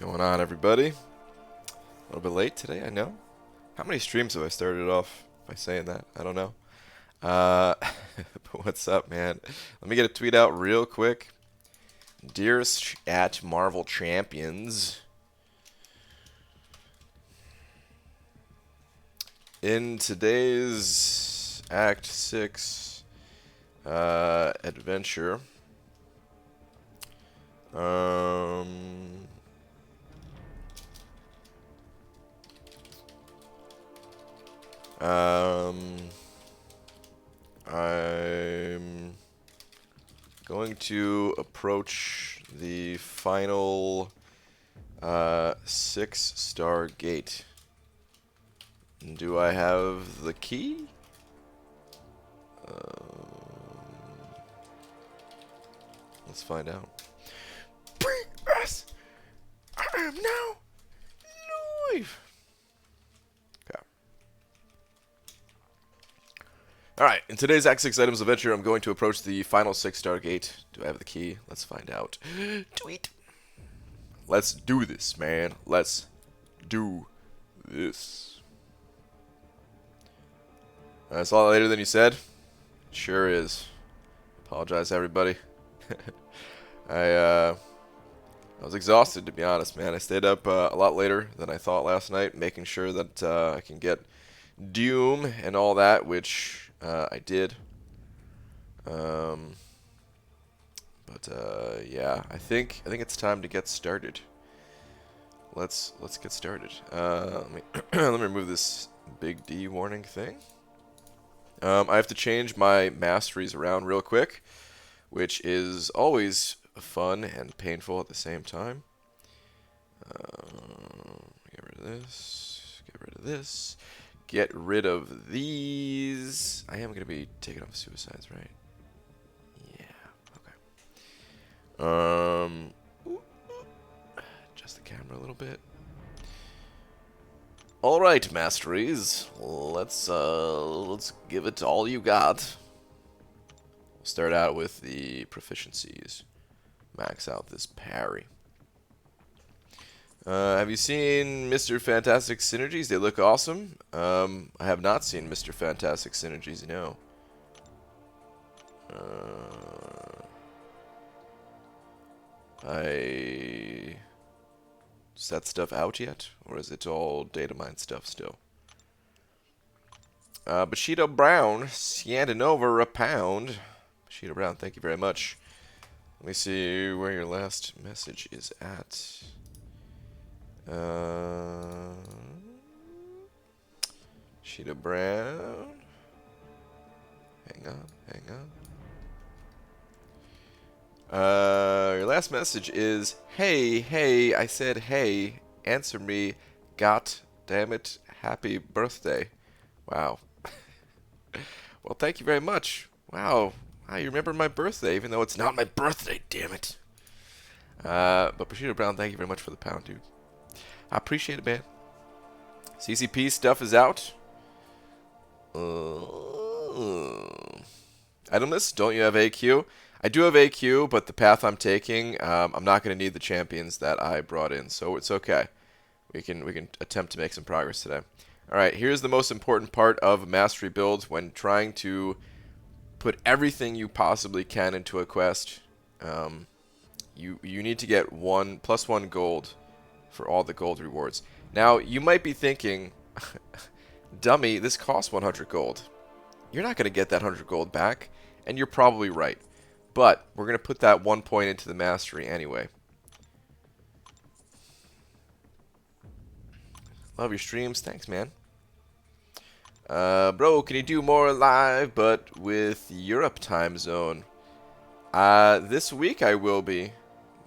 Going on, everybody? A little bit late today, I know. How many streams have I started off by saying that? I don't know. But what's up, man? Let me get a tweet out real quick. Dearest at Marvel Champions, in today's Act 6 adventure, I'm going to approach the final 6-star gate. Do I have the key? Let's find out. Yes, I am now live. Okay. Alright, in today's Act 6 items adventure, I'm going to approach the final 6-star gate. Do I have the key? Let's find out. Tweet. Let's do this, man. Let's do this. It's a lot later than you said. Sure is. Apologize, everybody. I was exhausted, to be honest, man. I stayed up a lot later than I thought last night, making sure that I can get Doom and all that, which I did. Yeah, I think it's time to get started. Let's get started. Let me let me remove this big D warning thing. I have to change my masteries around real quick, which is always fun and painful at the same time. Get rid of this. Get rid of this. Get rid of these. I am going to be taking off suicides, right? Yeah. Okay. Adjust the camera a little bit. All right, Masteries. Let's give it all you got. We'll start out with the proficiencies. Max out this parry. Have you seen Mr. Fantastic Synergies? They look awesome. I have not seen Mr. Fantastic Synergies, no. Is that stuff out yet? Or is it all data mine stuff still? Bushido Brown, sanding over a pound. Bushido Brown, thank you very much. Let me see where your last message is at. Bushido Brown. Hang on. Your last message is, hey, I said hey, answer me, god damn it, happy birthday. Wow. Well, thank you very much. Wow, you remember my birthday, even though it's not my birthday, damn it. But Bushido Brown, thank you very much for the pound, dude. I appreciate it, man. CCP stuff is out. Itemless, don't you have AQ? I do have AQ, but the path I'm taking, I'm not going to need the champions that I brought in, so it's okay. We can attempt to make some progress today. All right, here's the most important part of mastery builds when trying to put everything you possibly can into a quest. You need to get +1 gold for all the gold rewards. Now, you might be thinking, dummy, this costs 100 gold. You're not going to get that 100 gold back, and you're probably right. But we're going to put that 1 point into the mastery anyway. Love your streams. Thanks, man. Bro, can you do more live, but with Europe time zone? This week I will be,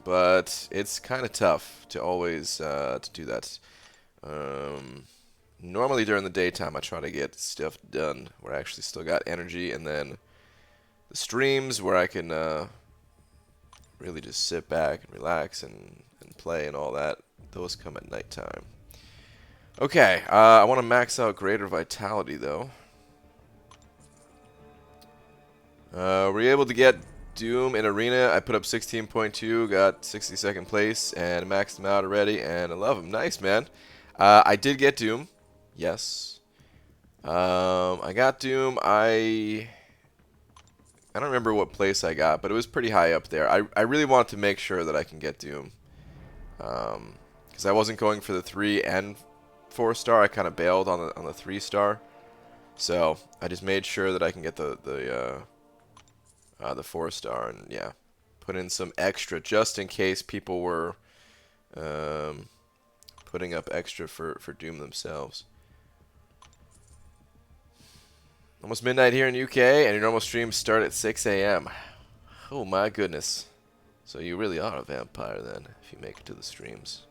but it's kind of tough to always to do that. Normally during the daytime I try to get stuff done where I actually still got energy, and then the streams where I can really just sit back and relax and play and all that, those come at nighttime. Okay, I want to max out greater vitality though. Were you able to get Doom in Arena. I put up 16.2, got 62nd place, and maxed him out already, and I love him. Nice, man. I did get Doom. Yes. I got Doom. I don't remember what place I got, but it was pretty high up there. I really wanted to make sure that I can get Doom. Because I wasn't going for the 3 and 4 star. I kind of bailed on the 3 star. So I just made sure that I can get the 4 star, and yeah, put in some extra just in case people were putting up extra for Doom themselves. Almost midnight here in UK, and your normal streams start at 6 a.m. Oh my goodness. So you really are a vampire then, if you make it to the streams.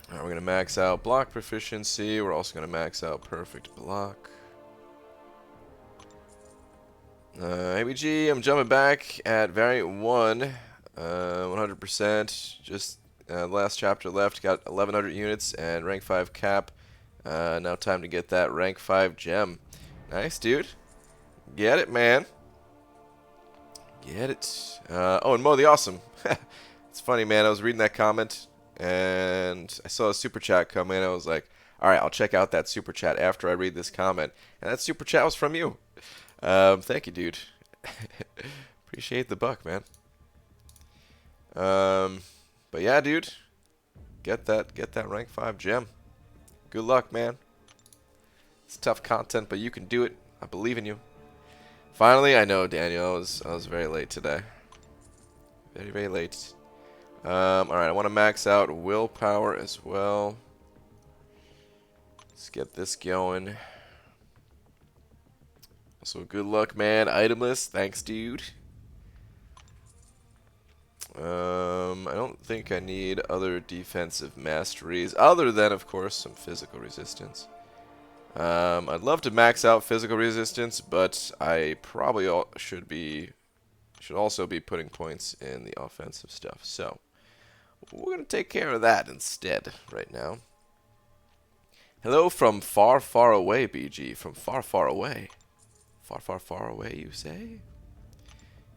Alright, we're going to max out block proficiency. We're also going to max out perfect block. ABG, I'm jumping back at variant 1. 100%. Just the last chapter left. Got 1100 units and rank 5 cap. Now time to get that rank 5 gem. Nice, dude. Get it, man. Get it. Oh, and Mo the Awesome. It's funny, man. I was reading that comment, and I saw a super chat come in. I was like, all right, I'll check out that super chat after I read this comment. And that super chat was from you. Thank you, dude. Appreciate the buck, man. But yeah, dude. Get that rank 5 gem. Good luck, man. It's tough content, but you can do it. I believe in you. Finally, I know, Daniel. I was very late today. Very, very late. Alright, I want to max out willpower as well. Let's get this going. So good luck, man. Itemless. Thanks, dude. I don't think I need other defensive masteries, other than, of course, some physical resistance. I'd love to max out physical resistance, but I probably should also be putting points in the offensive stuff. So we're gonna take care of that instead right now. Hello from far, far away, BG. From far, far away. Far, far, far away, you say?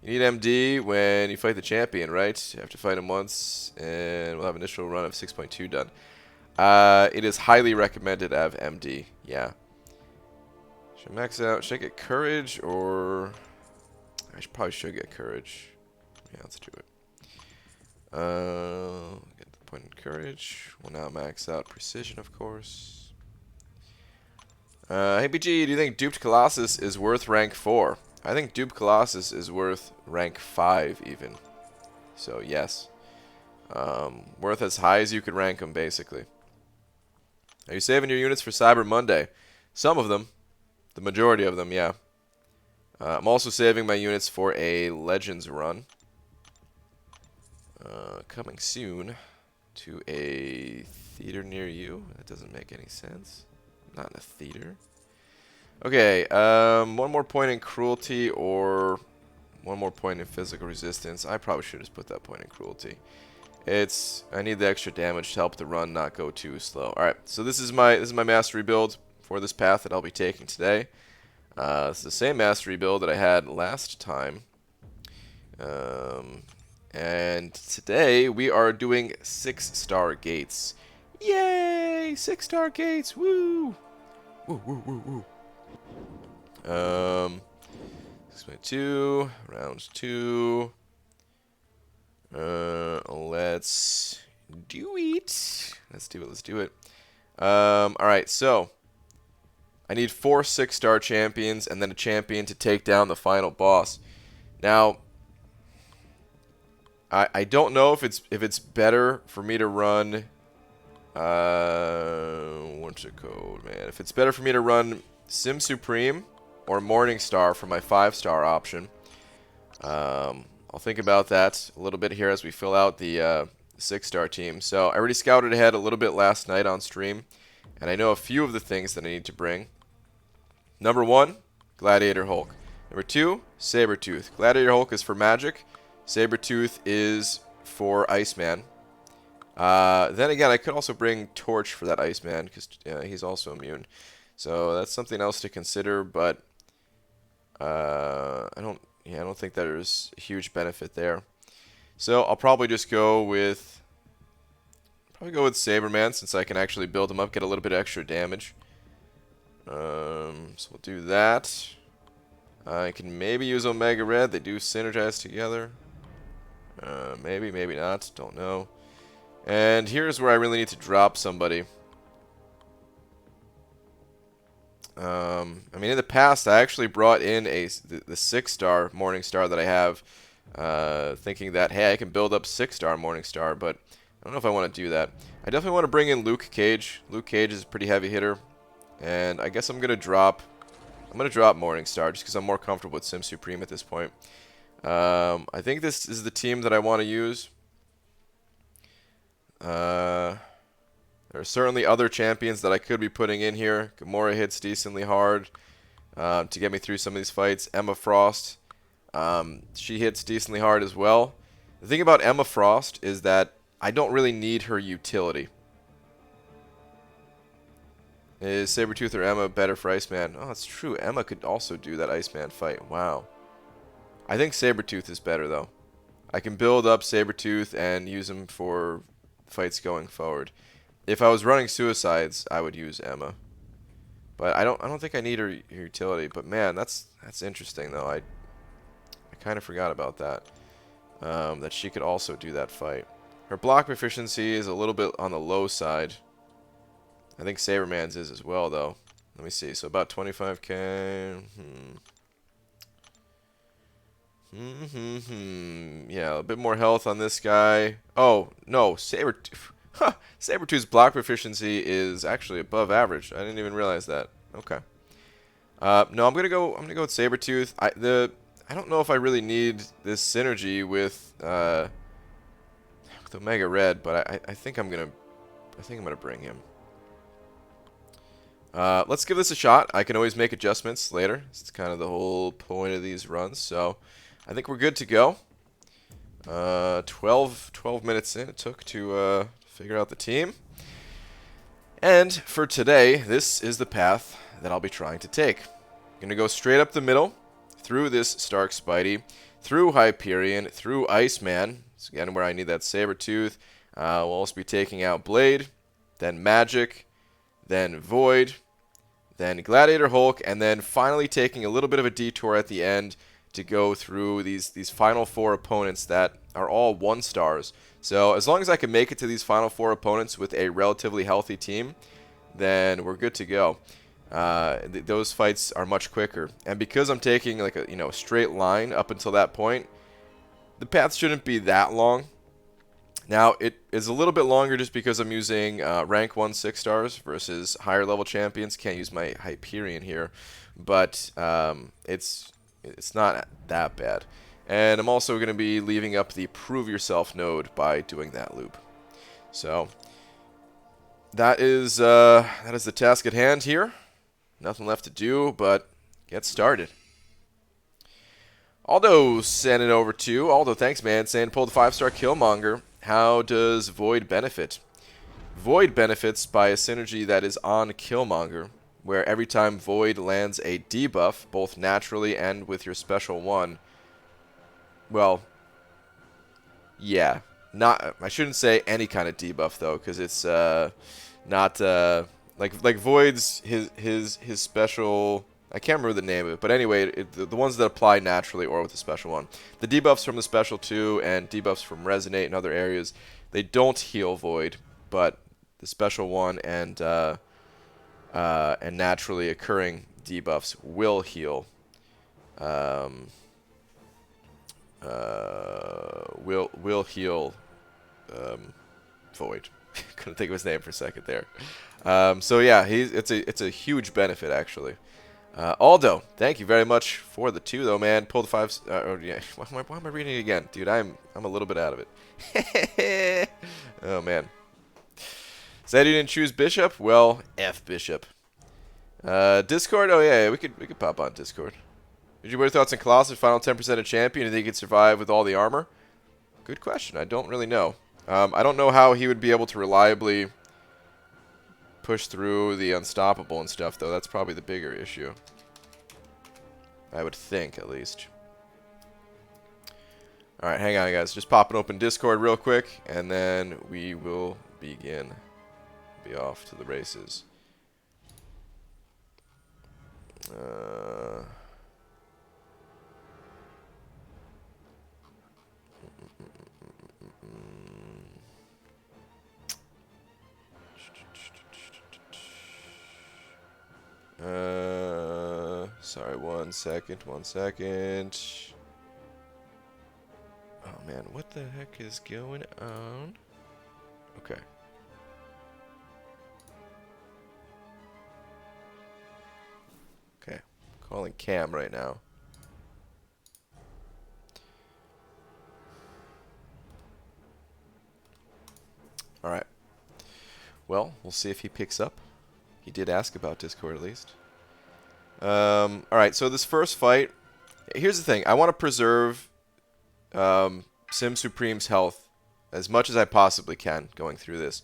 You need MD when you fight the champion, right? You have to fight him once, and we'll have an initial run of 6.2 done. It is highly recommended to have MD, yeah. Should I max out? Should I get courage, or... probably should get courage. Yeah, let's do it. Get the point in courage. We'll now max out precision, of course. Hey, BG, do you think Duped Colossus is worth rank 4? I think Duped Colossus is worth rank 5, even. So, yes. Worth as high as you could rank them, basically. Are you saving your units for Cyber Monday? Some of them. The majority of them, yeah. I'm also saving my units for a Legends run. Coming soon to a theater near you. That doesn't make any sense. Not in a theater. Okay, one more point in cruelty or one more point in physical resistance. I probably should just put that point in cruelty. I need the extra damage to help the run not go too slow. Alright, so this is my mastery build for this path that I'll be taking today. It's the same mastery build that I had last time. And today we are doing 6-star gates. Yay! 6-star gates! Woo! Woo, woo, woo, woo. 6.2, round 2. Let's do it. Let's do it. Alright, so I need 4 6-star champions and then a champion to take down the final boss. Now, I don't know if it's better for me to run what's it called, man? If it's better for me to run Sim Supreme or Morningstar for my 5-star option. I'll think about that a little bit here as we fill out the 6-star team. So I already scouted ahead a little bit last night on stream, and I know a few of the things that I need to bring. Number 1, Gladiator Hulk. Number 2, Saber-tooth. Gladiator Hulk is for magic. Sabretooth is for Iceman. Then again, I could also bring Torch for that Iceman, because he's also immune. So that's something else to consider, but I don't yeah, I don't think there's a huge benefit there. So I'll probably just go with Saberman, since I can actually build him up, get a little bit extra damage. So we'll do that. I can maybe use Omega Red. They do synergize together. Maybe, maybe not. Don't know. And here's where I really need to drop somebody. I mean, in the past, I actually brought in the 6-star Morningstar that I have, thinking that, hey, I can build up 6-star Morningstar, but I don't know if I want to do that. I definitely want to bring in Luke Cage. Luke Cage is a pretty heavy hitter, and I guess I'm gonna drop Morningstar just because I'm more comfortable with Sim Supreme at this point. I think this is the team that I want to use. There are certainly other champions that I could be putting in here. Gamora hits decently hard to get me through some of these fights. Emma Frost, she hits decently hard as well. The thing about Emma Frost is that I don't really need her utility. Is Saber-tooth or Emma better for Iceman? Oh, it's true. Emma could also do that Iceman fight. Wow. I think Saber-tooth is better, though. I can build up Saber-tooth and use him for fights going forward. If I was running suicides, I would use Emma. But I don't think I need her utility. But man, that's interesting though. I kind of forgot about that. That she could also do that fight. Her block proficiency is a little bit on the low side. I think Saberman's is as well though. Let me see. So about 25k. Yeah, a bit more health on this guy. Oh no, Sabertooth. Huh, Sabretooth's block proficiency is actually above average. I didn't even realize that. Okay. No, I'm gonna go with Sabertooth. I don't know if I really need this synergy with Omega Red, but I think I'm gonna bring him. Let's give this a shot. I can always make adjustments later. It's kind of the whole point of these runs. So I think we're good to go. 12 minutes in it took to figure out the team. And for today, this is the path that I'll be trying to take. I'm going to go straight up the middle, through this Stark Spidey, through Hyperion, through Iceman. That's again where I need that Saber-tooth. We'll also be taking out Blade, then Magic, then Void, then Gladiator Hulk, and then finally taking a little bit of a detour at the end to go through these final 4 opponents that are all 1-stars. So as long as I can make it to these final 4 opponents with a relatively healthy team, then we're good to go. Those fights are much quicker, and because I'm taking like a straight line up until that point, the path shouldn't be that long. Now it is a little bit longer just because I'm using rank 1 6-stars versus higher level champions. Can't use my Hyperion here, but it's not that bad. And I'm also going to be leaving up the Prove Yourself node by doing that loop. So that is the task at hand here. Nothing left to do but get started. Aldo sent it over to Aldo. Thanks, man. Saying pull the 5-star Killmonger. How does Void benefit? Void benefits by a synergy that is on Killmonger, where every time Void lands a debuff, both naturally and with your special one. Well, yeah, I shouldn't say any kind of debuff though, because it's not like Void's his special. I can't remember the name of it, but anyway, the ones that apply naturally or with a special one. The debuffs from the special 2 and debuffs from Resonate and other areas, they don't heal Void, but the special one and naturally occurring debuffs will heal. Will heal Void. Couldn't think of his name for a second there. So yeah, it's a huge benefit actually. Aldo, thank you very much for the 2 though, man. Pull the 5. Yeah. Why am I reading it again, dude? I'm a little bit out of it. Oh man. Said you didn't choose Bishop? Well, F Bishop. Discord? Oh yeah, we could pop on Discord. Did you wear thoughts on Colossus? Final 10% of champion? Do you think he could survive with all the armor? Good question. I don't really know. I don't know how he would be able to reliably push through the unstoppable and stuff, though. That's probably the bigger issue. I would think, at least. Alright, hang on guys. Just popping open Discord real quick, and then we will begin. Be off to the races. Sorry, one second. Oh man, what the heck is going on? Okay. Okay, calling Cam right now. Alright. Well, we'll see if he picks up. He did ask about Discord at least. Alright, so this first fight, here's the thing. I want to preserve Sim Supreme's health as much as I possibly can going through this.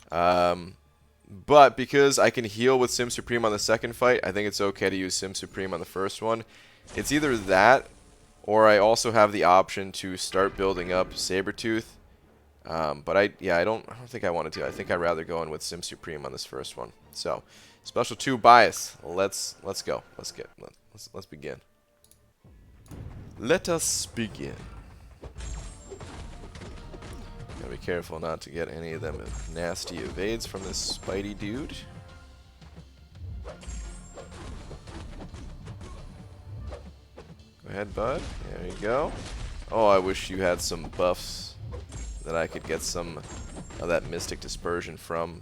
But because I can heal with Sim Supreme on the second fight, I think it's okay to use Sim Supreme on the first one. It's either that, or I also have the option to start building up Saber-tooth. But I don't think I want to do it. I think I'd rather go in with Sim Supreme on this first one. So, Special 2 bias. Let's go. Let's begin. Let us begin. Gotta be careful not to get any of them nasty evades from this Spidey dude. Go ahead, bud. There you go. Oh, I wish you had some buffs that I could get some of that Mystic Dispersion from.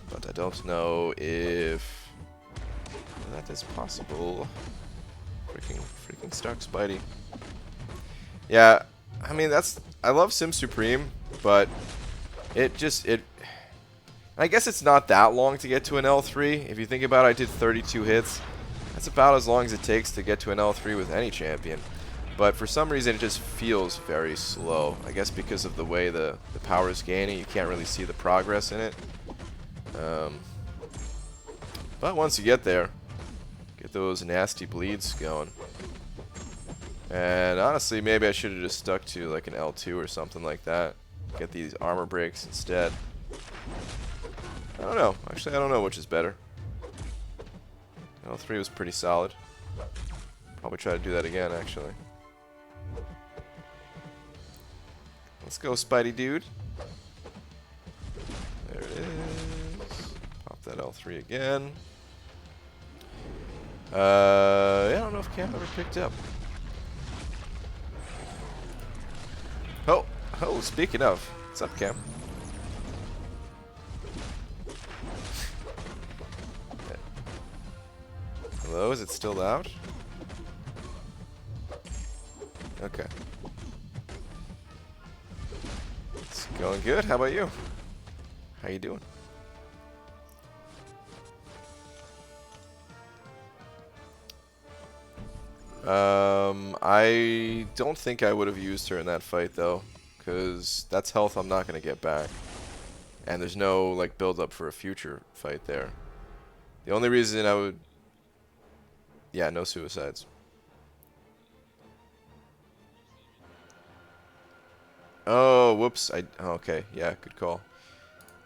But I don't know if that is possible. Freaking stuck Spidey. Yeah, I mean I love Sim Supreme, but I guess it's not that long to get to an L3. If you think about it, I did 32 hits. That's about as long as it takes to get to an L3 with any champion. But for some reason, it just feels very slow. I guess because of the way the power is gaining, you can't really see the progress in it. But once you get there, get those nasty bleeds going. And honestly, maybe I should have just stuck to like an L2 or something like that. Get these armor breaks instead. I don't know. Actually, I don't know which is better. L3 was pretty solid. Probably try to do that again, actually. Let's go, Spidey dude. There it is. Pop that L3 again. Yeah, I don't know if Cam ever picked up. Oh, speaking of. What's up, Cam? Hello, is it still loud? Okay. It's going good. How about you? How you doing? I don't think I would have used her in that fight though, because that's health I'm not going to get back. And there's no like build up for a future fight there. The only reason I would... Yeah, no suicides. Oh, whoops. Okay, yeah, good call.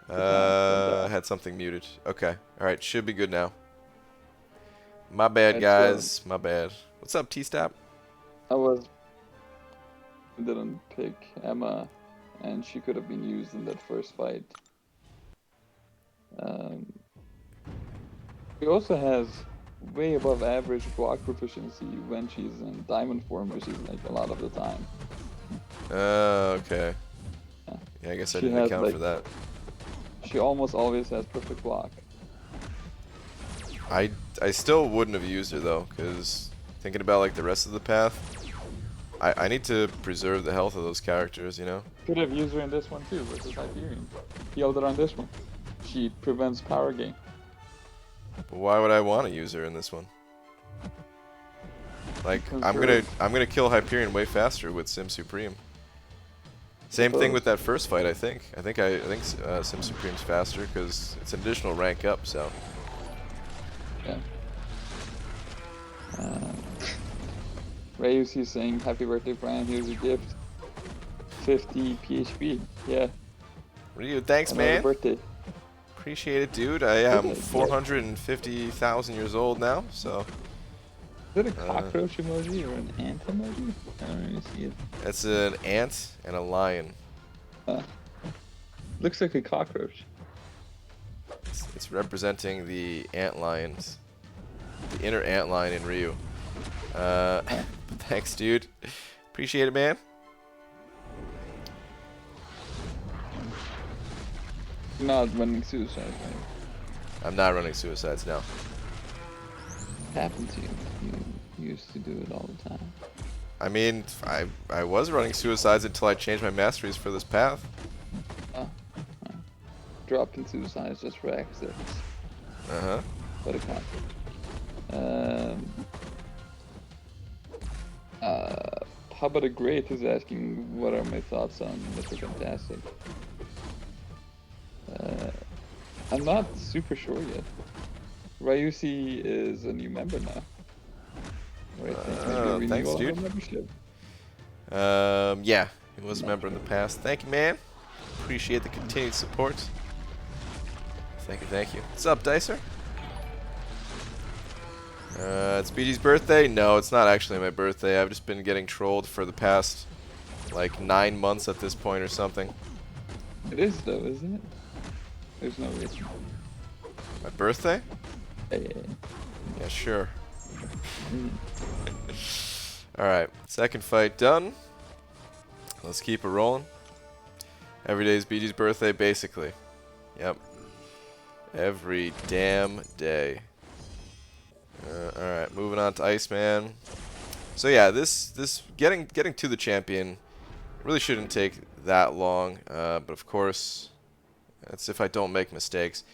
I had something muted. Okay, alright, should be good now. My bad, guys. My bad. What's up, T-Stap? Didn't pick Emma, and she could have been used in that first fight. She also has way above average block proficiency when she's in diamond form, which is like a lot of the time. Okay. Yeah, I guess I didn't account for that. She almost always has perfect block. I still wouldn't have used her though, because thinking about like the rest of the path, I need to preserve the health of those characters, you know? Could have used her in this one too, versus Hyperion. Healed her on this one. She prevents power gain. But why would I want to use her in this one? Like, I'm gonna kill Hyperion way faster with Sim Supreme. Same thing with that first fight, I think. I think Sim Supreme's faster because it's an additional rank up, so. Yeah. Rayus is saying, "Happy birthday, Brian. Here's a gift. 50 PHP. Yeah. Ryu, thanks, Another man. birthday. Appreciate it, dude. I am Is it? 450,000 years old now, so Is it a cockroach emoji or an ant emoji? I don't really see it. it's an ant and a lion. Looks like a cockroach. It's representing the ant lions, the inner ant lion in Ryu. Thanks, dude. Appreciate it, man. You're not running suicide, right? I'm not running suicides now. What happened to you? You used to do it all the time. I mean, I was running suicides until I changed my masteries for this path. Dropping suicides just for access. Uh-huh. What a concept. How about a great is asking what are my thoughts on Mr. Fantastic? I'm not super sure yet. Ryusi is a new member now. Right, maybe thanks, renewal of dude. membership. Yeah, he was a member in the past. Thank you, man. Appreciate the continued support. Thank you, thank you. What's up, Dicer? It's BG's birthday? No, it's not actually my birthday. I've just been getting trolled for the past, like, 9 months at this point or something. It is though, isn't it? There's no reason. My birthday? Yeah. Yeah, sure. Alright, second fight done. Let's keep it rolling. Every day is BG's birthday, basically. Yep. Every damn day. Alright, moving on to Iceman. So yeah, this getting to the champion really shouldn't take that long, but of course, that's if I don't make mistakes.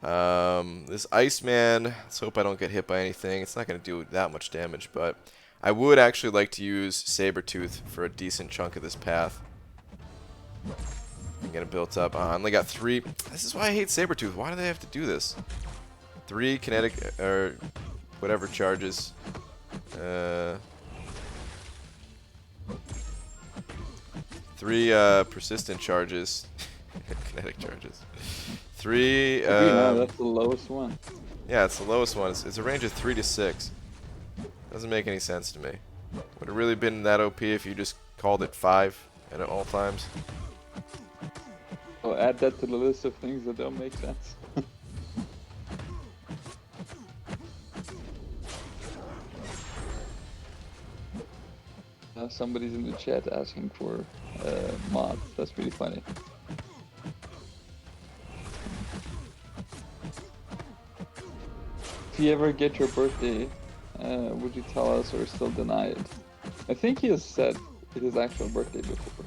This Iceman, let's hope I don't get hit by anything. It's not going to do that much damage, but I would actually like to use Saber-tooth for a decent chunk of this path. I'm getting built up. I only got 3. This is why I hate Saber-tooth. Why do they have to do this? 3 kinetic, or whatever charges. 3 persistent charges. Kinetic charges. 3. That's the lowest one. Yeah, it's the lowest one. It's a range of 3 to 6. Doesn't make any sense to me. Would it really been that OP if you just called it 5 at all times? I'll add that to the list of things that don't make sense. Somebody's in the chat asking for mod. That's really funny. If you ever get your birthday, would you tell us or still deny it? I think he has said his actual birthday before.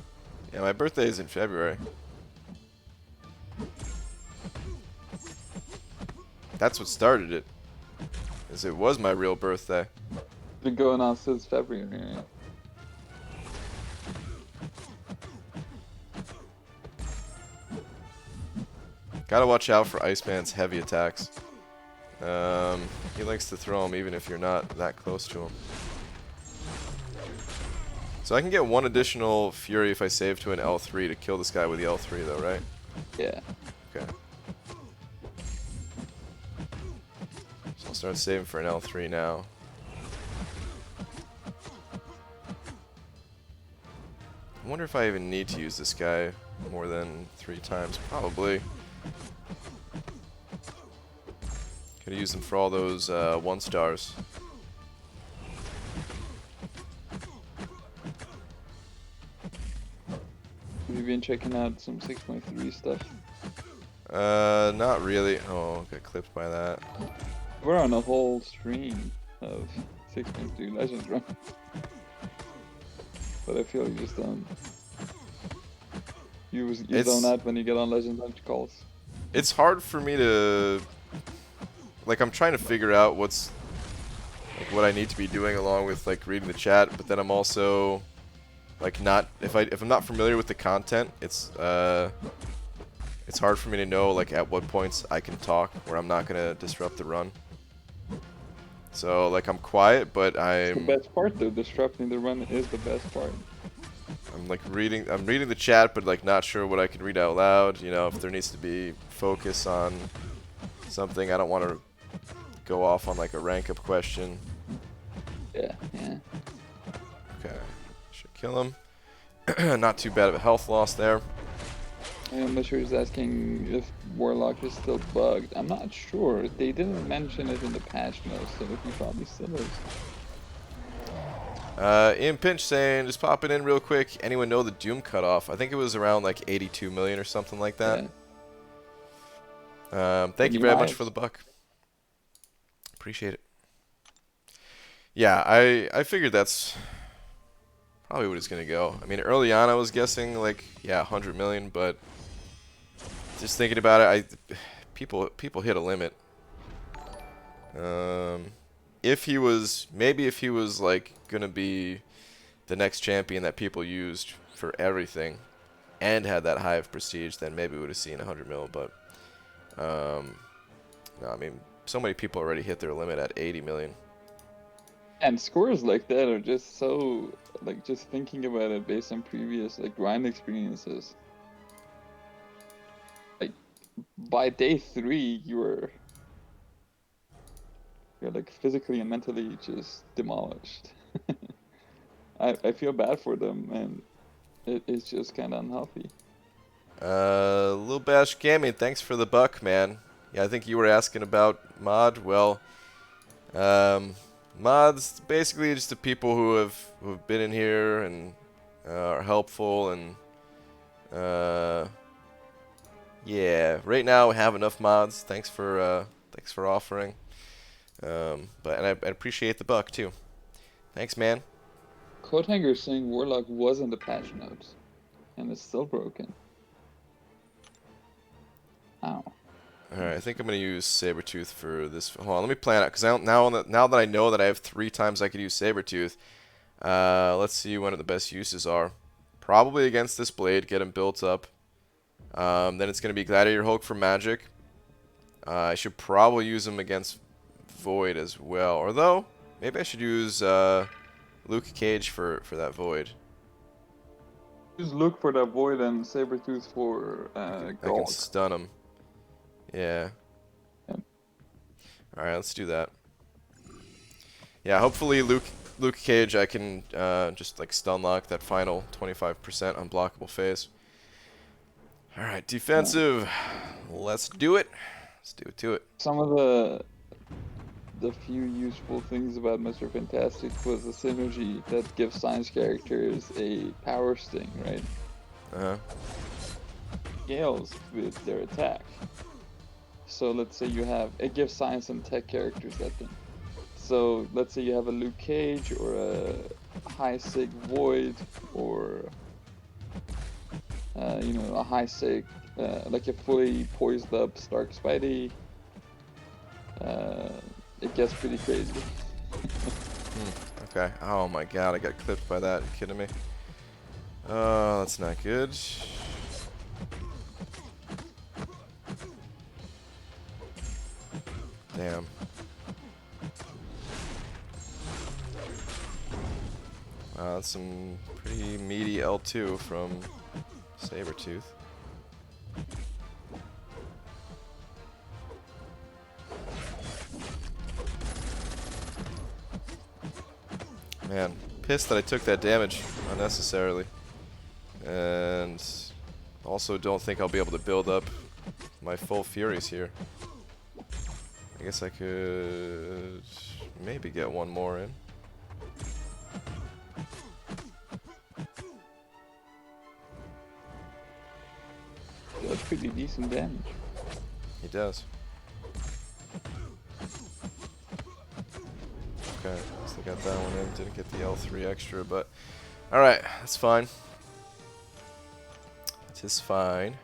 Yeah, my birthday is in February. That's what started it. Is it was my real birthday. Been going on since February. Yeah. Gotta watch out for Iceman's heavy attacks. He likes to throw them even if you're not that close to him. So I can get 1 additional Fury if I save to an L3 to kill this guy with the L3 though, right? Yeah. Okay. So I'll start saving for an L3 now. I wonder if I even need to use this guy more than 3 times. Probably. Could have used them for all those 1 stars. Have you been checking out some 6.3 stuff? Not really. Oh, got clipped by that. We're on a whole stream of 6.3 Legends run. But I feel you just don't. You zone out when you get on Legends Lunch calls. It's hard for me to. Like, I'm trying to figure out what's. Like, what I need to be doing along with, like, reading the chat, but then I'm also. Like, not. If I'm not familiar with the content, it's hard for me to know, like, at what points I can talk where I'm not gonna disrupt the run. So like I'm quiet, but It's the best part though. Disrupting the run is the best part. I'm like reading the chat, but like not sure what I can read out loud. You know, if there needs to be focus on something, I don't want to go off on like a rank up question. Yeah, yeah. Okay, should kill him. Not too bad of a health loss there. I'm not sure he's asking if Warlock is still bugged. I'm not sure. They didn't mention it in the patch notes, so he probably still is. In Pinch saying, just popping in real quick. Anyone know the Doom cutoff? I think it was around like 82 million or something like that. Yeah. Thank you very much for the buck. Appreciate it. Yeah, I figured that's probably what it's gonna go. I mean, early on I was guessing like 100 million, but just thinking about it, people hit a limit. If he was like gonna be the next champion that people used for everything and had that high of prestige, then maybe we would have seen 100 mil. But no, I mean, so many people already hit their limit at 80 million. And scores like that are just so, like, just thinking about it based on previous, like, grind experiences. Like, by day 3, you're like physically and mentally just demolished. I feel bad for them, and it's just kind of unhealthy. Lil Bash Gaming, thanks for the buck, man. Yeah, I think you were asking about mod. Well, mods basically just the people who've been in here and are helpful, and yeah, right now we have enough mods. Thanks for offering. But I appreciate the buck too. Thanks, man. Coathanger is saying Warlock was in the patch notes, and it's still broken. Ow. Alright, I think I'm going to use Sabretooth for this. Hold on, let me plan it, because now that I know that I have 3 times I could use Sabretooth, let's see when the best uses are. Probably against this blade, get him built up. Then it's going to be Gladiator Hulk for magic. I should probably use him against Void as well. Although, maybe I should use Luke Cage for that Void. Just look for that Void and Saber-tooth for I can stun him. Yeah. Yep. Alright, let's do that. Yeah, hopefully Luke Cage I can just like stun lock that final 25% unblockable phase. Alright, defensive. Yeah. Let's do it. Let's do it to it. Some of the few useful things about Mr. Fantastic was the synergy that gives science characters a power sting, right? Uh-huh. Scales with their attack. So let's say you have, it gives science and tech characters that thing. So let's say you have a Luke Cage or a high sig Void or you know, a high sig like a fully poised up Stark Spidey. It gets pretty crazy. Okay. Oh my god, I got clipped by that. Are you kidding me? Oh, that's not good. Damn. Wow, that's some pretty meaty L2 from Saber-tooth. Man, pissed that I took that damage unnecessarily. And also don't think I'll be able to build up my full Furies here. I guess I could maybe get one more in. That's pretty decent damage. He does. Okay, still got that one in. Didn't get the L3 extra, but alright, that's fine. That is fine.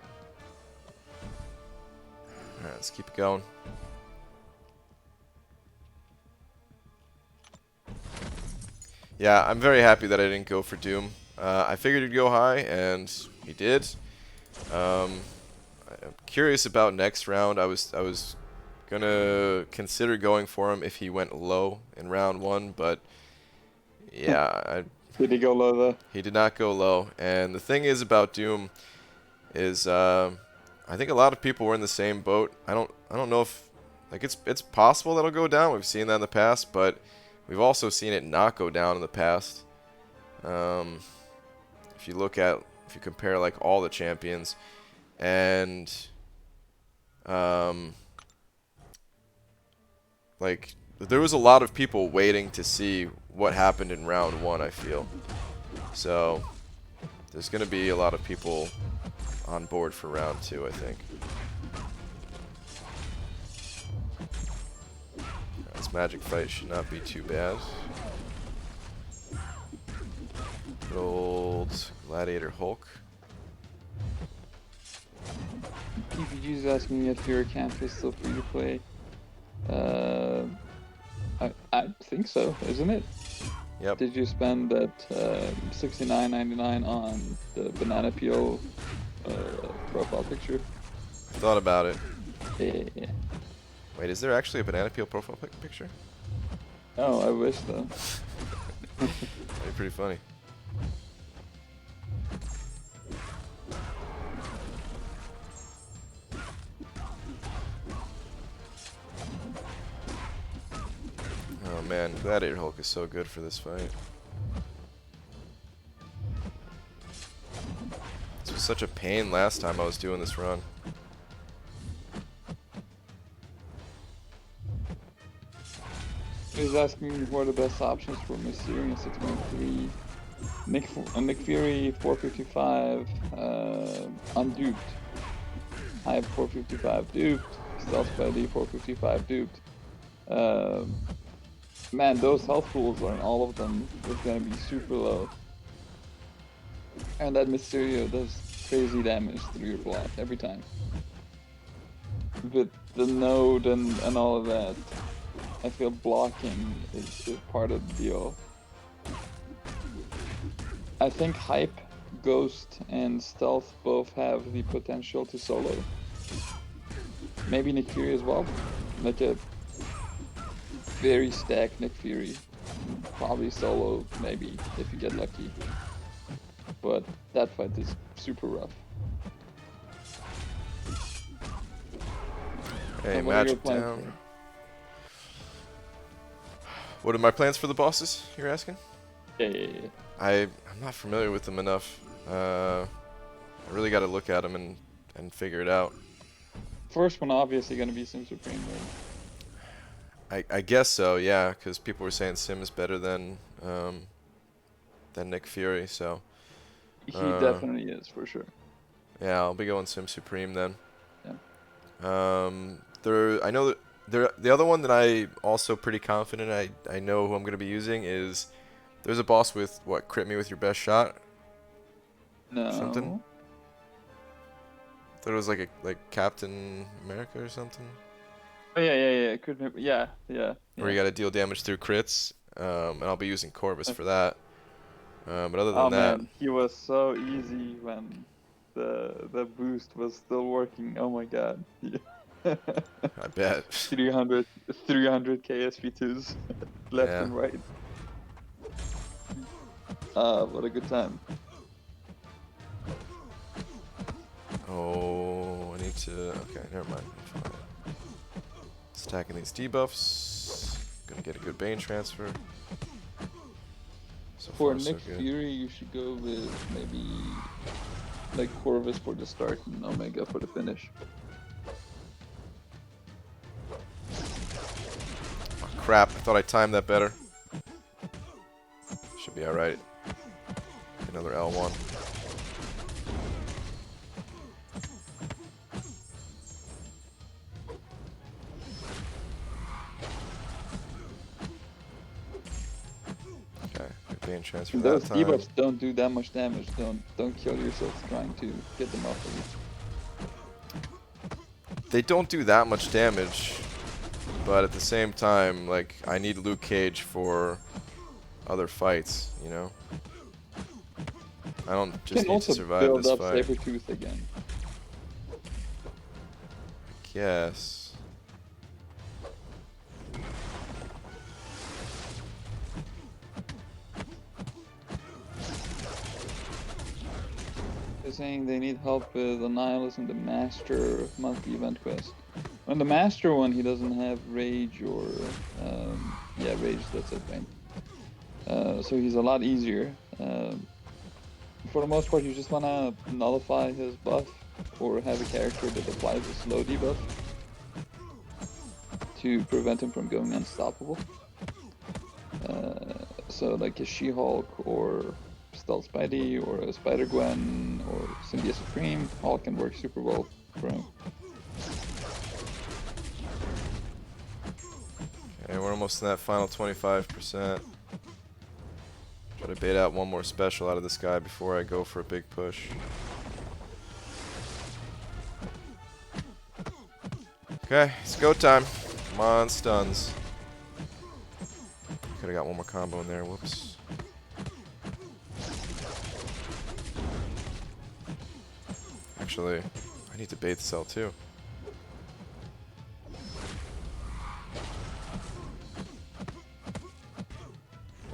Alright, let's keep it going. Yeah, I'm very happy that I didn't go for Doom. I figured he'd go high, and he did. I'm curious about next round. I was Gonna consider going for him if he went low in round 1, but yeah, Did he go low though? he did not go low. And the thing is about Doom is I think a lot of people were in the same boat. I don't know if like it's possible that'll go down. We've seen that in the past, but we've also seen it not go down in the past. If you compare like all the champions, and like there was a lot of people waiting to see what happened in round 1, I feel. So there's gonna be a lot of people on board for round 2, I think. This magic fight should not be too bad. Good old Gladiator Hulk. PPG is asking me if your camp is still free to play. I think so, isn't it? Yep. Did you spend that $69.99 on the banana peel profile picture? I thought about it. Yeah. Wait, is there actually a banana peel profile picture? Oh, I wish though. That'd be pretty funny. Oh man, Gladiator Hulk is so good for this fight. This was such a pain last time I was doing this run. He's asking what are the best options for Mysterion 6.3. Nick Fury 455 unduped. Hype 455 duped. Stealth Buddy 455 duped. Man, those health pools on all of them is gonna be super low. And that Mysterio does crazy damage through your block every time. With the node and all of that, I feel blocking is part of the deal. I think Hype, Ghost, and Stealth both have the potential to solo. Maybe Nick Fury as well. Like a very stacked Nick Fury. Probably solo, maybe, if you get lucky. But that fight is super rough. Hey, And what are your magic plans down. What are my plans for the bosses, you're asking? Yeah. I'm not familiar with them enough. I really got to look at them and figure it out. First one obviously gonna be Sim Supreme, right? I guess so, yeah, because people were saying Sim is better than Nick Fury, so He definitely is, for sure. yeah, I'll be going Sim Supreme then. Yeah. I know that the other one that I also pretty confident I know who I'm gonna be using is there's a boss with what, crit me with your best shot? No. Something? Thought it was like Captain America or something. Oh yeah. Yeah. Where you gotta deal damage through crits, and I'll be using Corvus for that. But other than Oh that, man, he was so easy when the boost was still working. Oh my god. I bet. 300 KSP2s left Yeah. and right. What a good time. Oh, I need to. Okay, never mind. Stacking these debuffs. Gonna get a good Bane transfer. So For far, so Nick good. Fury, you should go with maybe like Corvus for the start and Omega for the finish. Oh, crap, I thought I timed that better. Should be alright. Another L1. Okay, good Bane transfer that Those time. debuffs don't do that much damage. Don't kill yourself trying to get them off of you. They don't do that much damage, but at the same time, like, I need Luke Cage for other fights, you know? I don't You just can need to also survive build this up fight. Saber-tooth again. Yes. saying they need help with Annihilus and the Master monthly event quest. On the Master one, he doesn't have Rage or yeah, Rage. That's it, right? So he's a lot easier. For the most part, you just wanna nullify his buff or have a character that applies a slow debuff to prevent him from going unstoppable. So like a She-Hulk or Stealth Spidey or a Spider-Gwen or Symbiote Supreme, all can work super well for him. Okay, we're almost in that final 25%. Try to bait out one more special out of this guy before I go for a big push. Okay, it's go time. Come on, stuns. Could have got one more combo in there. Whoops. Actually, I need to bait the cell too.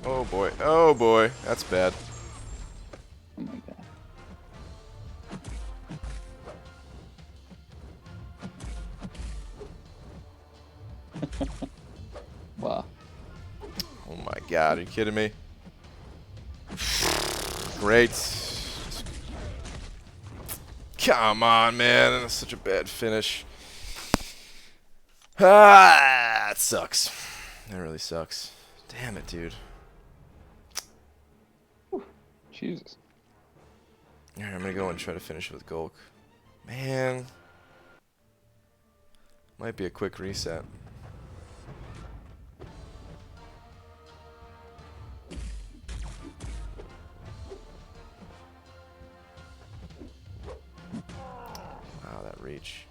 Oh boy. Oh boy. That's bad. Oh my god. Wow. Oh my god. Are you kidding me? Great. Come on, man. That's such a bad finish. Ah, it sucks. That really sucks. Damn it, dude. Jesus. Alright, I'm gonna go and try to finish it with Gulk. Man. Might be a quick reset. Wow, that reach.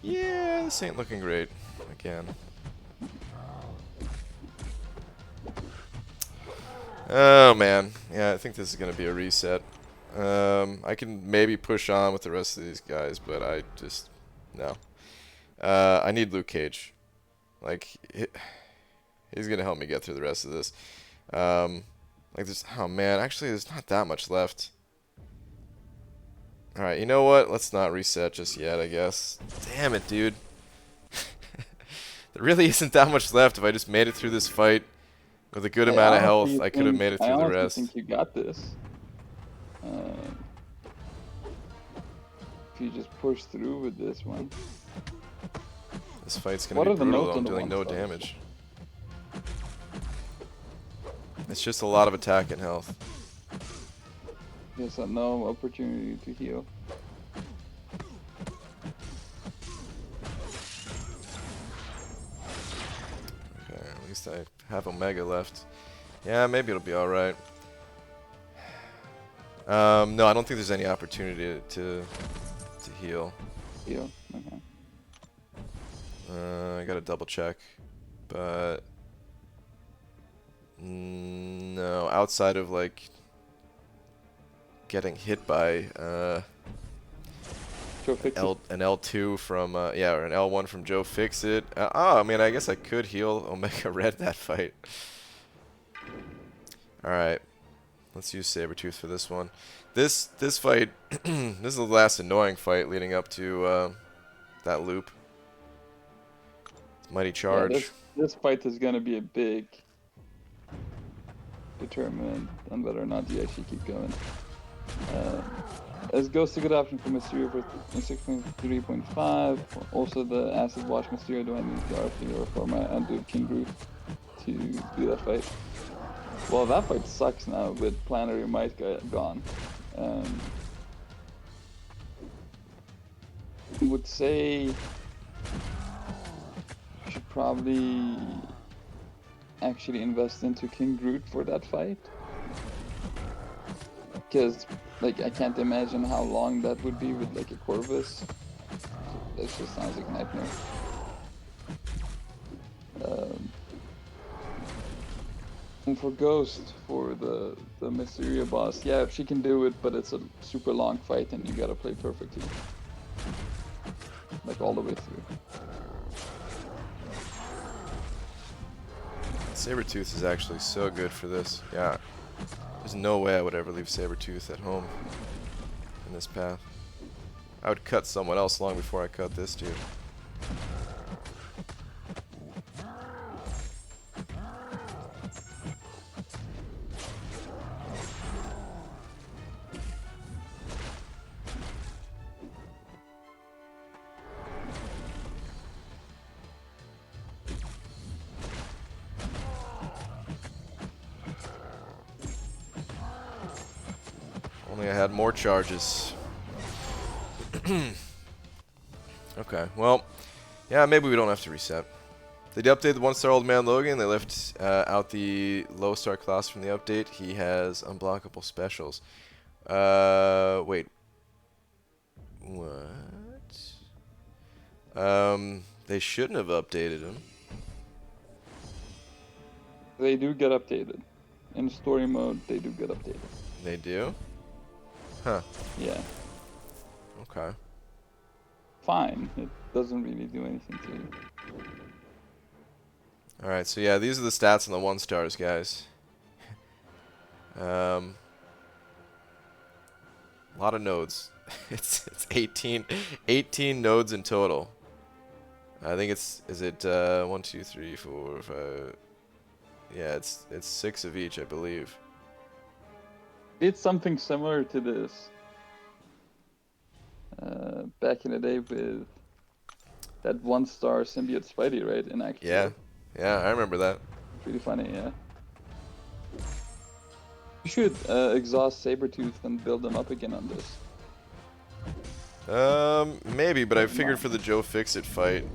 Yeah, this ain't looking great. Again. Oh man, yeah, I think this is gonna be a reset. I can maybe push on with the rest of these guys, but I just no. I need Luke Cage. Like he's gonna help me get through the rest of this. Like there's oh man, actually there's not that much left. All right, you know what? Let's not reset just yet, I guess. Damn it, dude. There really isn't that much left. If I just made it through this fight with a good amount of health, I could have made it through the rest. I think you got this. If you just push through with this one. This fight's gonna be brutal though. I'm doing no damage. It's just a lot of attack and health. Yes, no opportunity to heal. Okay, at least I have Omega left. Yeah, maybe it'll be alright. No, I don't think there's any opportunity to heal. Heal, okay. I gotta double check, but no, outside of like getting hit by an L2 from yeah, or an L1 from Joe Fixit. Oh, I mean, I guess I could heal Omega Red that fight. All right, let's use Saber-tooth for this one. This fight, this is the last annoying fight leading up to that loop. Mighty charge. Yeah, this fight is gonna be a big determinant on whether or not you actually keep going. As goes to good option for Mysterio for 6.3.5. Also the Acid Wash Mysterio, do I need to RP or for my undo King Groot to do that fight? Well, that fight sucks now with Planetary Might gone. I would say you should probably actually invest into King Groot for that fight. Because, like, I can't imagine how long that would be with, like, a Corvus. That just sounds like a nightmare. And for Ghost, for the Mysterio boss, yeah, she can do it, but it's a super long fight and you gotta play perfectly. Like, all the way through. Saber-tooth is actually so good for this. Yeah. There's no way I would ever leave Saber-tooth at home in this path. I would cut someone else long before I cut this dude. Only I had more charges. Okay, well, yeah, maybe we don't have to reset. They updated the 1-star Old Man Logan. They left out the low-star class from the update. He has unblockable specials. Wait. What? They shouldn't have updated him. They do get updated. In story mode, they do get updated. They do? Huh. Yeah. Okay. Fine. It doesn't really do anything to you. Alright, so yeah, these are the stats on the 1-stars, guys. A lot of nodes. it's 18 nodes in total. I think is it 1, 2, 3, 4, 5. Yeah, it's 6 of each, I believe. It's something similar to this. Back in the day with that 1-star symbiote Spidey, right? In Act 4. Yeah, I remember that. Pretty funny, yeah. You should exhaust Sabretooth and build them up again on this. Maybe, but I figured for the Joe Fixit fight,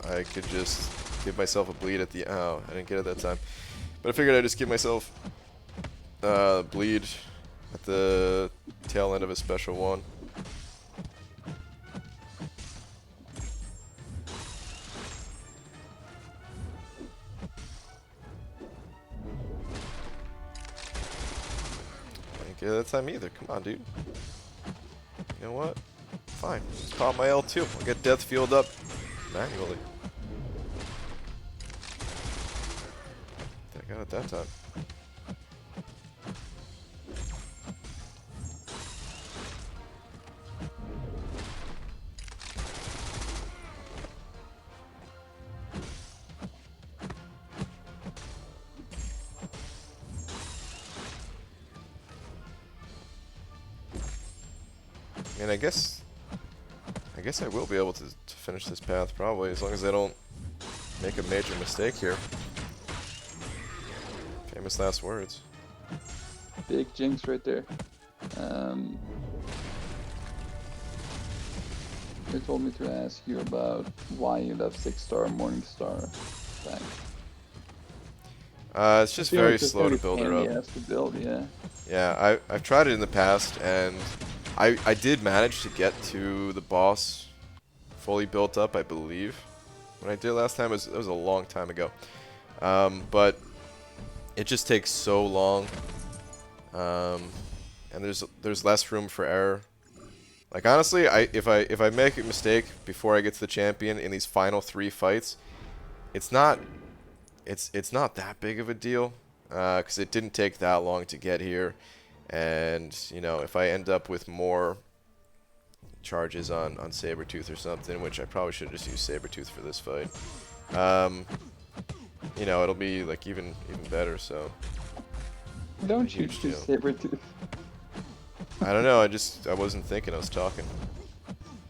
I could just give myself a bleed at the... Oh, I didn't get it that time. But I figured I'd just give myself bleed at the tail end of a special one. Didn't get it that time either. Come on, dude. You know what? Fine. Just pop my L2. I'll get Death Field up manually. I got it that time. And I guess I will be able to finish this path probably, as long as I don't make a major mistake here. Famous last words. Big jinx right there. They told me to ask you about why you left 6-star Morningstar back. It's just very slow to build her up. To build, yeah. Yeah, I've tried it in the past, and I did manage to get to the boss fully built up, I believe. When I did last time, it was a long time ago. But it just takes so long, and there's less room for error. Like honestly, if I make a mistake before I get to the champion in these final 3 fights, it's not that big of a deal, because it didn't take that long to get here. And, you know, if I end up with more charges on Saber-tooth or something, which I probably should have just used Saber-tooth for this fight, you know, it'll be, like, even better, so... Don't you choose Saber-tooth? I don't know, I wasn't thinking, I was talking.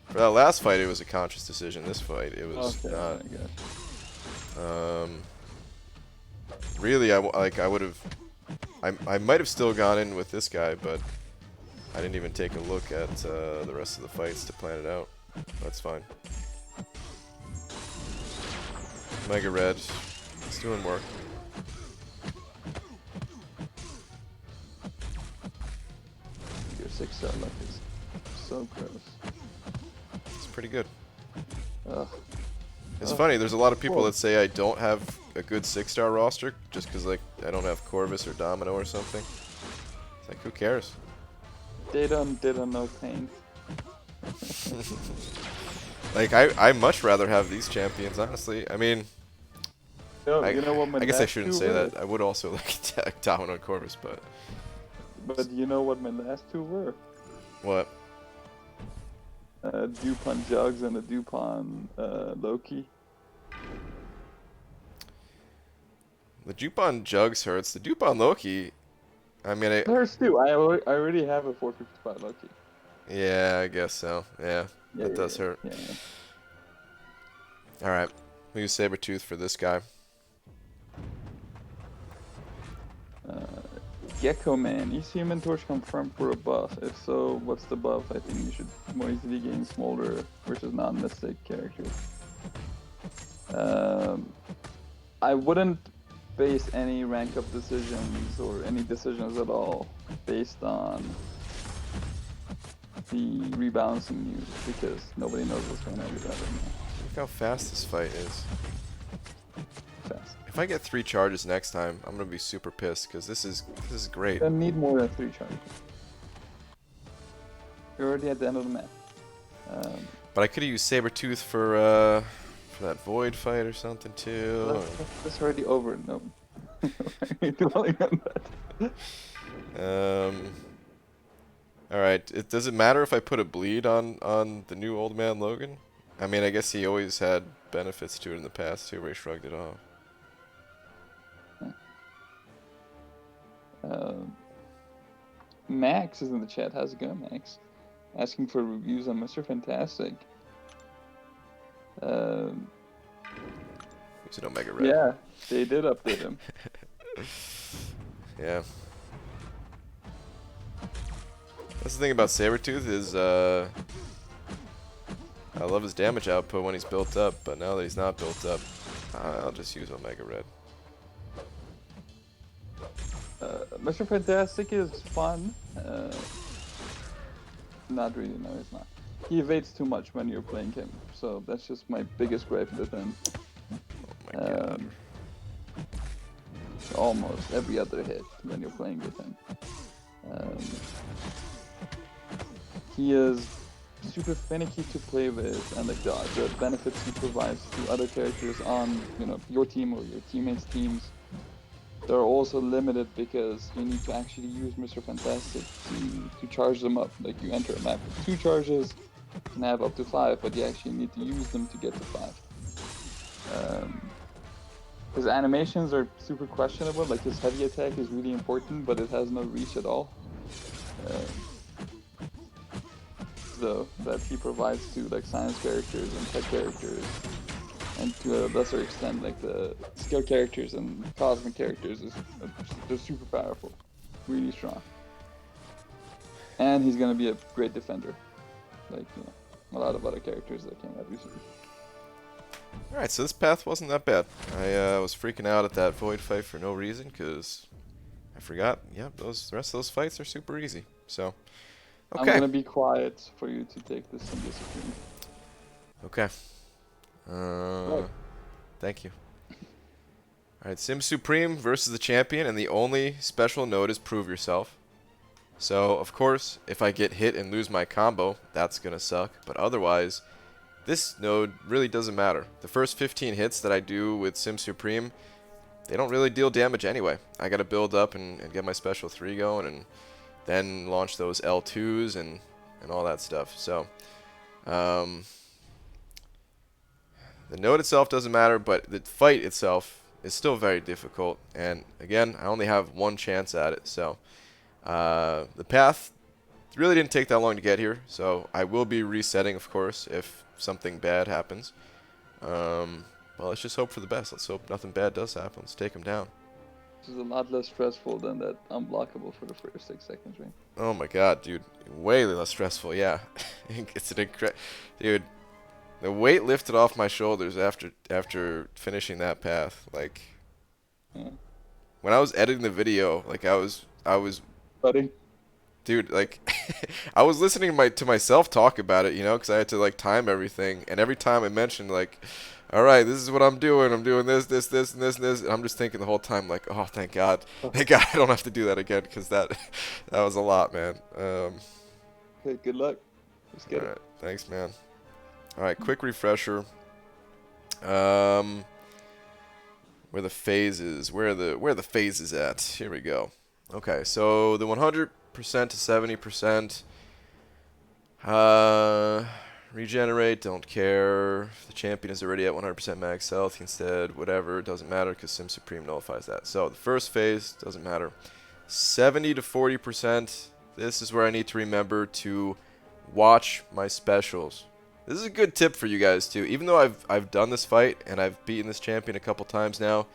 For that last fight, it was a conscious decision. This fight, it was not. Really, I would have... I might have still gone in with this guy, but I didn't even take a look at the rest of the fights to plan it out. That's fine. Mega Red, it's doing work. Your 6-star luck is so gross. It's pretty good. Ugh. It's funny, there's a lot of people that say I don't have a good 6-star roster just because, like, I don't have Corvus or Domino or something. It's like, who cares? They don't know pain. Like, I much rather have these champions, honestly. I mean... You know what my I guess I last shouldn't two say were? that. I would also like attack Down on Corvus, but But you know what my last two were? what? Dupont Jugs and a Dupont Loki. The Dupont Jugs hurts. The Dupont Loki. I mean, There's two. I already have a 455 Loki. yeah, I guess so. Yeah, Yeah, that yeah, does hurt. yeah. Yeah. All right, we use Saber-tooth for this guy. Gecko Man. Is Human Torch confirmed for a buff? If so, what's the buff? I think you should more easily gain Smolder versus non-mystic characters. I wouldn't base any rank up decisions or any decisions at all based on the rebalancing news because nobody knows what's going on with that right now. Look how fast this fight is. Fast. If I get 3 charges next time, I'm gonna be super pissed because this is great. I need more than 3 charges. You're already at the end of the map. But I could have used Saber-tooth for that void fight or something too. That's already over. No. Dwelling on that. Alright, does it matter if I put a bleed on the new Old Man Logan? I mean, I guess he always had benefits to it in the past too, where he shrugged it off. Max is in the chat. How's it going, Max? Asking for reviews on Mr. Fantastic. He's an Omega Red. Yeah, they did update him. Yeah. That's the thing about Saber-tooth is, I love his damage output when he's built up, but now that he's not built up, I'll just use Omega Red. Mr. Fantastic is fun. Not really, no, he's not. He evades too much when you're playing him, so that's just my biggest gripe with him. Oh my god. Almost every other hit when you're playing with him. He is super finicky to play with, and like the benefits he provides to other characters on your team or your teammates' teams, they're also limited because you need to actually use Mr. Fantastic to charge them up. Like you enter a map with 2 charges and have up to 5, but you actually need to use them to get to 5. His animations are super questionable. Like his heavy attack is really important, but it has no reach at all. So that he provides to like science characters and tech characters, and to a lesser extent like the skill characters and cosmic characters they're super powerful, really strong. And he's gonna be a great defender, like a lot of other characters that came out recently. Alright, so this path wasn't that bad. I was freaking out at that void fight for no reason, because I forgot, yeah, the rest of those fights are super easy. So, okay. I'm gonna be quiet for you to take this in discipline. Okay. Thank you. Alright, Sim Supreme versus the champion, and the only special note is prove yourself. So, of course, if I get hit and lose my combo, that's gonna suck. But otherwise, this node really doesn't matter. The first 15 hits that I do with Sim Supreme, they don't really deal damage anyway. I gotta build up and get my special 3 going, and then launch those L2s and all that stuff. So, the node itself doesn't matter, but the fight itself is still very difficult. And again, I only have 1 chance at it. So, the path really didn't take that long to get here. So, I will be resetting, of course, if something bad happens. Well, let's just hope for the best. Let's hope nothing bad does happen. Let's take him down. This is a lot less stressful than that unblockable for the first 6 seconds, right? Oh my god, dude. Way less stressful, yeah. It's an dude, the weight lifted off my shoulders after finishing that path. Like, Yeah. when I was editing the video, like I was Buddy? dude, like I was listening to myself talk about it, because I had to like time everything, and every time I mentioned like, all right, this is what I'm doing this, and this, and this, and I'm just thinking the whole time like, oh, thank God I don't have to do that again, because that was a lot, man. Okay, good luck. Let's get All right, it. thanks, man. All right, quick refresher. where the phases, where the phases at. Here we go. Okay, so the 100% to 70%. Regenerate, don't care. If the champion is already at 100% max health, instead, whatever, doesn't matter because Sim Supreme nullifies that. So the first phase doesn't matter. 70 to 40%. This is where I need to remember to watch my specials. This is a good tip for you guys too. Even though I've done this fight and I've beaten this champion a couple times now,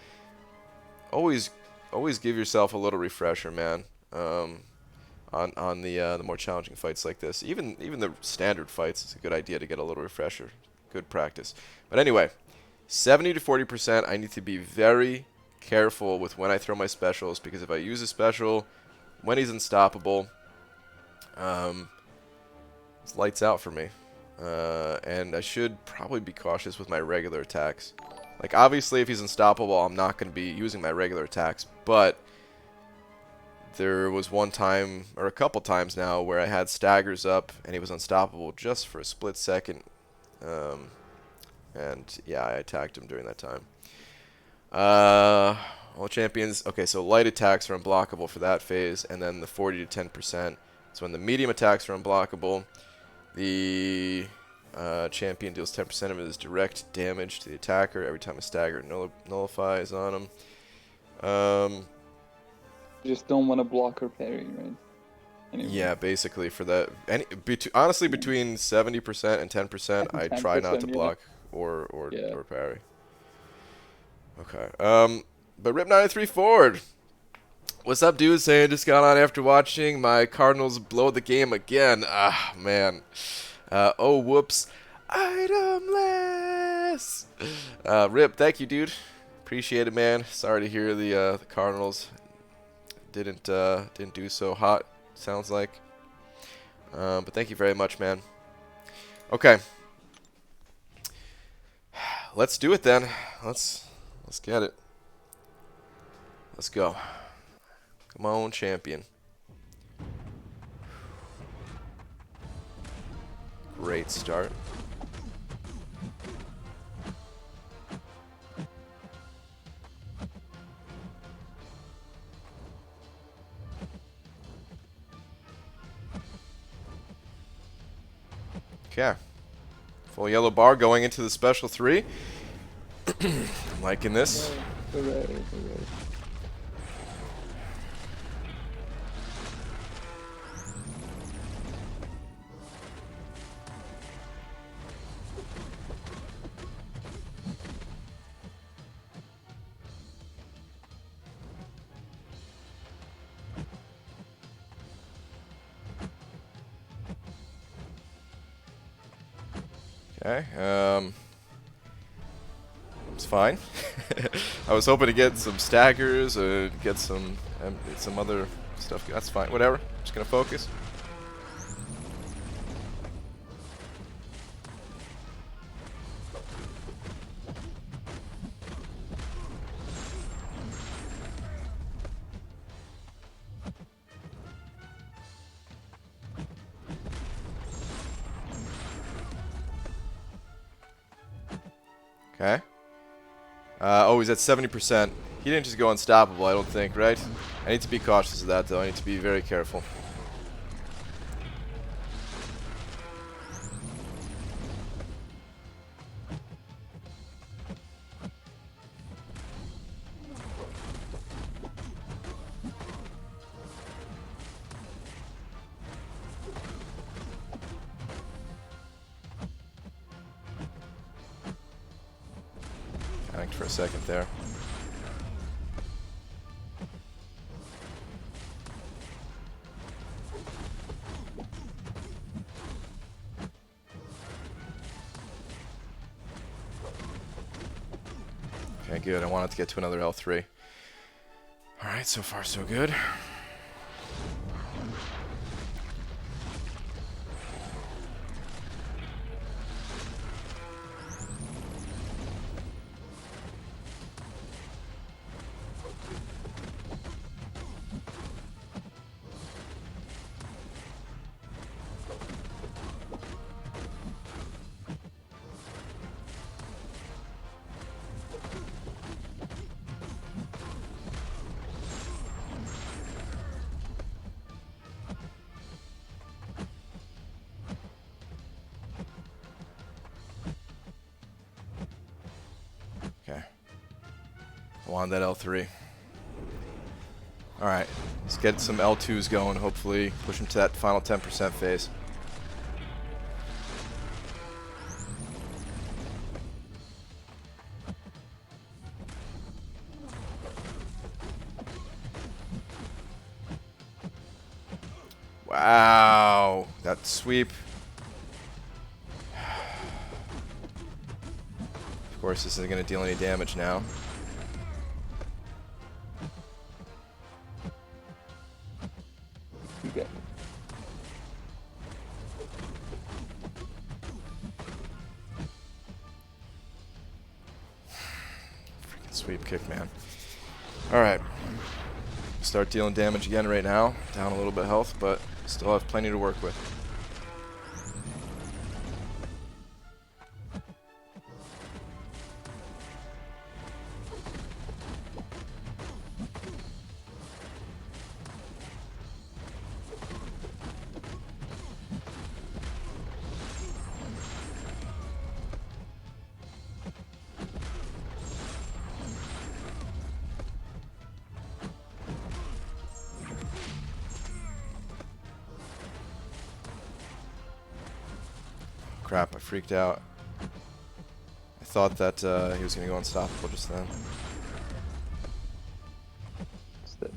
always give yourself a little refresher, man. On the more challenging fights like this, even the standard fights, it's a good idea to get a little refresher. Good practice. But anyway, 70 to 40%. I need to be very careful with when I throw my specials, because if I use a special when he's unstoppable, it's lights out for me. And I should probably be cautious with my regular attacks. Like, obviously, if he's unstoppable, I'm not going to be using my regular attacks, but there was one time, or a couple times now, where I had staggers up and he was unstoppable just for a split second. And yeah, I attacked him during that time. All champions. Okay, so light attacks are unblockable for that phase, and then the 40 to 10%. So when the medium attacks are unblockable, the champion deals 10% of his direct damage to the attacker every time a stagger nullifies on him. You just don't want to block or parry, right? Anyway. Yeah, basically for that. Honestly, between 70% and 10%, I try not to block or parry. Okay. But Rip93 Ford, what's up, dude? Saying just got on after watching my Cardinals blow the game again. Ah, man. Oh, whoops. Itemless. Rip, thank you, dude. Appreciate it, man. Sorry to hear the Cardinals didn't do so hot, sounds like. But thank you very much, man. Okay. Let's do it then. Let's get it. Let's go. Come on, champion. Great start. Okay. Full yellow bar going into the special 3. I'm liking this. Hooray, hooray. Okay, it's fine. I was hoping to get some staggers or get some other stuff. That's fine, whatever. Just gonna focus. Okay. Oh, he's at 70%. He didn't just go unstoppable, I don't think, right? I need to be cautious of that, though. I need to be very careful. Panicked for a second there. Okay, good. I wanted to get to another L3. Alright, so far so good. Wanted that L3. Alright, let's get some L2s going, hopefully push him to that final 10% phase. Wow, that sweep. Of course, this isn't going to deal any damage now. Okay. Freaking sweep kick, man. Alright. Start dealing damage again right now. Down a little bit of health, but still have plenty to work with. Crap, I freaked out. I thought that he was going to go unstoppable just then. Steady.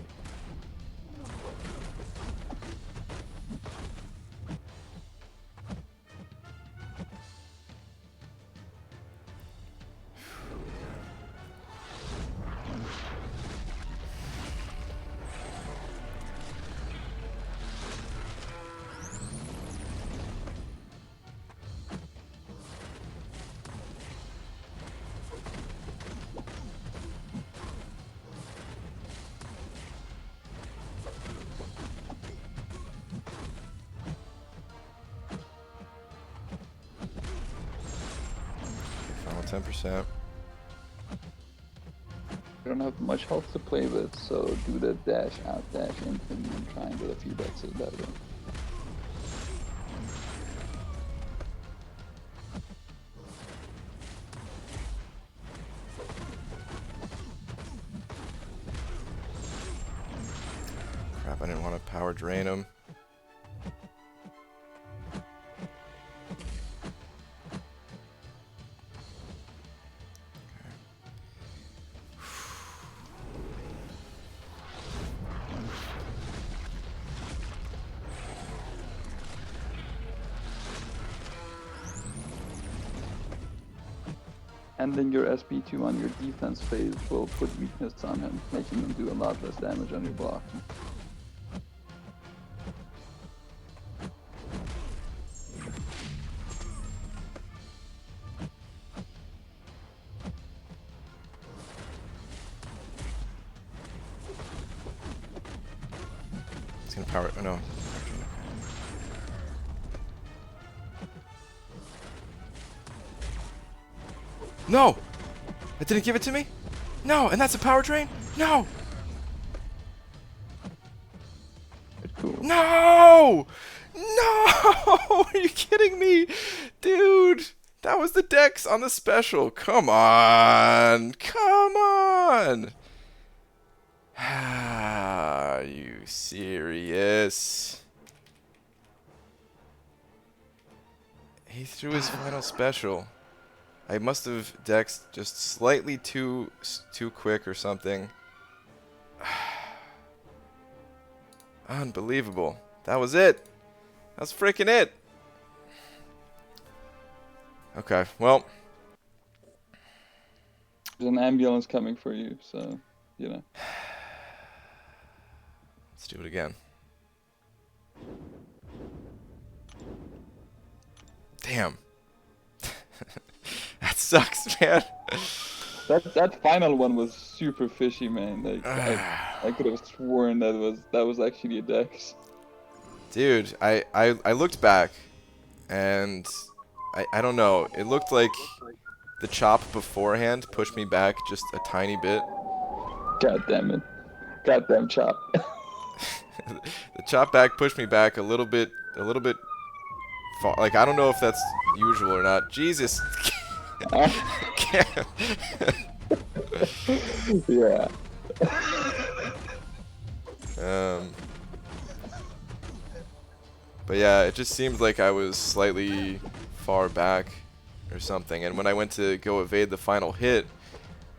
Final 10%. I don't have much health to play with, so do the dash out, dash in thing and try and get a few dexes that way. Crap, I didn't want to power drain him. Ending your SP2 on your defense phase will put weakness on him, making him do a lot less damage on your block. He's going to power it. Oh no. No! It didn't give it to me? No! And that's a power drain? No! Cool. No! No! Are you kidding me? Dude! That was the dex on the special. Come on! Come on! Are you serious? He threw his final special. I must have dexed just slightly too quick or something. Unbelievable. That was it. That's freaking it. Okay, well. There's an ambulance coming for you, so, you know. Let's do it again. Damn. That sucks, man. That final one was super fishy, man. Like I could have sworn that was actually a dex. Dude, I looked back and I don't know. It looked like the chop beforehand pushed me back just a tiny bit. God damn it. Goddamn chop. The chop back pushed me back a little bit far. Like, I don't know if that's usual or not. Jesus. Yeah. Um, but yeah, it just seemed like I was slightly far back or something. And when I went to go evade the final hit,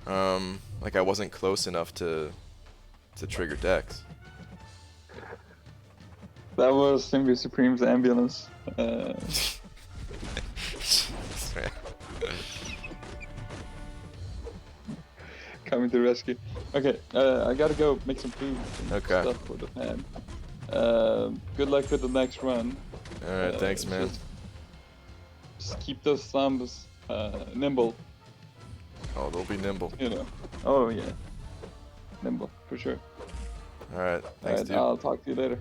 like I wasn't close enough to trigger Dex. That was Simbi Supreme's ambulance. Coming to rescue. Okay, I gotta go make some food and Okay. stuff for the man. Good luck with the next run. Alright, thanks, man. Just keep those thumbs nimble, Oh, they'll be nimble. you know. Oh yeah, nimble for sure. Alright, thanks, Alright, dude. I'll talk to you later.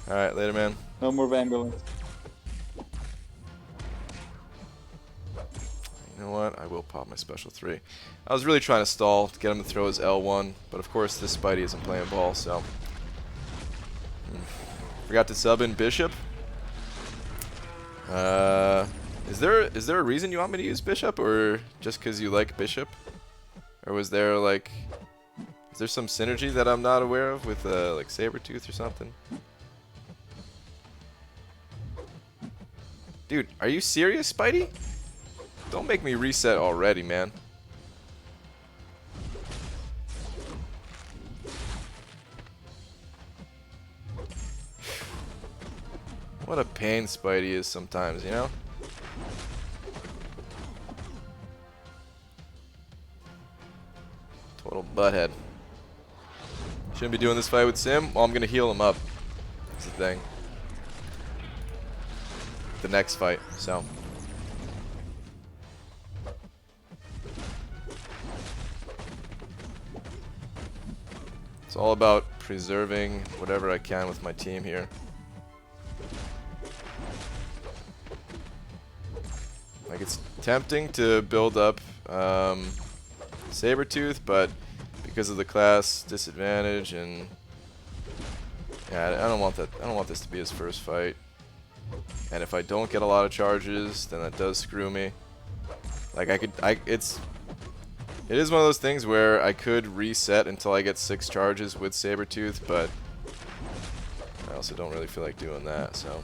Alright, later, man. No more ambulance. You know what? I will pop my special 3. I was really trying to stall to get him to throw his L1, but of course this Spidey isn't playing ball, so... Forgot to sub in Bishop. Is there a reason you want me to use Bishop, or just because you like Bishop? Or was there, like... Is there some synergy that I'm not aware of with, like, Saber-tooth or something? Dude, are you serious, Spidey? Don't make me reset already, man. What a pain Spidey is sometimes, you know? Total butthead. Shouldn't be doing this fight with Sim. Well, I'm gonna heal him up. That's the thing. The next fight, so. It's all about preserving whatever I can with my team here. Like, it's tempting to build up Saber-tooth, but because of the class disadvantage and yeah, I don't want that. I don't want this to be his first fight. And if I don't get a lot of charges, then that does screw me. Like it is one of those things where I could reset until I get 6 charges with Saber-tooth, but I also don't really feel like doing that, so.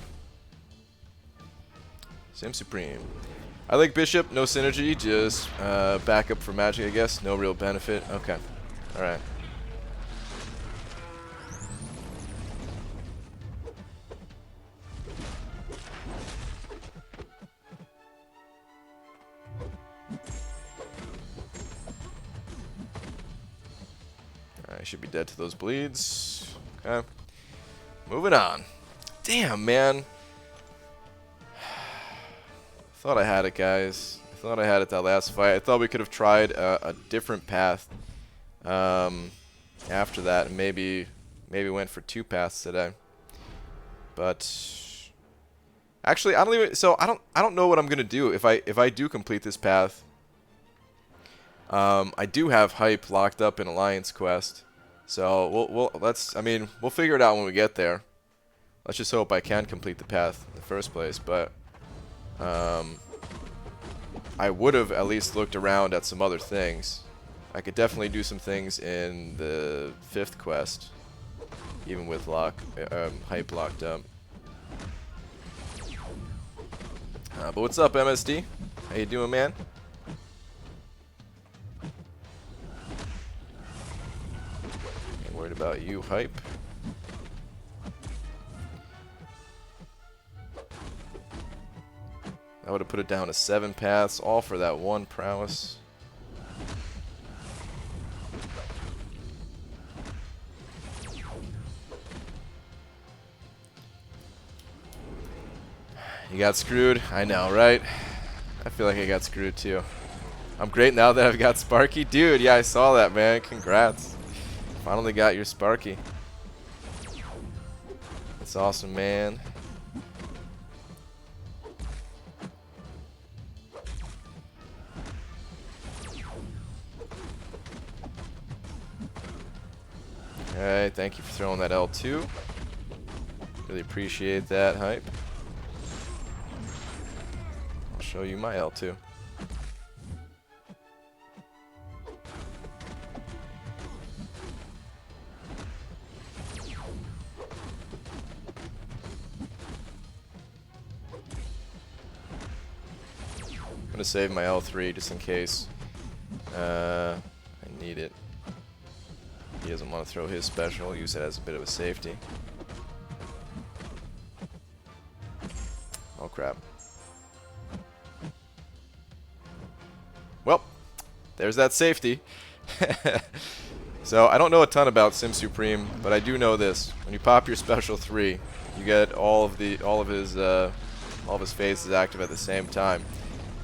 Sim Supreme. I like Bishop, no synergy, just backup for magic, I guess. No real benefit. Okay. Alright. I should be dead to those bleeds. Okay. Moving on. Damn, man. Thought I had it, guys. I thought I had it that last fight. I thought we could have tried a different path after that, and maybe went for 2 paths today. But actually, I don't even. So I don't know what I'm gonna do if I do complete this path. I do have hype locked up in Alliance Quest, so we'll figure it out when we get there. Let's just hope I can complete the path in the first place, but I would have at least looked around at some other things. I could definitely do some things in the 5th quest, even with hype locked up. But what's up, MSD? How you doing, man? Ain't worried about you, hype. I would have put it down to 7 paths, all for that 1 prowess. You got screwed? I know, right? I feel like I got screwed too. I'm great now that I've got Sparky. Dude, yeah, I saw that, man. Congrats. Finally got your Sparky. That's awesome, man. Alright, thank you for throwing that L2. Really appreciate that, hype. I'll show you my L2. gonna save my L3 just in case I need it. He doesn't want to throw his special, use it as a bit of a safety. Oh crap. Well, there's that safety. So I don't know a ton about Sim Supreme, but I do know this: when you pop your special 3, you get all of his phases active at the same time,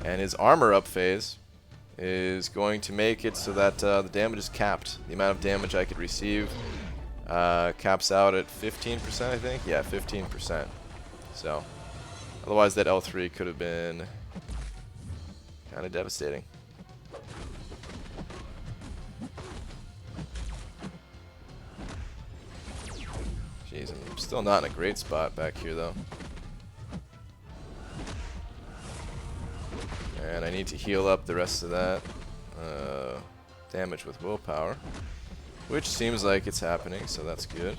and his armor up phase is going to make it so that the damage is capped. The amount of damage I could receive caps out at 15%, I think. Yeah, 15%. So otherwise, that L3 could have been kind of devastating. Jeez, I'm still not in a great spot back here, though. And I need to heal up the rest of that damage with willpower, which seems like it's happening, so that's good.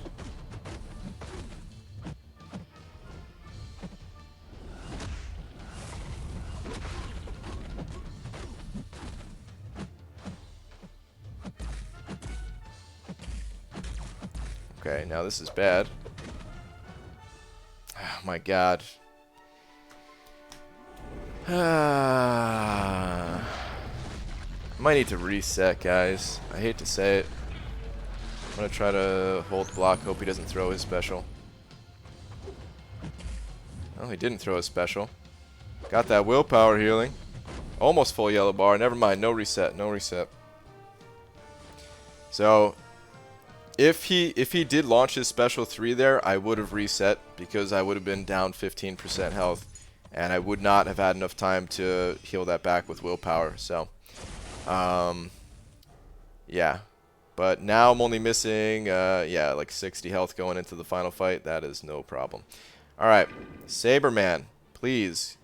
Okay, now this is bad. Oh my god. I might need to reset, guys. I hate to say it. I'm gonna try to hold block, hope he doesn't throw his special. Oh, he didn't throw his special. Got that willpower healing. Almost full yellow bar. Never mind, no reset, no reset. So if he did launch his special 3 there, I would have reset because I would have been down 15% health, and I would not have had enough time to heal that back with willpower. So, yeah. But now I'm only missing, yeah, like 60 health going into the final fight. That is no problem. All right, Saberman, please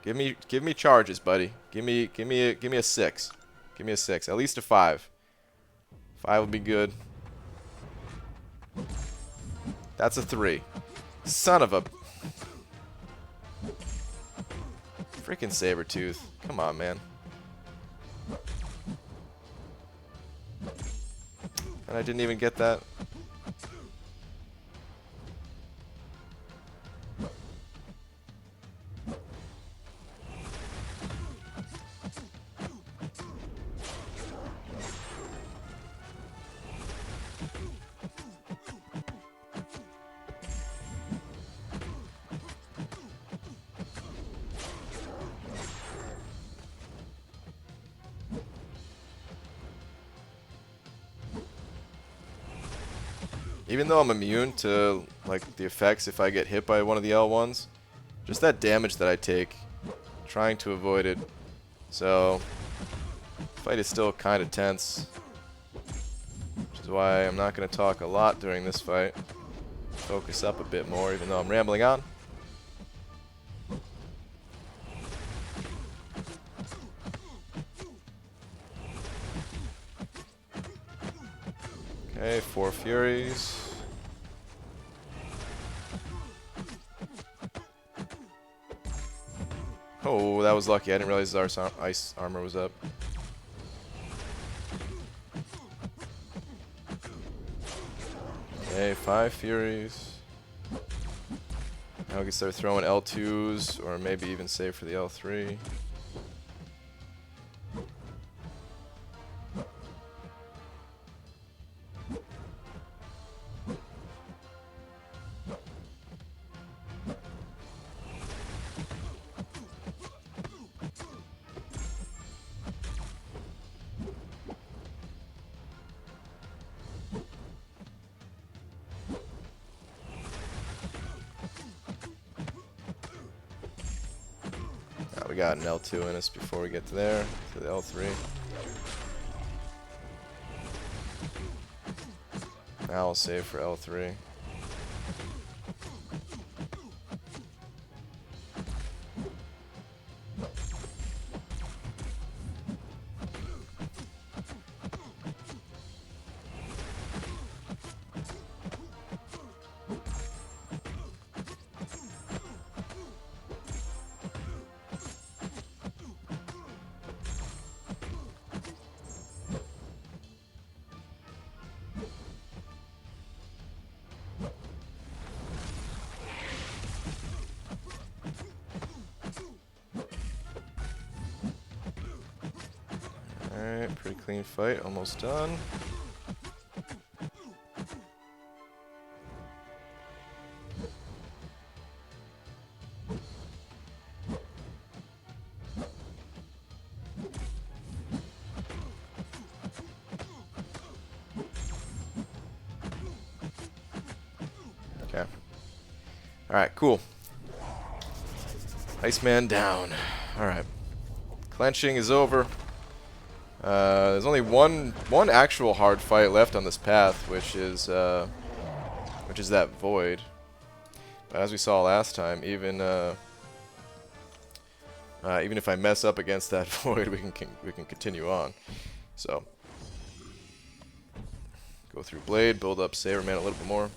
give me charges, buddy. Give me a 6. Give me a 6. At least a 5. 5 would be good. That's a 3. Son of a freaking Saber-tooth. Come on, man. And I didn't even get that. Even though I'm immune to like the effects if I get hit by one of the L1s, just that damage that I take, trying to avoid it. So, fight is still kind of tense, which is why I'm not going to talk a lot during this fight. Focus up a bit more, even though I'm rambling on. Okay, 4 Furies. Oh, that was lucky. I didn't realize our ice armor was up. Okay, 5 Furies. Now we can start throwing L2s, or maybe even save for the L3. We got an L2 in us before we get to there, to the L3. Now I'll save for L3. Pretty clean fight, almost done. Okay. Alright, cool. Iceman down. Alright. Clenching is over. There's only one actual hard fight left on this path, which is that void. But as we saw last time, even if I mess up against that void, we can continue on. So go through Blade, build up Saberman a little bit more.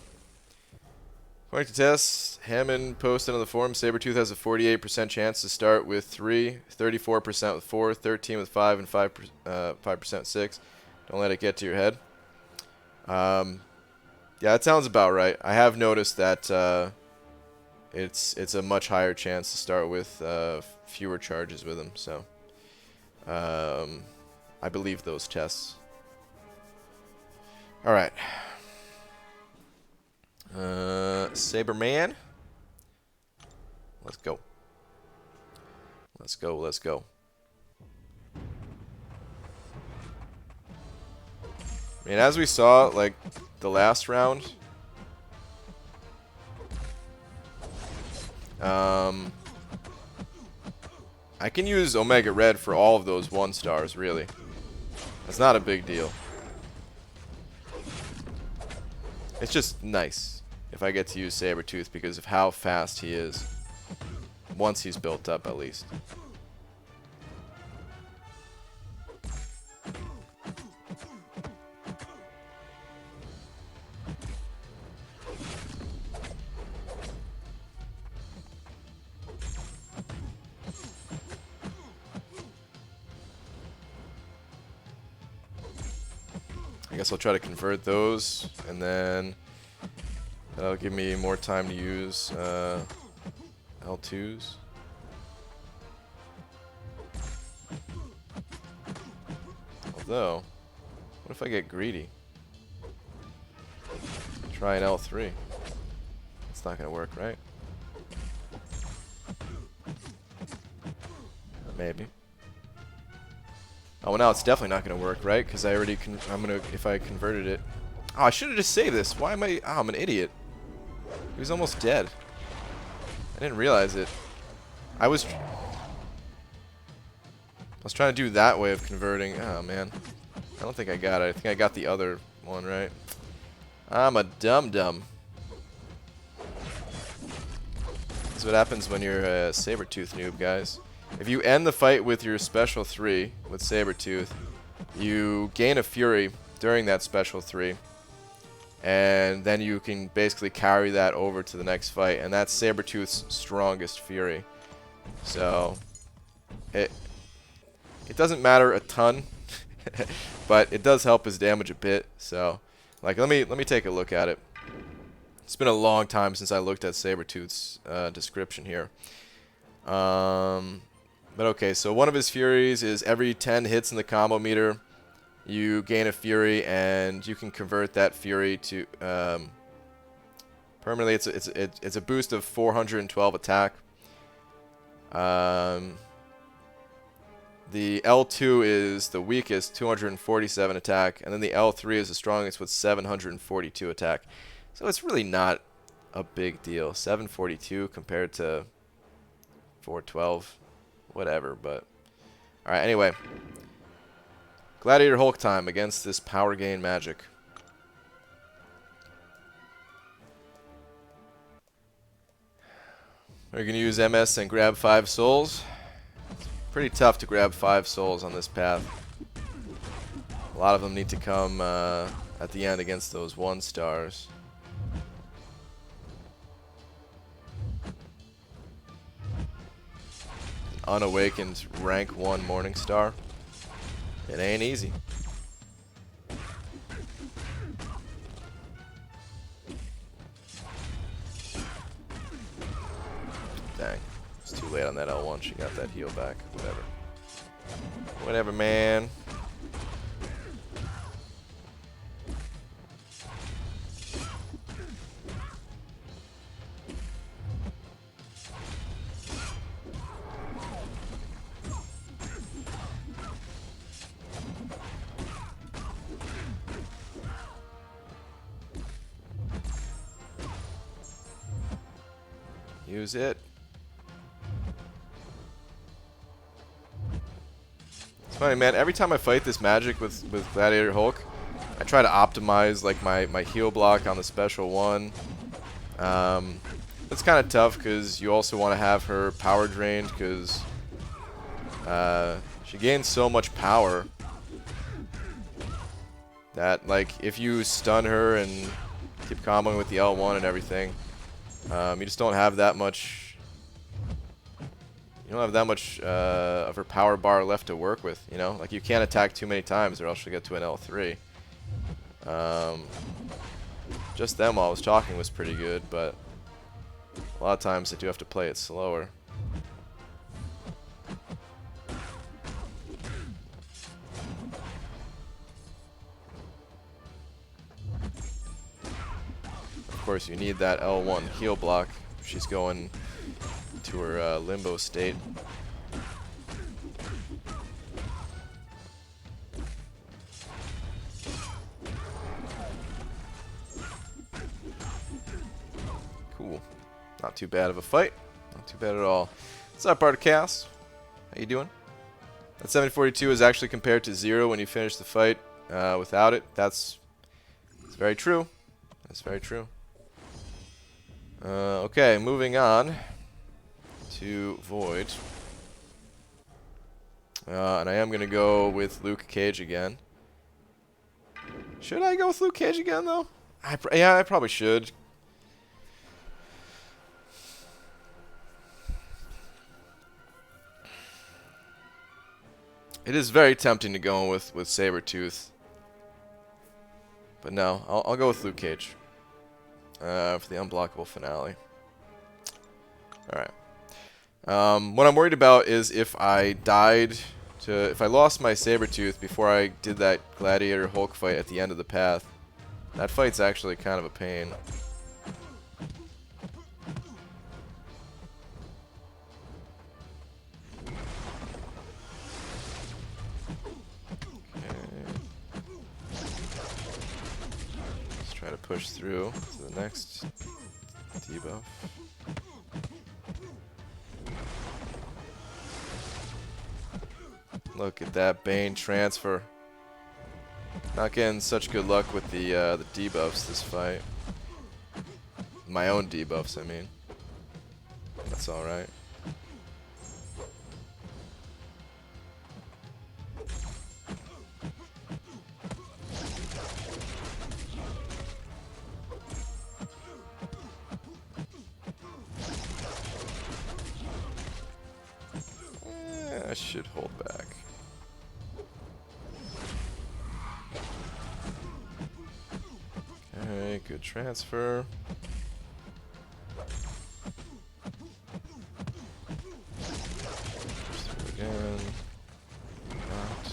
According to tests, Hammond posted on the forum, Sabretooth has a 48% chance to start with 3, 34% with 4, 13 with 5, and 5% with 6. Don't let it get to your head. Yeah, that sounds about right. I have noticed that it's a much higher chance to start with fewer charges with him. So I believe those tests. All right. Saberman. Let's go. Let's go, let's go. I mean, as we saw, like, the last round, I can use Omega Red for all of those 1-stars, really. That's not a big deal. It's just nice if I get to use Saber-tooth because of how fast he is. Once he's built up, at least. I guess I'll try to convert those, and then that'll give me more time to use L2s. Although, what if I get greedy? Try an L3. It's not going to work, right? Maybe. Oh, well, now it's definitely not going to work, right? Because I already if I converted it. Oh, I should have just saved this. Why am I? Oh, I'm an idiot. He was almost dead. I didn't realize it. I was trying to do that way of converting. Oh, man. I don't think I got it. I think I got the other one, right? I'm a dum-dum. That's what happens when you're a Saber-tooth noob, guys. If you end the fight with your special 3 with Saber-tooth, you gain a Fury during that special 3. And then you can basically carry that over to the next fight. And that's Saber-tooth's strongest Fury. So, it doesn't matter a ton. But it does help his damage a bit. So, like, let me take a look at it. It's been a long time since I looked at Saber-tooth's description here. But okay, so one of his Furies is every 10 hits in the combo meter, you gain a Fury, and you can convert that Fury to permanently. It's a boost of 412 attack. The L2 is the weakest, 247 attack, and then the L3 is the strongest with 742 attack. So it's really not a big deal. 742 compared to 412. Whatever, but... Alright, anyway. Gladiator Hulk time against this power gain magic. We're going to use MS and grab 5 souls. It's pretty tough to grab 5 souls on this path. A lot of them need to come at the end against those 1-stars. Unawakened rank 1 Morningstar. It ain't easy. Dang. It's too late on that L1. She got that heal back. Whatever. Whatever, man. Use it. It's funny, man. Every time I fight this magic with Gladiator Hulk, I try to optimize like my heal block on the special one. It's kind of tough because you also want to have her power drained because she gains so much power that, like, if you stun her and keep comboing with the L1 and everything, you just don't have that much. You don't have that much of her power bar left to work with. You know, like you can't attack too many times or else she'll get to an L3. Just then while I was talking was pretty good, but a lot of times I do have to play it slower. Of course, you need that L1 heal block if she's going to her limbo state. Cool. Not too bad of a fight. Not too bad at all. What's up, Articast? How you doing? That 742 is actually compared to 0 when you finish the fight without it. That's very true. That's very true. Okay, moving on to Void. And I am going to go with Luke Cage again. Should I go with Luke Cage again, though? Yeah, I probably should. It is very tempting to go with Saber-tooth. But no, I'll go with Luke Cage. For the unblockable finale. Alright. What I'm worried about is if I lost my Saber-tooth before I did that Gladiator Hulk fight at the end of the path. That fight's actually kind of a pain. Try to push through to the next debuff. Look at that Bane transfer. Not getting such good luck with the debuffs this fight. My own debuffs, I mean. That's all right. I should hold back. Okay, good transfer. Push through again. Not.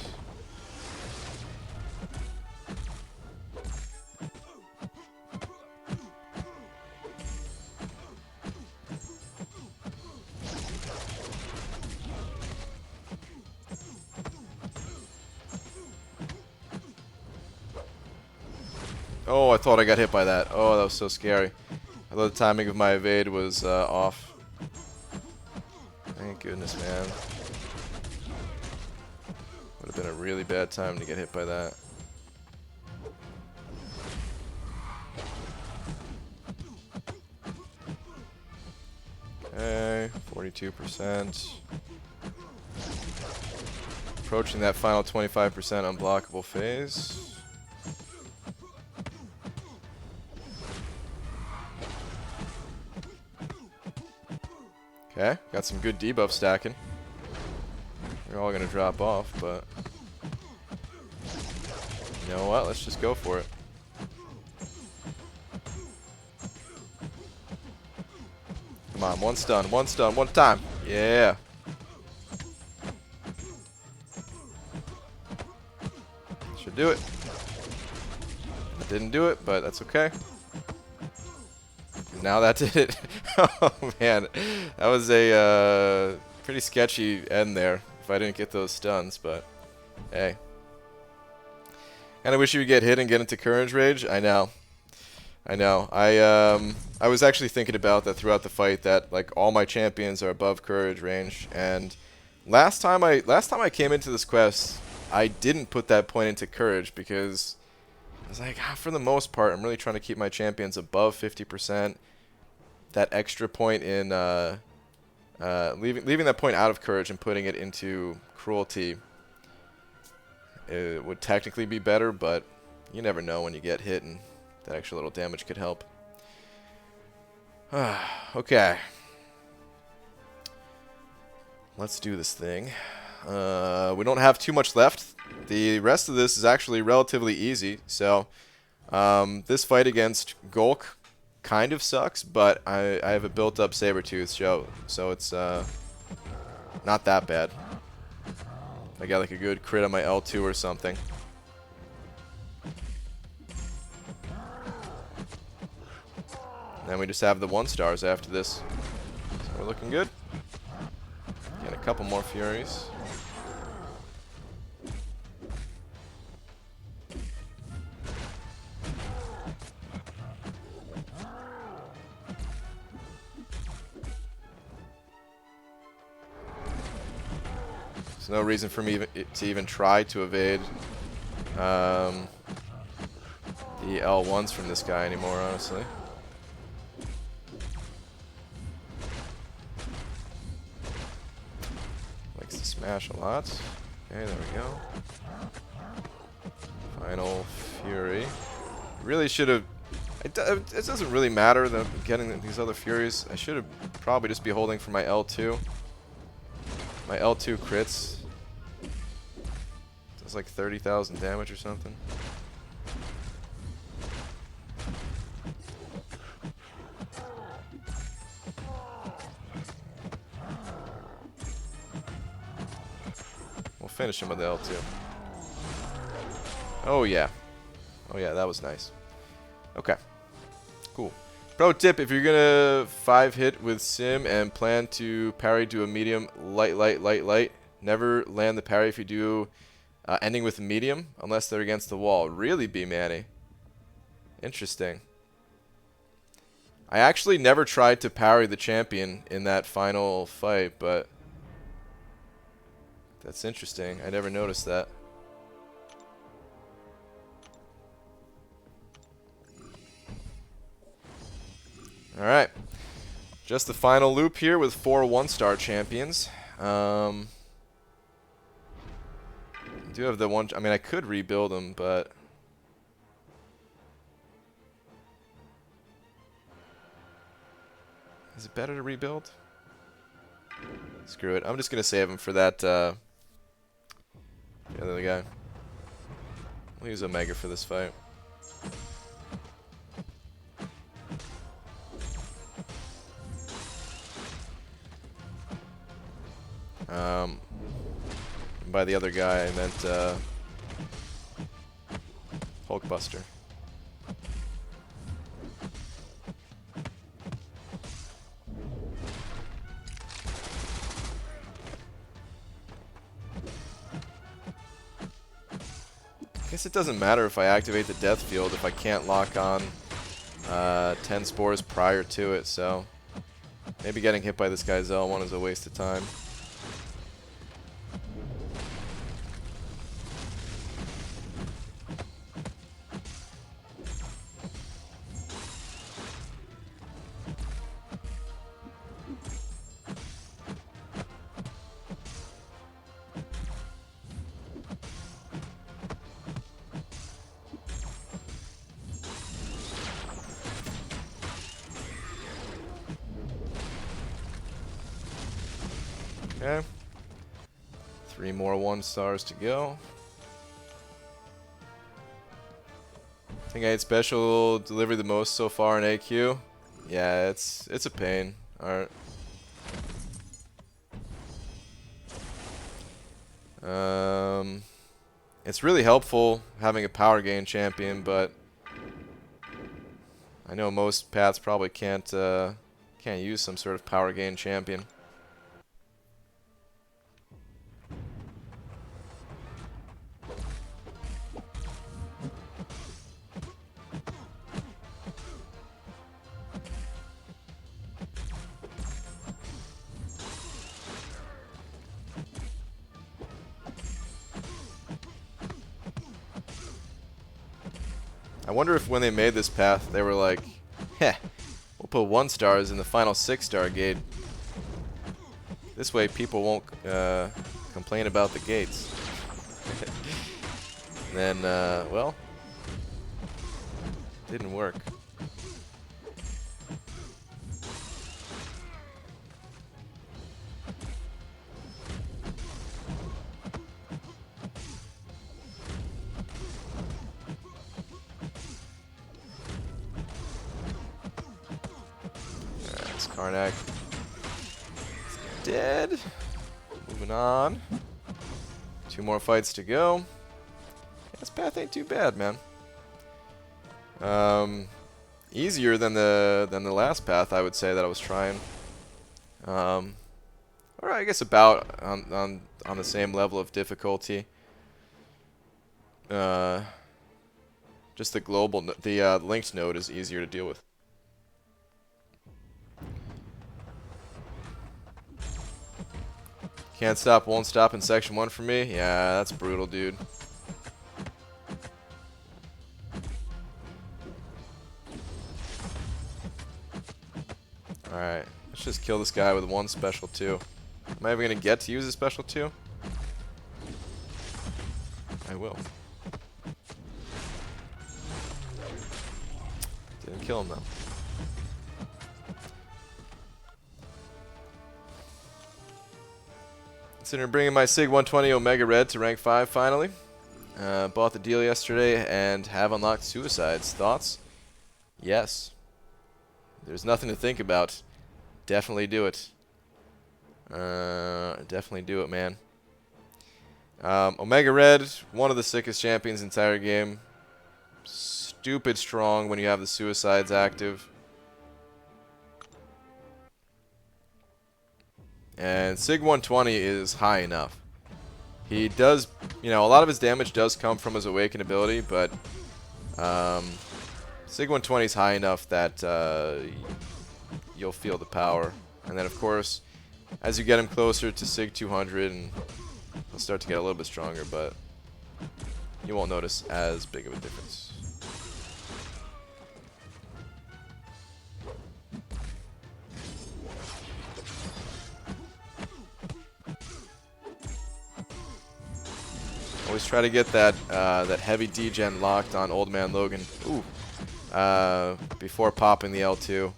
Oh, I thought I got hit by that. Oh, that was so scary. I thought the timing of my evade was off. Thank goodness, man. Would have been a really bad time to get hit by that. Okay, 42%. Approaching that final 25% unblockable phase. Okay, got some good debuff stacking. They're all gonna drop off, but you know what? Let's just go for it. Come on, one stun, one time. Yeah. Should do it. I didn't do it, but that's okay. Now that did it. Oh man, that was a pretty sketchy end there if I didn't get those stuns, but hey. Kinda wish you would get hit and get into Courage Rage. I know. I know. I was actually thinking about that throughout the fight, that like all my champions are above courage range, and last time I came into this quest, I didn't put that point into courage because I was like, for the most part, I'm really trying to keep my champions above 50%. That extra point in leaving that point out of courage and putting it into cruelty, it would technically be better, but you never know when you get hit, and that extra little damage could help. Okay. Let's do this thing. We don't have too much left. The rest of this is actually relatively easy. So, this fight against Gulk kind of sucks, but I have a built-up Saber-tooth, so it's not that bad. I got like a good crit on my L2 or something. And then we just have the 1-stars after this. So we're looking good. Get a couple more Furies. There's no reason for me to even try to evade the L1s from this guy anymore, honestly. Likes to smash a lot. Okay, there we go. Final Fury. Really should have... It doesn't really matter that I'm getting these other Furies. I should have probably just be holding for my L2. My L2 crits. Does like 30,000 damage or something. We'll finish him with the L2. Oh yeah. Oh yeah, that was nice. Okay. Cool. Pro tip, if you're gonna 5-hit with Sim and plan to parry to a medium light, never land the parry if you do ending with a medium unless they're against the wall. Really, B-Manny? Interesting. I actually never tried to parry the champion in that final fight, but that's interesting. I never noticed that. Alright. Just the final loop here with 4 1-star champions. I do have the one... I mean, I could rebuild them, but... Is it better to rebuild? Screw it. I'm just going to save him for that, the other guy. We'll use Omega for this fight. By the other guy, I meant Hulkbuster. I guess it doesn't matter if I activate the Death Field if I can't lock on 10 spores prior to it, so maybe getting hit by this guy's L1 is a waste of time. Okay. 3 more 1-stars to go. I think I had special delivery the most so far in AQ. Yeah, it's a pain. Alright. It's really helpful having a power gain champion, but I know most paths probably can't use some sort of power gain champion. I wonder if when they made this path, they were like, heh, we'll put 1 stars in the final 6-star gate. This way people won't complain about the gates. And then, well, didn't work. Karnak dead. Moving on. 2 more fights to go. This path ain't too bad, man. Easier than the last path, I would say, that I was trying. Or I guess about on the same level of difficulty. Just the global, the linked node is easier to deal with. Can't stop, won't stop in section 1 for me? Yeah, that's brutal, dude. Alright, let's just kill this guy with 1 special 2. Am I ever going to get to use a special 2? I will. Didn't kill him, though. Considering bringing my SIG 120 Omega Red to rank 5 finally. Bought the deal yesterday and have unlocked Suicides. Thoughts? Yes. There's nothing to think about. Definitely do it. Definitely do it, man. Omega Red, one of the sickest champions in the entire game. Stupid strong when you have the Suicides active. And SIG 120 is high enough. He does, you know, a lot of his damage does come from his Awaken ability, but SIG 120 is high enough that you'll feel the power. And then, of course, as you get him closer to SIG 200, and he'll start to get a little bit stronger, but you won't notice as big of a difference. Always try to get that that heavy degen locked on Old Man Logan. Ooh, before popping the L2.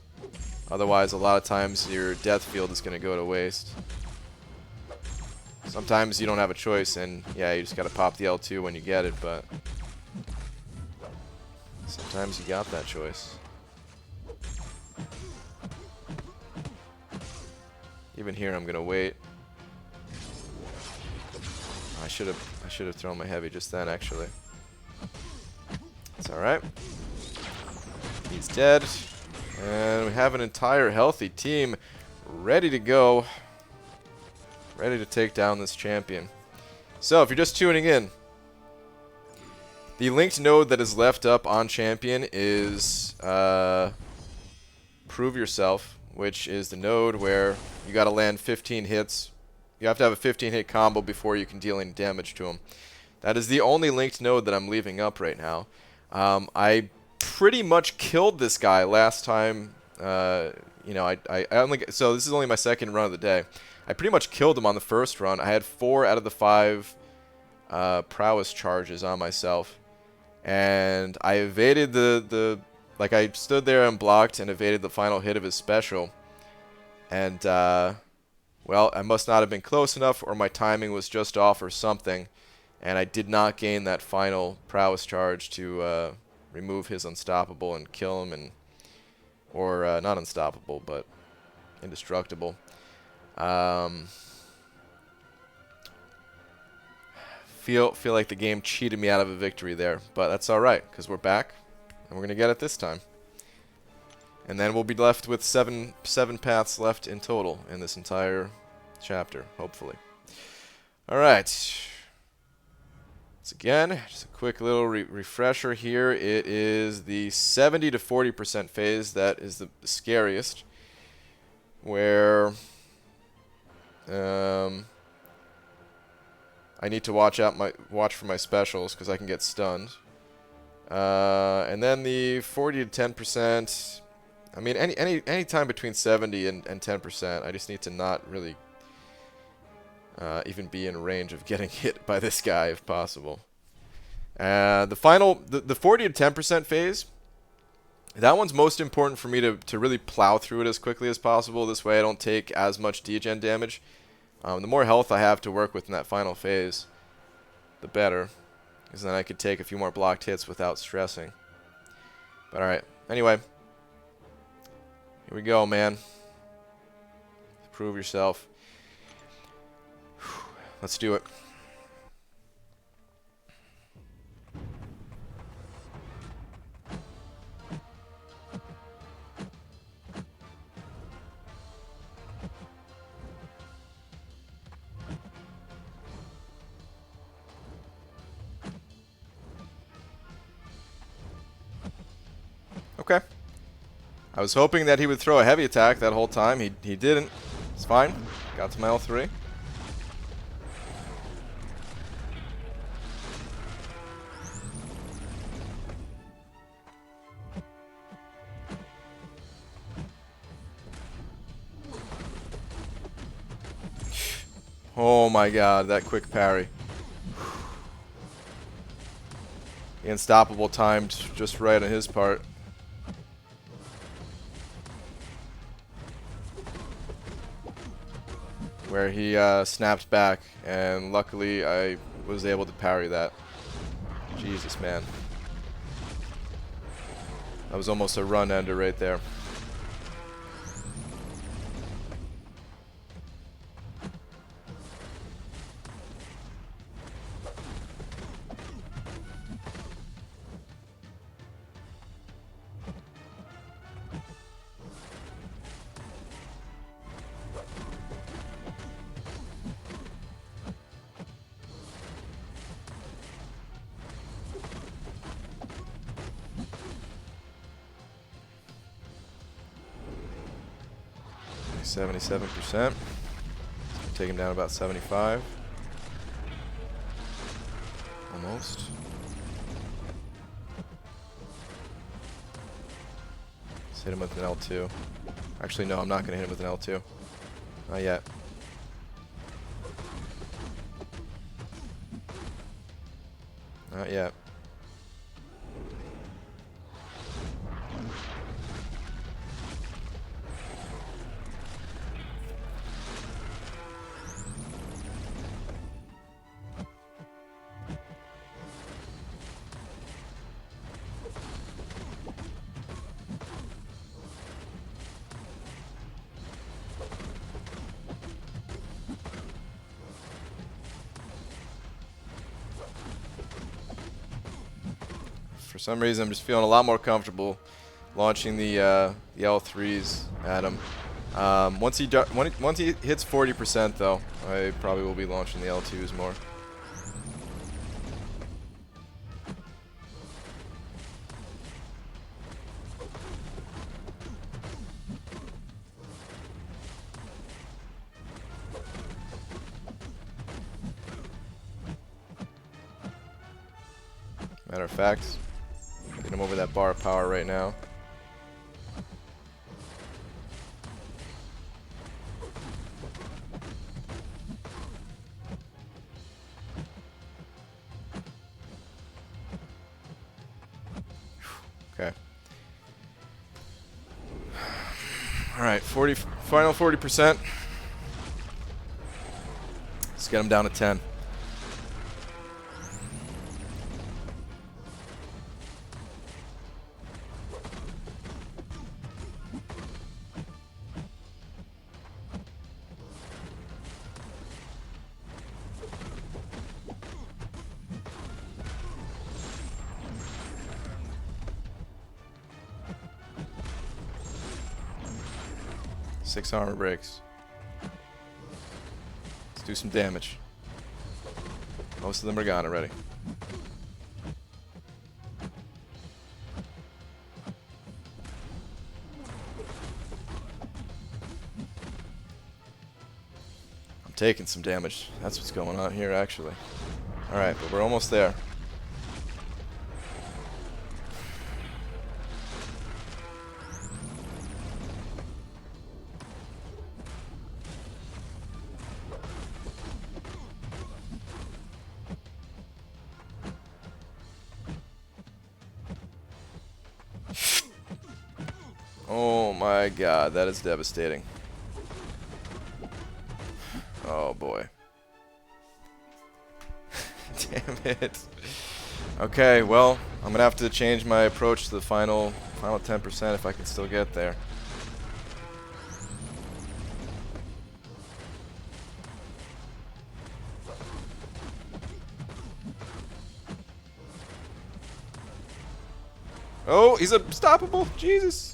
Otherwise, a lot of times your death field is going to go to waste. Sometimes you don't have a choice, and yeah, you just got to pop the L2 when you get it, but sometimes you got that choice. Even here, I'm going to wait. I should have thrown my heavy just then, actually. It's alright. He's dead. And we have an entire healthy team ready to go. Ready to take down this champion. So, if you're just tuning in, the linked node that is left up on champion is Prove Yourself, which is the node where you got to land 15 hits. You have to have a 15-hit combo before you can deal any damage to him. That is the only linked node that I'm leaving up right now. I pretty much killed this guy last time. You know, I only so this is only my second run of the day. I pretty much killed him on the first run. I had 4 out of the 5 prowess charges on myself, and I evaded the like I stood there and blocked and evaded the final hit of his special, and well, I must not have been close enough, or my timing was just off or something, and I did not gain that final prowess charge to remove his unstoppable and kill him, and or not unstoppable, but indestructible. Feel like the game cheated me out of a victory there, but that's all right, because we're back, and we're gonna get it this time. And then we'll be left with seven paths left in total in this entire chapter, hopefully. Alright. Once again, just a quick little refresher here. It is the 70 to 40% phase that is the scariest, where I need to watch for my specials because I can get stunned. And then the 40 to 10%. I mean, any time between 70 and 10%. I just need to not really even be in range of getting hit by this guy if possible. The 40 to 10% phase, that one's most important for me to really plow through it as quickly as possible. This way I don't take as much degen damage. The more health I have to work with in that final phase, the better. Because then I could take a few more blocked hits without stressing. But alright, anyway. Here we go, man. Prove yourself. Let's do it. Okay. I was hoping that he would throw a heavy attack that whole time. He didn't. It's fine. Got to my L3. Oh my god, that quick parry. The unstoppable timed just right on his part. Where he snapped back, and luckily I was able to parry that. Jesus, man. That was almost a run ender right there. .77%. Take him down about 75. Almost. Let's hit him with an L2. Actually, no, I'm not going to hit him with an L2. Not yet. Not yet. For some reason, I'm just feeling a lot more comfortable launching the L3s at him. Once he hits 40%, though, I probably will be launching the L2s more. Matter of fact, get him over that bar of power right now. Okay. All right, final 40%. Let's get him down to 10. Six armor breaks. Let's do some damage. Most of them are gone already. I'm taking some damage. That's what's going on here, actually. Alright, but we're almost there. Oh my god, that is devastating. Oh boy. Damn it. Okay, well, I'm gonna have to change my approach to the final 10% if I can still get there. Oh, he's unstoppable! Jesus!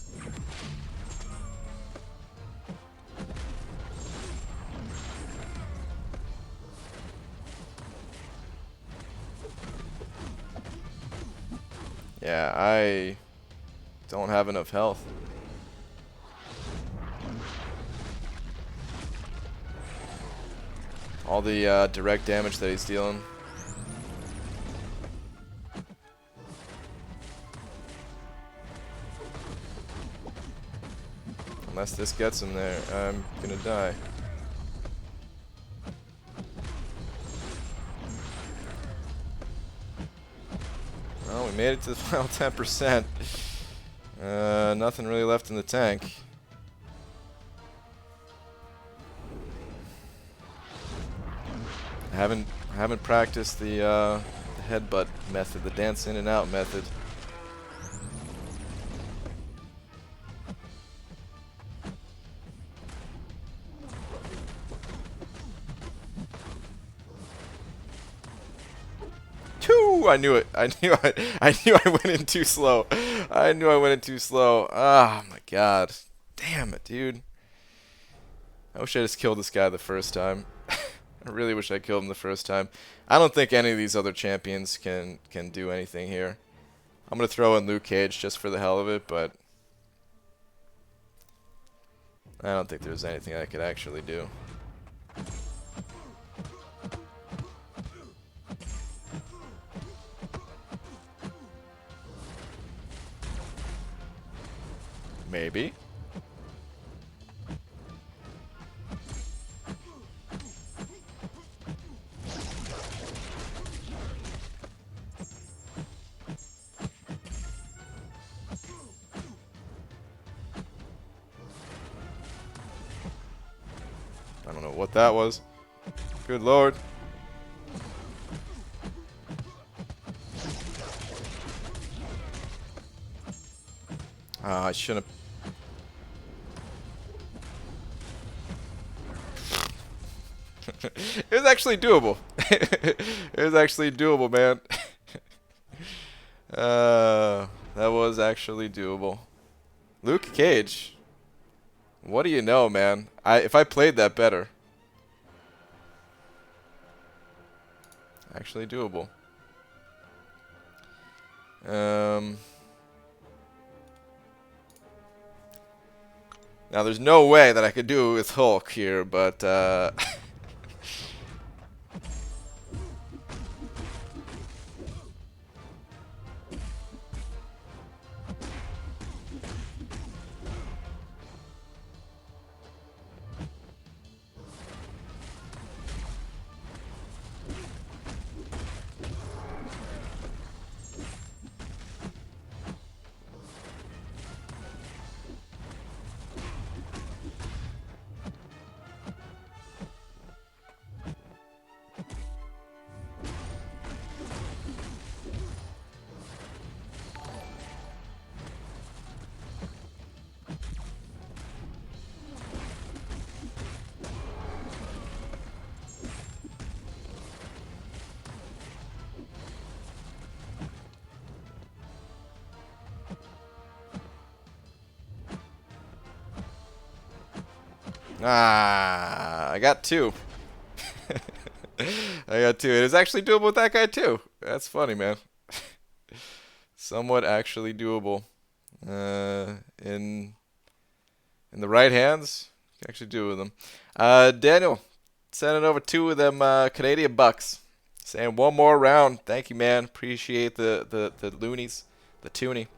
Yeah, I don't have enough health. All the direct damage that he's dealing. Unless this gets him there, I'm gonna die. Well, we made it to the final 10%. Nothing really left in the tank. I haven't practiced the headbutt method, the dance in and out method. I knew it. I knew I went in too slow. I knew I went in too slow. Oh my god. Damn it, dude. I wish I just killed this guy the first time. I really wish I killed him the first time. I don't think any of these other champions can do anything here. I'm gonna throw in Luke Cage just for the hell of it, but I don't think there's anything I could actually do. Maybe. I don't know what that was. Good lord. I shouldn't have. It was actually doable. It was actually doable, man. That was actually doable. Luke Cage. What do you know, man? If I played that better. Actually doable. Now there's no way that I could do it with Hulk here, but I got two. I got two. It is actually doable with that guy too. That's funny, man. Somewhat actually doable. In the right hands, you can actually do it with them. Daniel, sending over two of them Canadian bucks. Saying one more round. Thank you, man. Appreciate the loonies, the toonie.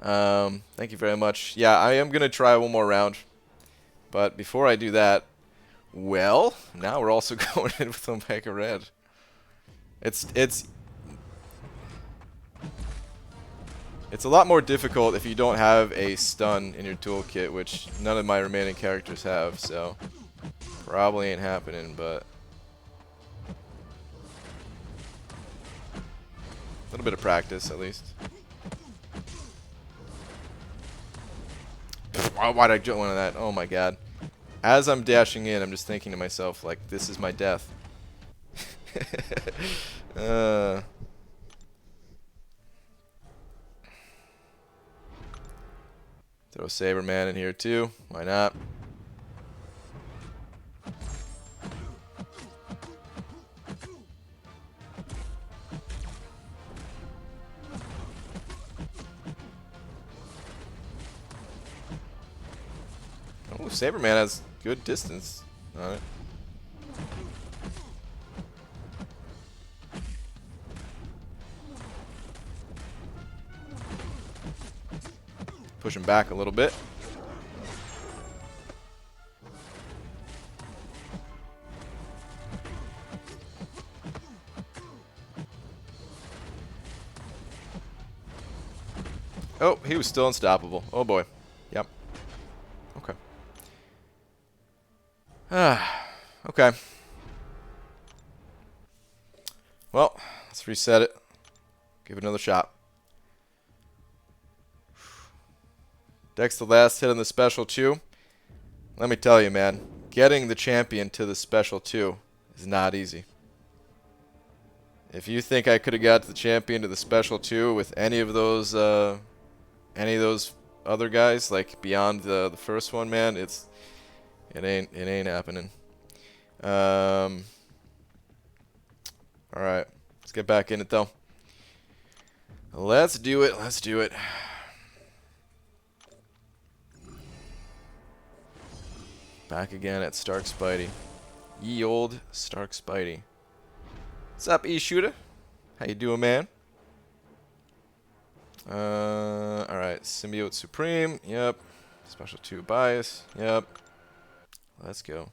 Thank you very much. Yeah, I am gonna try one more round. But before I do that, well, now we're also going in with Omega Red. It's It's a lot more difficult if you don't have a stun in your toolkit, which none of my remaining characters have, so probably ain't happening, but a little bit of practice at least. Why'd I jump one of that? Oh my god. As I'm dashing in, I'm just thinking to myself, like, this is my death. uh... Throw Saber-man in here too. Why not? Oh, Saber-man has good distance on it. Push him back a little bit. Oh, he was still unstoppable. Oh boy. Yep. Okay. Okay. Well, let's reset it. Give it another shot. Deck's the last hit on the special 2. Let me tell you, man, getting the champion to the special 2 is not easy. If you think I could have got the champion to the special 2 with any of those other guys, like beyond the first one, man, it ain't happening. All right, let's get back in it though. Let's do it. Let's do it. Back again at Stark Spidey. Ye old Stark Spidey. What's up, E-Shooter? How you doing, man? Alright, Symbiote Supreme. Yep. Special 2 bias. Yep. Let's go.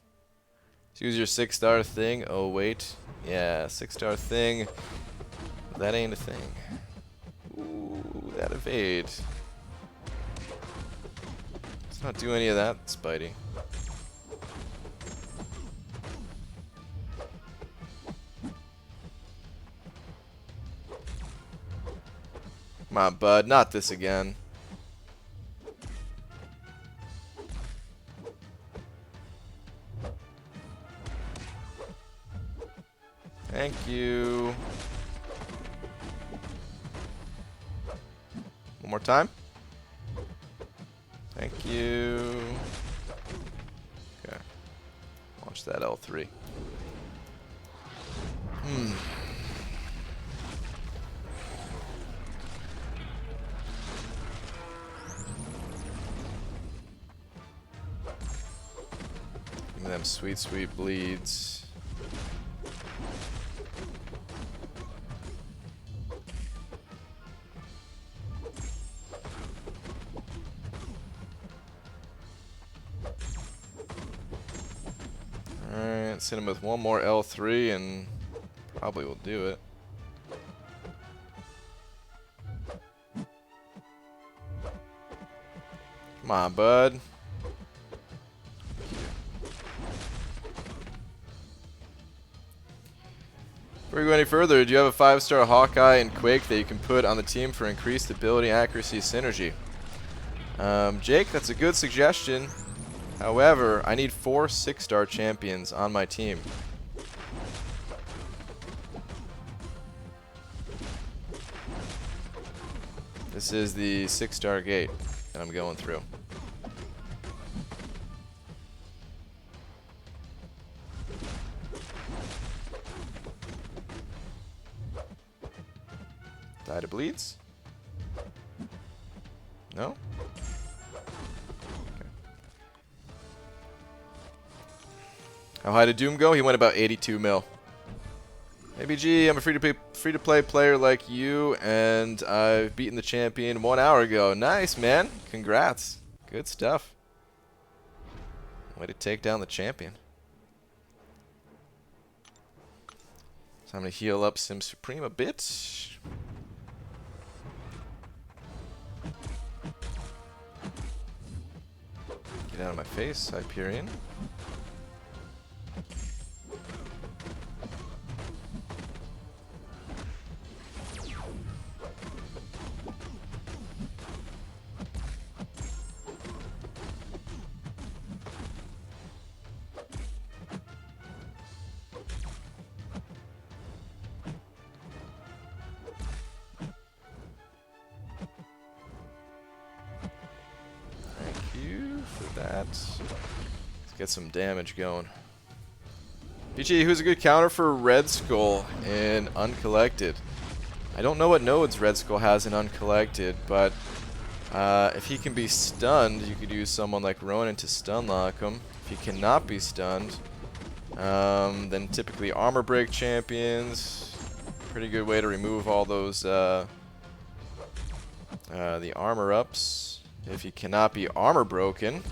Let's use your 6-star thing. Oh, wait. Yeah, 6-star thing. That ain't a thing. Ooh, that evade. Let's not do any of that, Spidey. Come on, bud. Not this again. Thank you. One more time. Thank you. Okay. Launch that L3. Give me them sweet, sweet bleeds. Alright, send him with one more L3 and probably will do it. Come on, bud. Before we go any further, do you have a 5-star Hawkeye and Quake that you can put on the team for increased ability, accuracy, synergy? Jake, that's a good suggestion. However, I need 4 6-star champions on my team. This is the 6-star gate that I'm going through. Die to bleeds? No? Okay. How high did Doom go? He went about 82 mil. ABG, I'm a free-to-play player like you, and I've beaten the champion 1 hour ago. Nice, man. Congrats. Good stuff. Way to take down the champion. So I'm going to heal up Sim Supreme a bit. out of my face, Hyperion. Let's get some damage going. PG, who's a good counter for Red Skull in Uncollected? I don't know what nodes Red Skull has in Uncollected, but if he can be stunned, you could use someone like Ronin to stun lock him. If he cannot be stunned, then typically armor break champions. Pretty good way to remove all those the armor ups. If he cannot be armor broken,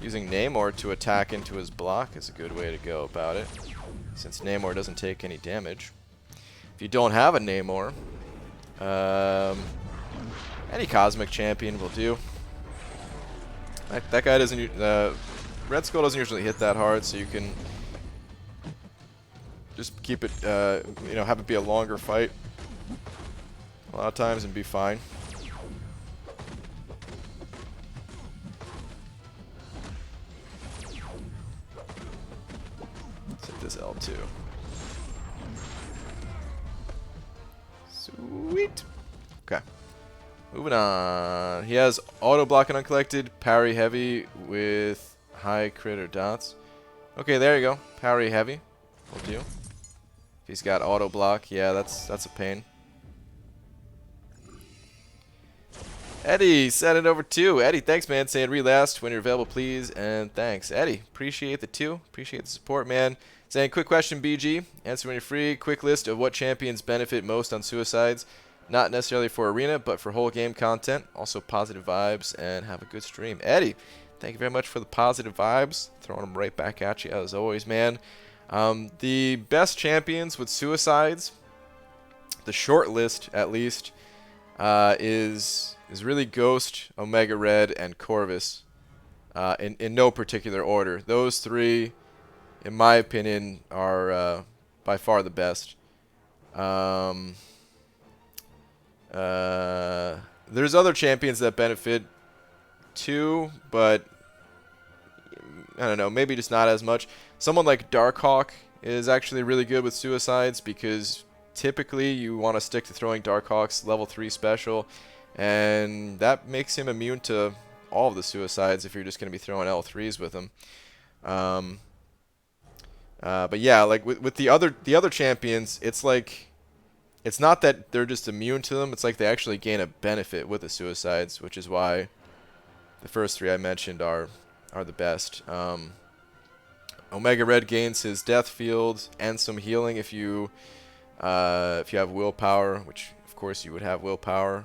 using Namor to attack into his block is a good way to go about it, since Namor doesn't take any damage. If you don't have a Namor, any Cosmic Champion will do. That guy doesn't. Red Skull doesn't usually hit that hard, so you can just keep it. You know, have it be a longer fight a lot of times and be fine. Let's hit this L2. Sweet. Okay. Moving on. He has auto block and uncollected, parry heavy with high crit or dots. Okay, there you go. Parry heavy will do. If he's got auto block, yeah, that's a pain. Eddie, send it over to Eddie. Thanks, man. Saying relast when you're available, please, and thanks, Eddie. Appreciate the 2. Appreciate the support, man. Saying quick question, BG. Answer when you're free. Quick list of what champions benefit most on suicides. Not necessarily for arena, but for whole game content. Also positive vibes, and have a good stream. Eddie, thank you very much for the positive vibes. Throwing them right back at you as always, man. The best champions with suicides, the short list at least, is really Ghost, Omega Red, and Corvus. In no particular order. Those 3, in my opinion, are by far the best. There's other champions that benefit too, but I don't know, maybe just not as much. Someone like Darkhawk is actually really good with suicides because typically you want to stick to throwing Darkhawk's level 3 special, and that makes him immune to all of the suicides if you're just going to be throwing L3s with him. But yeah, like with the other champions, it's like, it's not that they're just immune to them, it's like they actually gain a benefit with the suicides, which is why the first 3 I mentioned are the best. Omega Red gains his death field and some healing if you have willpower, which of course you would have willpower,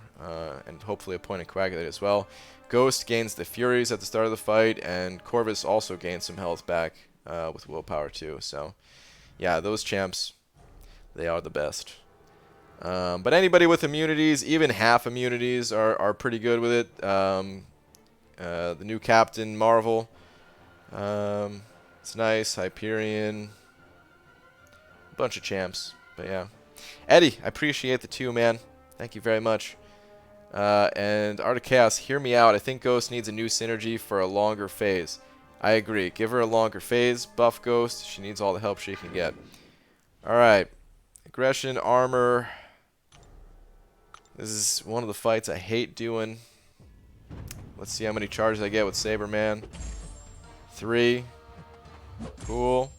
and hopefully a point in Coagulate as well. Ghost gains the Furies at the start of the fight, and Corvus also gains some health back with willpower too. So yeah, those champs, they are the best. But anybody with immunities, even half immunities, are pretty good with it. The new Captain Marvel, it's nice. Hyperion, a bunch of champs. But yeah, Eddie, I appreciate the 2, man. Thank you very much. And Art of Chaos, hear me out. I think Ghost needs a new synergy for a longer phase. I agree. Give her a longer phase. Buff Ghost. She needs all the help she can get. All right, aggression, armor. This is one of the fights I hate doing. Let's see how many charges I get with Saberman. 3. Cool.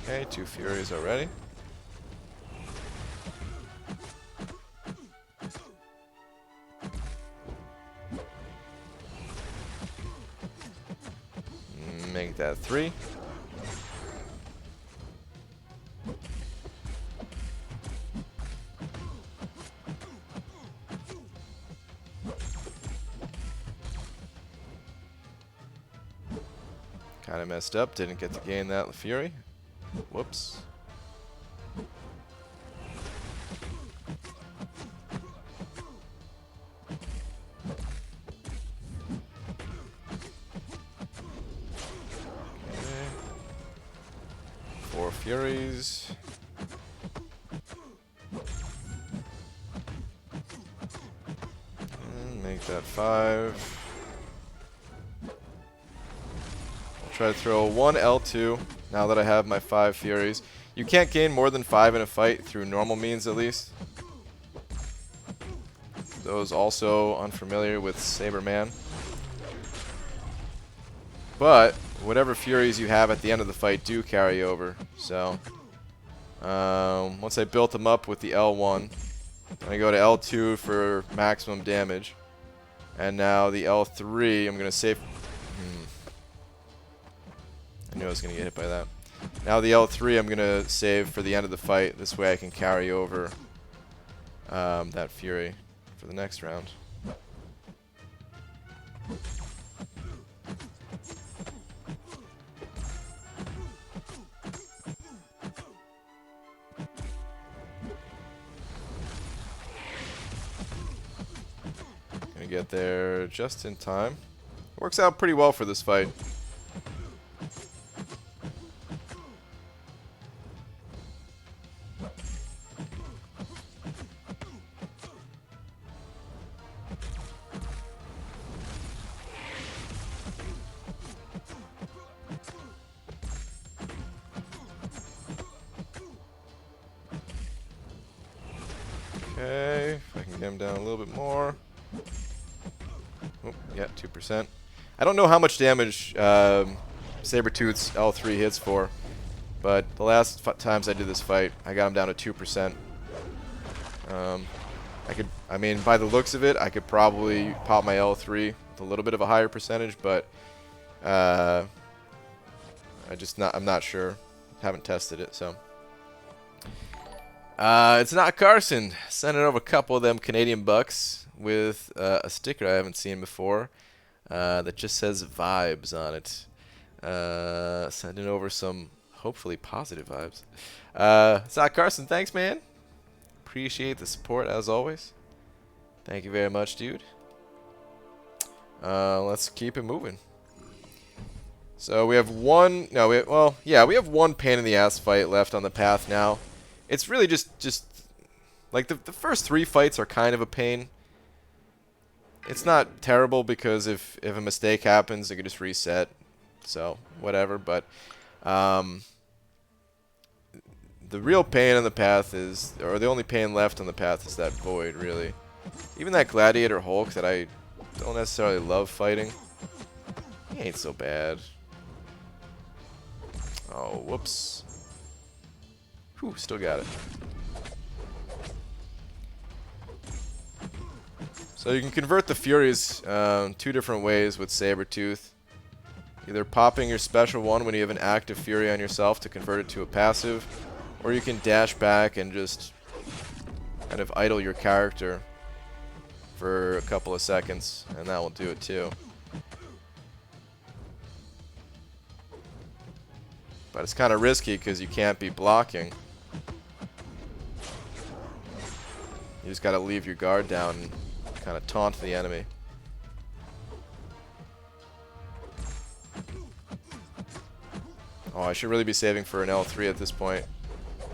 Okay, 2 Furies already. Make that 3. Kind of messed up. Didn't get to gain that Fury. Whoops. Okay. 4 Furies. And make that 5. Try to throw 1 L2 now that I have my 5 Furies. You can't gain more than 5 in a fight through normal means at least. Those also unfamiliar with Saber-Man. But whatever Furies you have at the end of the fight do carry over. So once I built them up with the L1, I go to L2 for maximum damage. And now the L3, I'm going to save... I knew I was going to get hit by that. Now the L3 I'm going to save for the end of the fight. This way I can carry over that Fury for the next round. Gonna get there just in time. Works out pretty well for this fight. Okay, if I can get him down a little bit more. Oh, yeah, 2%. I don't know how much damage Saber-tooth's L3 hits for, but the last times I did this fight, I got him down to 2%. I mean, by the looks of it, I could probably pop my L3 with a little bit of a higher percentage, but I'm not sure. Haven't tested it, so. It's not Carson. Sending over a couple of them Canadian bucks with a sticker I haven't seen before that just says vibes on it. Sending over some hopefully positive vibes. It's not Carson. Thanks, man. Appreciate the support as always. Thank you very much, dude. Let's keep it moving. So we have one. No, we have one pain in the ass fight left on the path now. It's really just like the first 3 fights are kind of a pain. It's not terrible because if a mistake happens, it can just reset. So whatever. But the real pain on the path is, or the only pain left on the path is that void. Really, even that Gladiator Hulk that I don't necessarily love fighting. He ain't so bad. Oh, whoops. Whew, still got it. So you can convert the Furies 2 different ways with Saber-tooth. Either popping your special one when you have an active Fury on yourself to convert it to a passive, or you can dash back and just kind of idle your character for a couple of seconds, and that will do it too. But it's kind of risky because you can't be blocking. You just got to leave your guard down and kind of taunt the enemy. Oh, I should really be saving for an L3 at this point.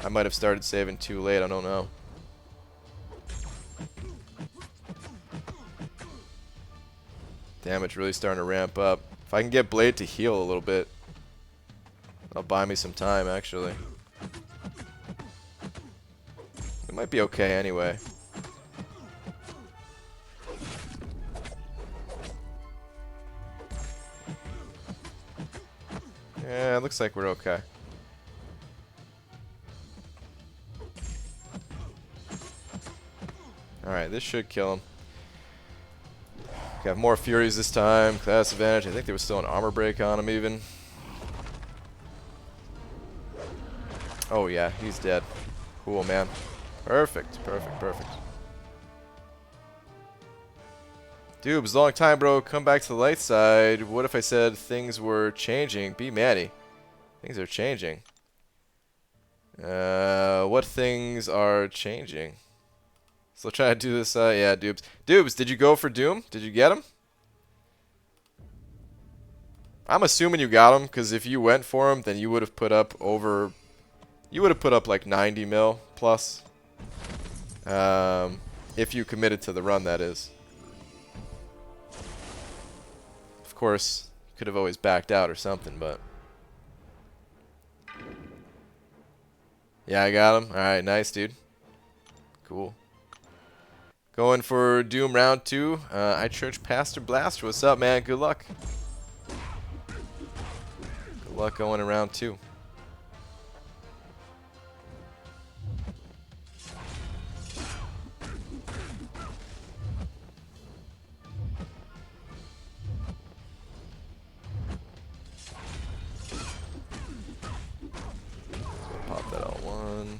I might have started saving too late, I don't know. Damage really starting to ramp up. If I can get Blade to heal a little bit, that'll buy me some time, actually. It might be okay anyway. Yeah, it looks like we're okay. Alright, this should kill him. Got more Furies this time. Class advantage. I think there was still an armor break on him even. Oh yeah, he's dead. Cool, man. Perfect, perfect, perfect. Dubes, long time, bro. Come back to the light side. What if I said things were changing? Be Manny. Things are changing. What things are changing? Still trying to do this. Yeah, Dubes. Dubes, did you go for Doom? Did you get him? I'm assuming you got him, because if you went for him, then you would have put up over... You would have put up like 90 mil plus. If you committed to the run, that is. Of course, you could have always backed out or something, but... Yeah, I got him. Alright, nice, dude. Cool. Going for Doom round 2. iChurch Pastor Blaster, what's up, man? Good luck. Good luck going in round 2. Pop that out one.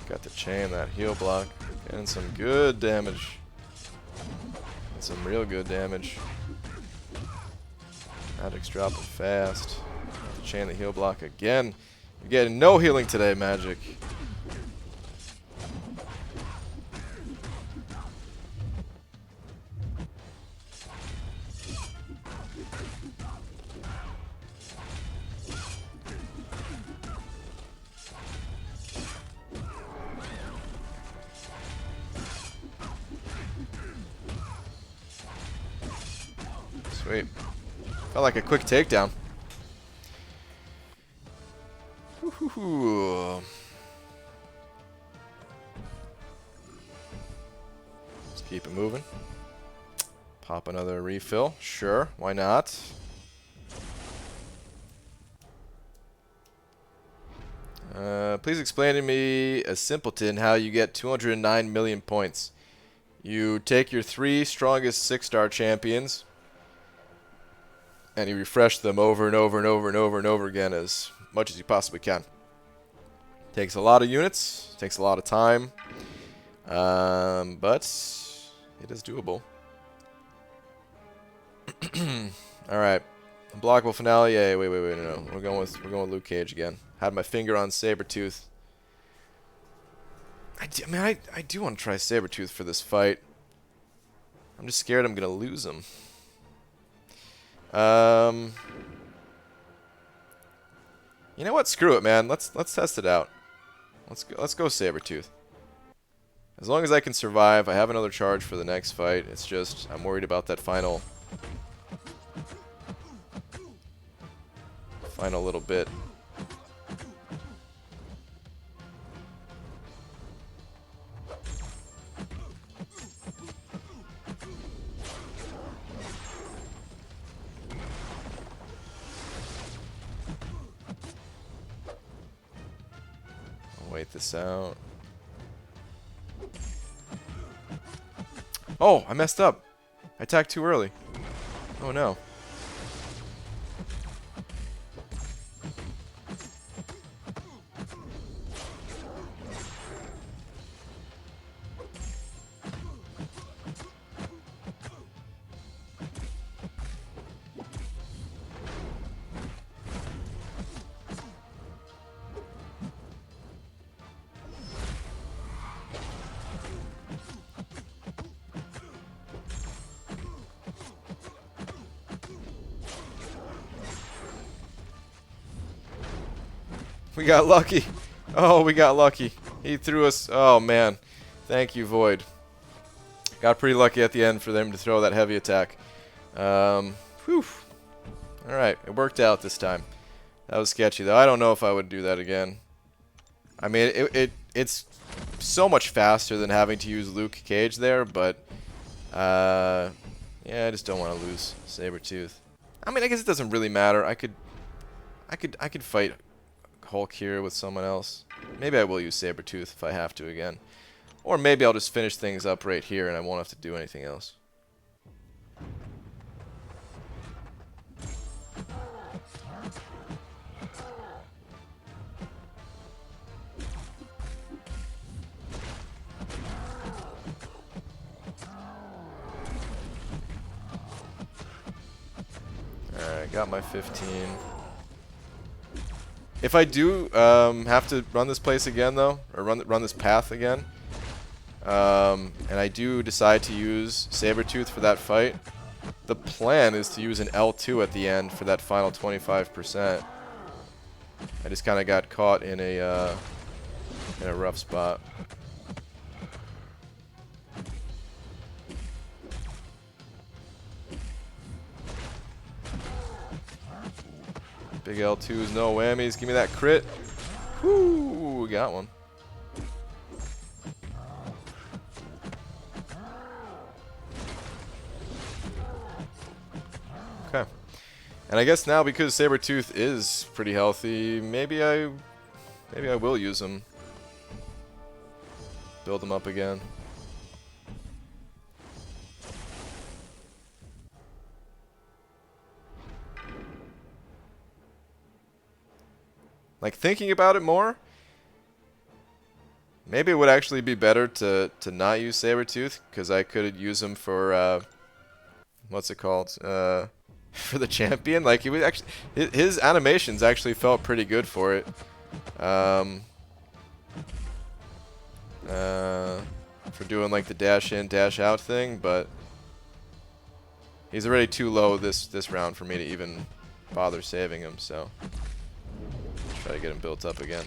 Got the chain, that heal block, getting some good damage. And some real good damage. Magic's dropping fast. Got the chain, the heal block again. You're getting no healing today, Magic. Sweet. Felt like a quick takedown. Woohoo. Let's keep it moving. Pop another refill. Sure, why not? Please explain to me, a simpleton, how you get 209 million points. You take your 3 strongest 6-star champions, and you refresh them over and over and over and over and over again as much as you possibly can. Takes a lot of units, takes a lot of time, but it is doable. All right, unblockable finale. Yeah, wait, no. We're going with Luke Cage again. Had my finger on Saber-tooth. I do want to try Saber-tooth for this fight. I'm just scared I'm gonna lose him. You know what? Screw it, man. Let's test it out. Let's go Saber-tooth. As long as I can survive, I have another charge for the next fight. It's just I'm worried about that final little bit. Wait this out. Oh, I messed up. I attacked too early. Oh no. We got lucky. Oh, we got lucky. He threw us. Oh, man. Thank you, Void. Got pretty lucky at the end for them to throw that heavy attack. Whew. Alright, it worked out this time. That was sketchy, though. I don't know if I would do that again. I mean, it's so much faster than having to use Luke Cage there, but... yeah, I just don't want to lose Saber-tooth. I mean, I guess it doesn't really matter. I could fight Hulk here with someone else. Maybe I will use Saber-tooth if I have to again. Or maybe I'll just finish things up right here and I won't have to do anything else. Alright, got my 15. If I do have to run this place again, though, or run this path again, and I do decide to use Saber-tooth for that fight, the plan is to use an L2 at the end for that final 25%. I just kind of got caught in a rough spot. Big L2s, no whammies. Give me that crit. Whoo, got one. Okay. And I guess now because Saber-tooth is pretty healthy, maybe I will use him. Build him up again. Like, thinking about it more, maybe it would actually be better to not use Saber-tooth, because I could use him for, what's it called? For the champion. Like, he would actually, his animations actually felt pretty good for it. For doing, like, the dash in, dash out thing, but he's already too low this round for me to even bother saving him, so try to get him built up again.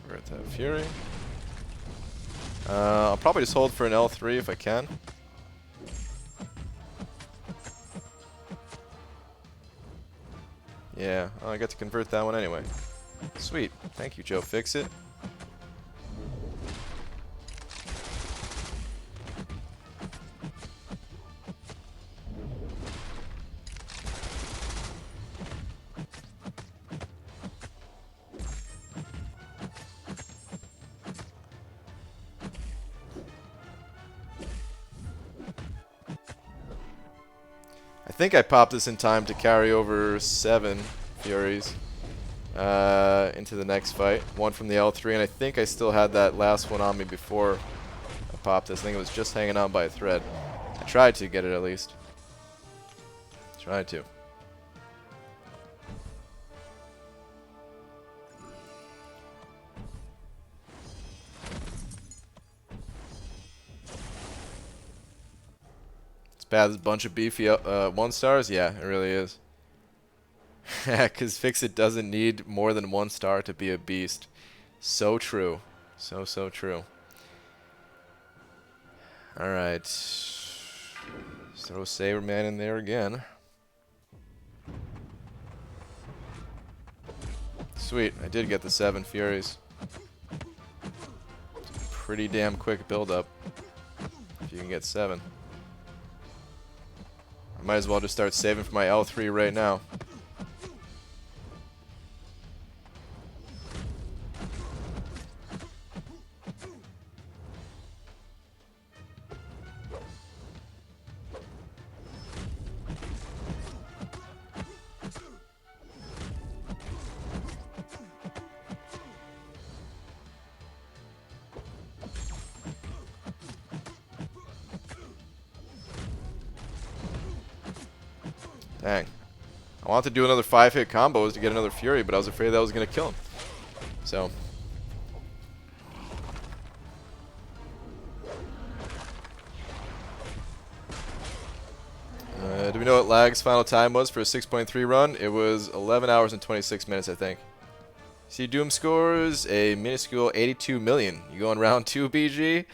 We're at that Fury. I'll probably just hold for an L3 if I can. Yeah, oh, I got to convert that one anyway. Sweet. Thank you, Joe. Fix it. I think I popped this in time to carry over 7 Furies into the next fight. One from the L3, and I think I still had that last one on me before I popped this. I think it was just hanging on by a thread. I tried to get it at least. Tried to. Bad, there's a bunch of beefy 1-stars? Yeah, it really is. Because Fix-It doesn't need more than 1 star to be a beast. So true. So true. Alright. Let's throw Saberman in there again. Sweet, I did get the 7 Furies. Pretty damn quick build-up. If you can get 7. I might as well just start saving for my L3 right now. Dang. I wanted to do another 5-hit combos to get another Fury, but I was afraid that was going to kill him. So. Do we know what Lag's final time was for a 6.3 run? It was 11 hours and 26 minutes, I think. See, Doom scores a minuscule 82 million. You going round 2, BG?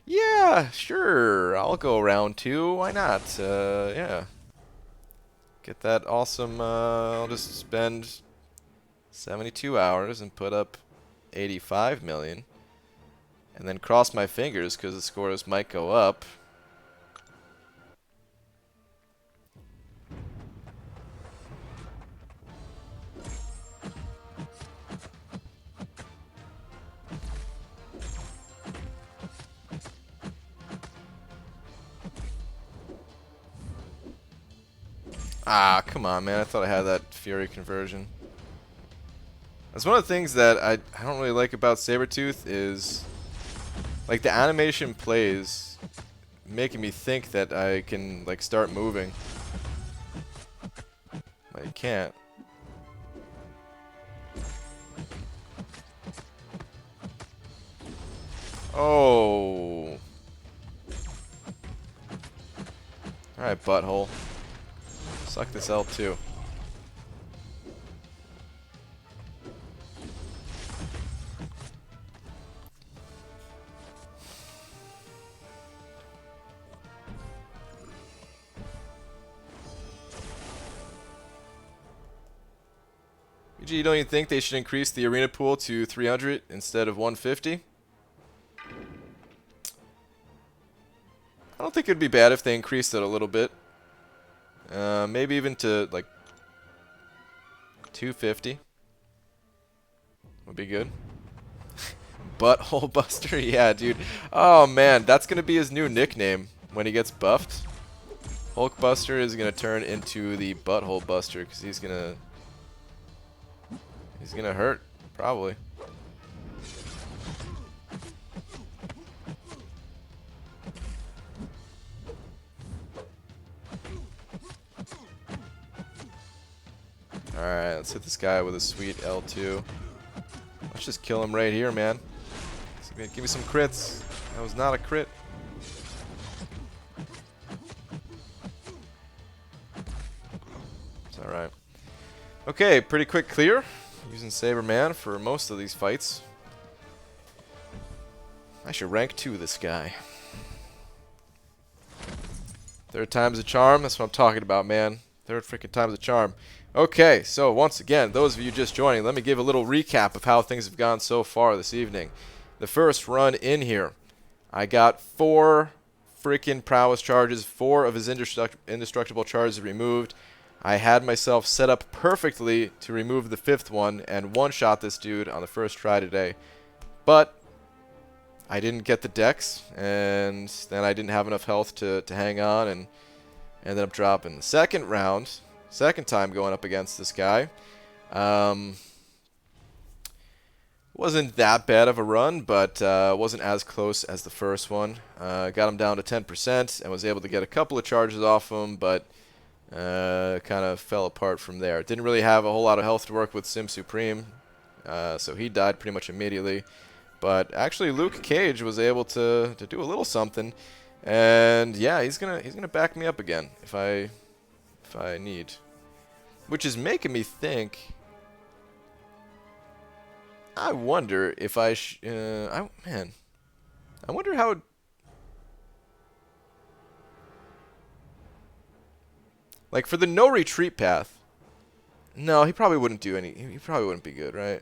Yeah, sure. I'll go round 2. Why not? Yeah. Get that awesome. I'll just spend 72 hours and put up 85 million. And then cross my fingers because the scores might go up. Ah, come on, man. I thought I had that Fury conversion. That's one of the things that I don't really like about Saber-tooth is, like, the animation plays making me think that I can, like, start moving. But I can't. Oh. Alright, butthole. Suck this L2. BG, don't you think they should increase the arena pool to 300 instead of 150? I don't think it'd be bad if they increased it a little bit. Maybe even to, like, 250 would be good. Butthole Buster? Yeah, dude. Oh, man. That's going to be his new nickname when he gets buffed. Hulk Buster is going to turn into the Butthole Buster because he's going to hurt, probably. Alright, let's hit this guy with a sweet L2. Let's just kill him right here, man. Give me some crits. That was not a crit. It's alright. Okay, pretty quick clear. Using Saber-Man for most of these fights. I should rank 2 this guy. Third time's a charm. That's what I'm talking about, man. Third freaking time's a charm. Okay, so once again, those of you just joining, let me give a little recap of how things have gone so far this evening. The first run in here, I got 4 freaking prowess charges, 4 of his indestructible charges removed. I had myself set up perfectly to remove the 5th one and one-shot this dude on the first try today. But I didn't get the dex, and then I didn't have enough health to hang on, and ended up dropping. The second round, second time going up against this guy, wasn't that bad of a run, but wasn't as close as the first one. Got him down to 10% and was able to get a couple of charges off him, but kind of fell apart from there. Didn't really have a whole lot of health to work with Sim Supreme, so he died pretty much immediately. But actually, Luke Cage was able to do a little something, and yeah, he's gonna back me up again if I need, which is making me think. I wonder if I wonder how. Like, for the no retreat path, no, he probably wouldn't do any. He probably wouldn't be good, right?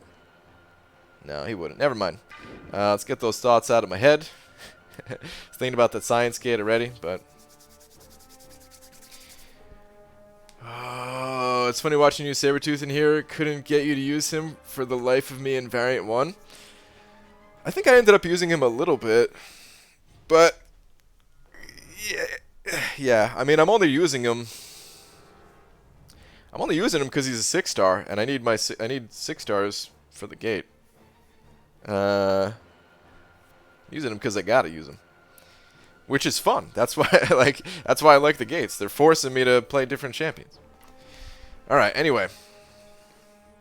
No, he wouldn't. Never mind. Let's get those thoughts out of my head. I was thinking about that science gate already, but. Oh, it's funny watching you, Saber-tooth, in here. Couldn't get you to use him for the life of me in Variant 1. I think I ended up using him a little bit, but. Yeah, I mean, I'm only using him because he's a 6-star, and I need 6 stars for the gate. Using him because I gotta use him, which is fun. That's why I like the gates. They're forcing me to play different champions. All right. Anyway,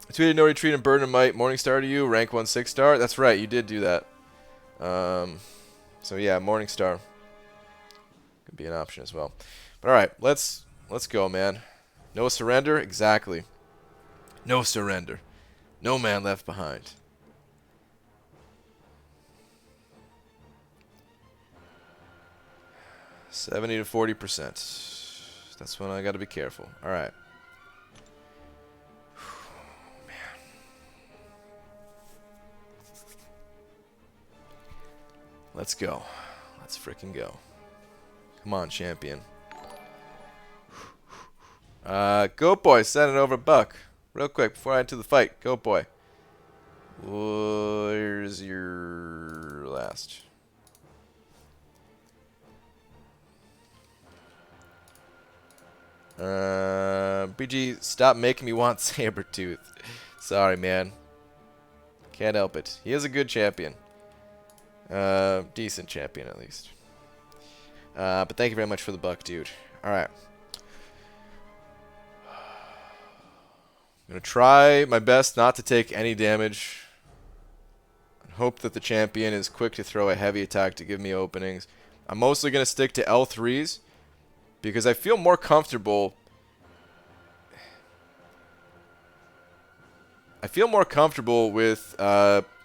I tweeted no retreat and burden of might. Morningstar to you. Rank 1 6-star. That's right. You did do that. So yeah, Morningstar could be an option as well. But all right, let's go, man. No surrender. Exactly. No surrender. No man left behind. $70 to 40%. That's when I got to be careful. All right. Man. Let's go. Let's frickin' go. Come on, champion. Goat boy, send it over Buck. Real quick, before I enter the fight. Goat boy. Where's your last? BG, stop making me want Saber-tooth. Sorry, man. Can't help it. He is a good champion. Decent champion, at least. But thank you very much for the buck, dude. Alright. I'm going to try my best not to take any damage. And hope that the champion is quick to throw a heavy attack to give me openings. I'm mostly going to stick to L3s because I feel more comfortable. I feel more comfortable with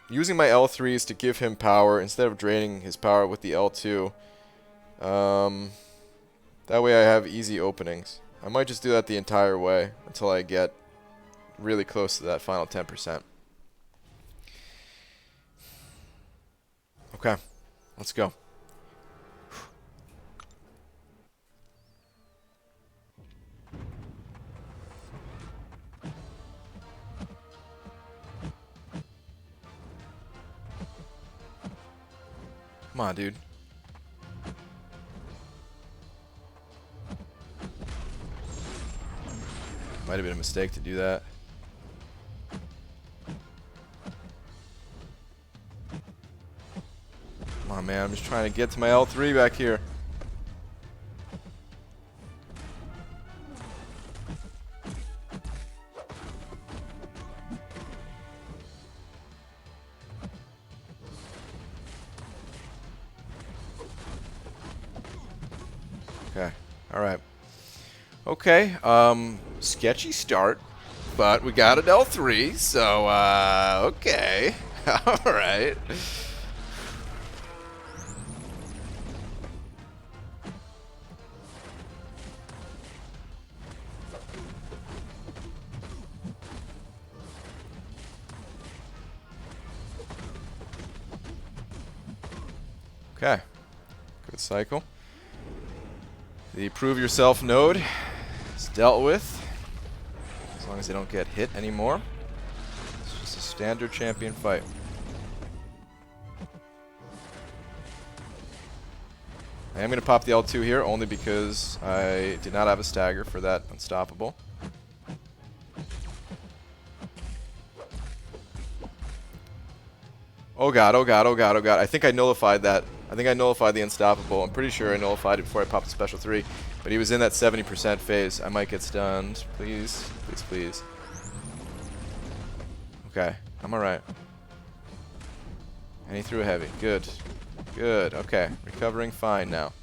using my L3s to give him power instead of draining his power with the L2. That way I have easy openings. I might just do that the entire way until I get really close to that final 10%. Okay, let's go. Come on, dude. Might have been a mistake to do that. Come on, man. I'm just trying to get to my L3 back here. Okay. Alright. Okay. Sketchy start. But we got an L3, so, okay. Alright. Okay. Good cycle. The prove yourself node is dealt with. As long as they don't get hit anymore. It's just a standard champion fight. I am going to pop the L2 here only because I did not have a stagger for that unstoppable. Oh god, oh god, oh god, oh god. I think I nullified that. I think I nullified the unstoppable. I'm pretty sure I nullified it before I popped the special 3. But he was in that 70% phase. I might get stunned. Please. Please, please. Okay. I'm alright. And he threw a heavy. Good. Good. Okay. Recovering fine now.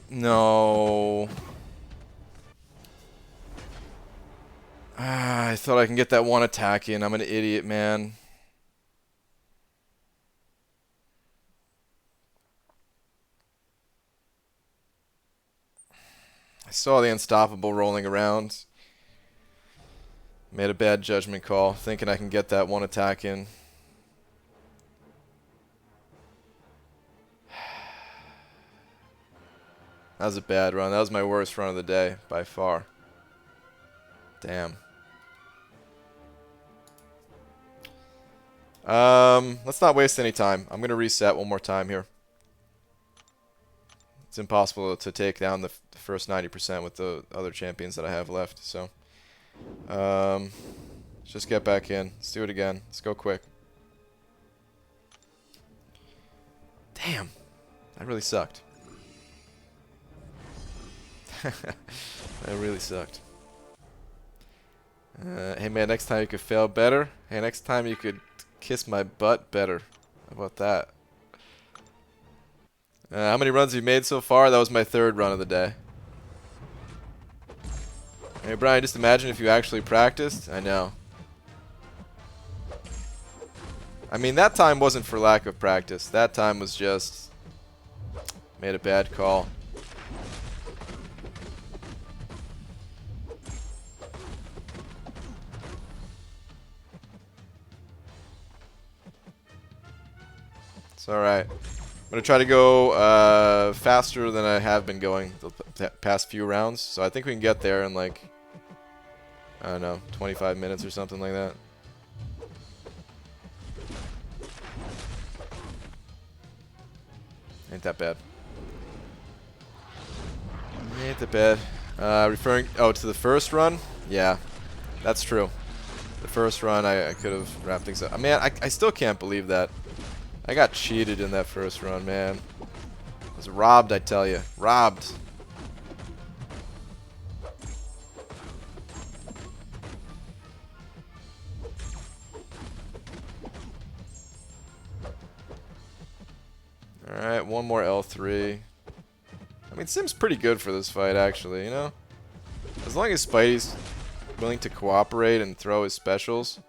No. I thought I can get that one attack in. I'm an idiot, man. I saw the unstoppable rolling around. Made a bad judgment call, thinking I can get that one attack in. That was a bad run. That was my worst run of the day, by far. Damn. Let's not waste any time. I'm going to reset one more time here. It's impossible to take down the first 90% with the other champions that I have left, so. Let's just get back in. Let's do it again. Let's go quick. Damn. That really sucked. That really sucked. Hey man, next time you could fail better. Hey, next time you could kiss my butt better. How about that? How many runs have you made so far? That was my 3rd run of the day. Hey, Brian, just imagine if you actually practiced. I know. I mean, that time wasn't for lack of practice. That time was just... made a bad call. It's alright. I'm going to try to go faster than I have been going the past few rounds. So I think we can get there in like, I don't know, 25 minutes or something like that. Ain't that bad. Ain't that bad. Referring to the first run? Yeah, that's true. The first run, I could have wrapped things up. Man, I still can't believe that. I got cheated in that first run, man. I was robbed, I tell you. Robbed. Alright, one more L3. I mean, Sim's pretty good for this fight, actually, you know? As long as Spidey's willing to cooperate and throw his specials.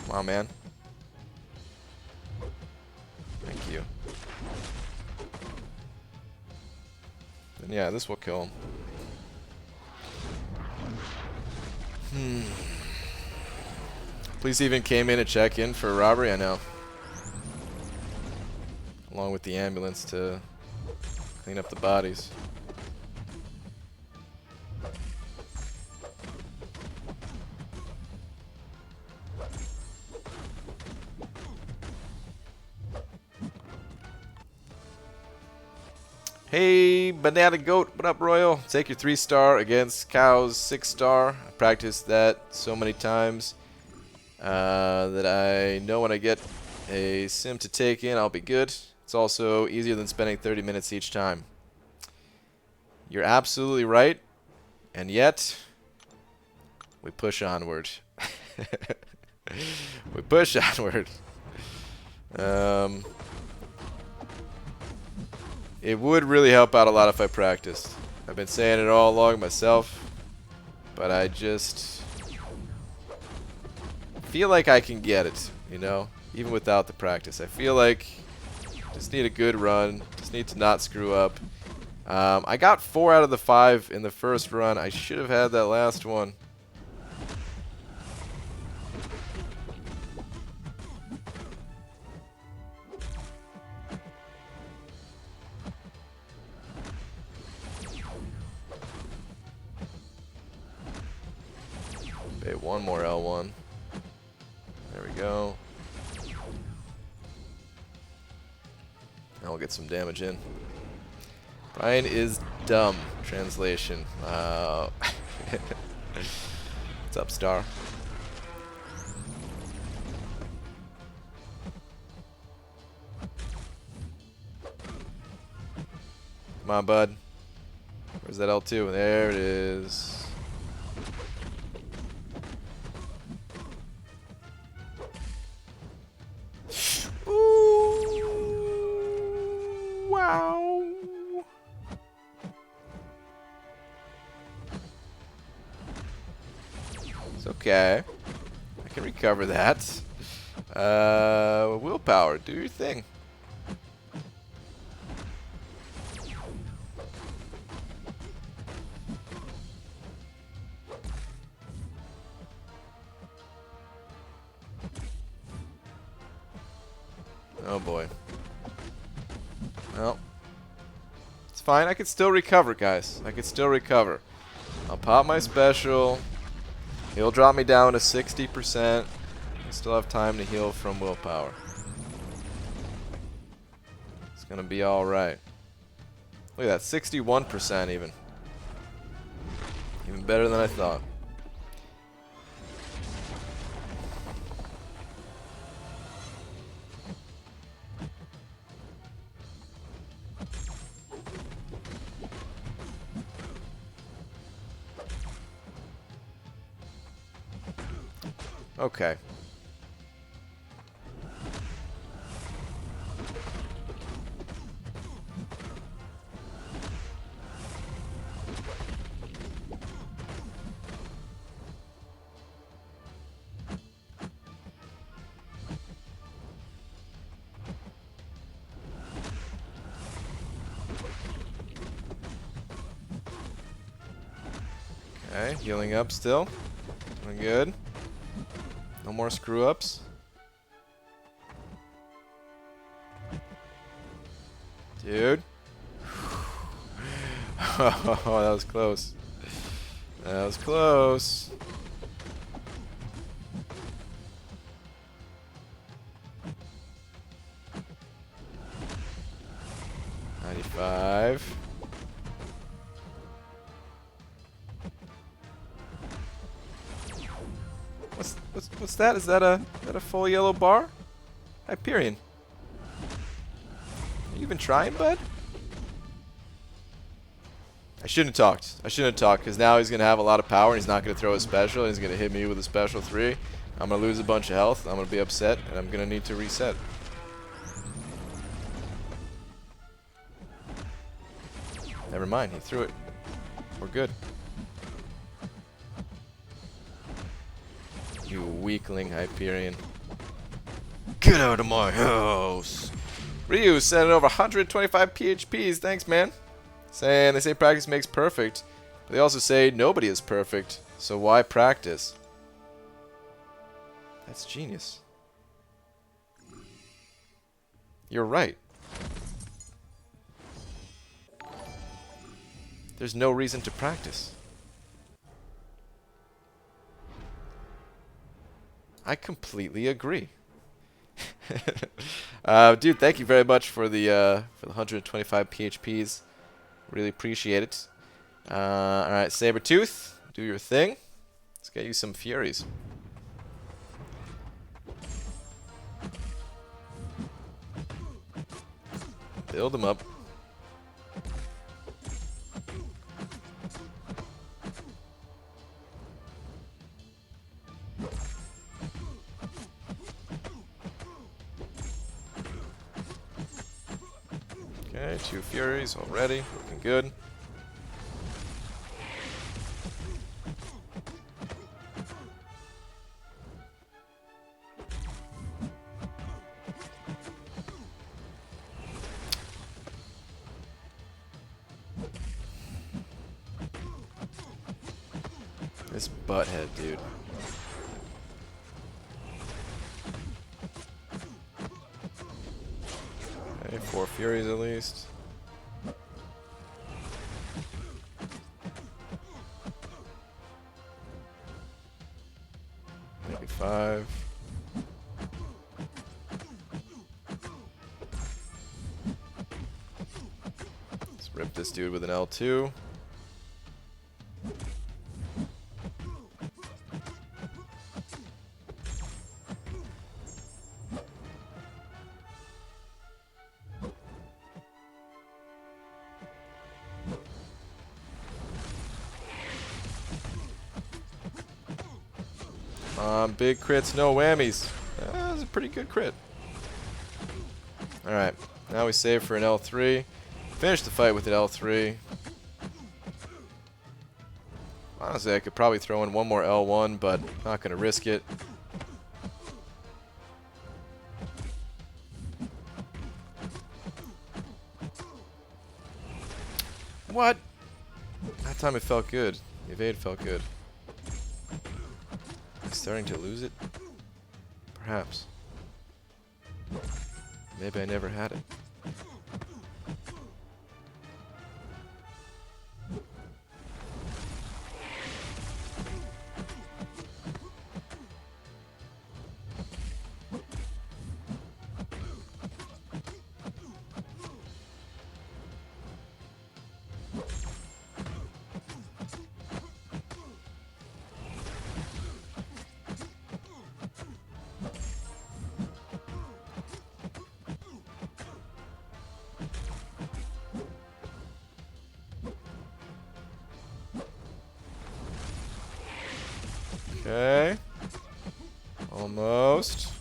Come on, man. Thank you. Then yeah, this will kill him. Police even came in to check in for a robbery, I know. Along with the ambulance to clean up the bodies. Hey, Banana Goat, what up, Royal? Take your 3-star against Cow's 6-star. I practiced that so many times that I know when I get a sim to take in, I'll be good. It's also easier than spending 30 minutes each time. You're absolutely right, and yet we push onward. We push onward. It would really help out a lot if I practiced. I've been saying it all along myself, but I just feel like I can get it, you know, even without the practice. I feel like just need a good run, just need to not screw up. I got 4 out of the 5 in the first run. I should have had that last one. Okay, one more L1. There we go. Now we'll get some damage in. Brian is dumb. Translation. What's up, Star? Come on, bud. Where's that L2? There it is. Wow. It's okay. I can recover that. Willpower, do your thing. Oh boy. Well, it's fine. I can still recover, guys. I can still recover. I'll pop my special. He'll drop me down to 60%. I still have time to heal from willpower. It's gonna be alright. Look at that, 61% even. Even better than I thought. Okay. Okay, healing up still. Doing good. No more screw-ups. Dude. Oh, that was close. That was close. $95. What's that? Is that a full yellow bar? Hyperion. Are you even trying, bud? I shouldn't have talked. I shouldn't have talked, because now he's going to have a lot of power, and he's not going to throw a special, and he's going to hit me with a special 3. I'm going to lose a bunch of health, I'm going to be upset, and I'm going to need to reset. Never mind, he threw it. We're good. You weakling, Hyperion. Get out of my house! Ryu sending over 125 PHPs. Thanks, man. They say practice makes perfect. But they also say nobody is perfect. So why practice? That's genius. You're right. There's no reason to practice. I completely agree. Dude, thank you very much for the 125 PHPs. Really appreciate it. Alright, Saber-tooth, do your thing. Let's get you some Furies. Build them up. Okay, 2 Furies already. Looking good. This butthead, dude. Okay, 4 Furies at least. Maybe 5. Let's rip this dude with an L2. Big crits, no whammies. That was a pretty good crit. Alright, now we save for an L3. Finish the fight with an L3. Honestly, I could probably throw in one more L1, but not going to risk it. What? That time it felt good. The evade felt good. Starting to lose it? Perhaps. Maybe I never had it. Okay. Almost.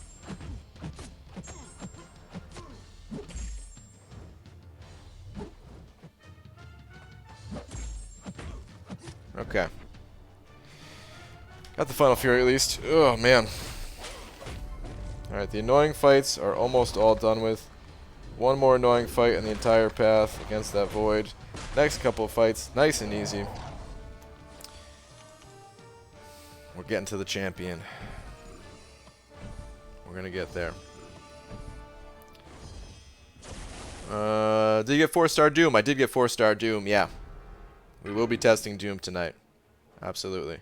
Okay. Got the final fury at least. Oh, man. Alright, the annoying fights are almost all done with. One more annoying fight in the entire path against that void. Next couple of fights, nice and easy. We're getting to the champion. We're gonna get there. Did you get 4-star Doom? I did get 4-star Doom, yeah. We will be testing Doom tonight. Absolutely.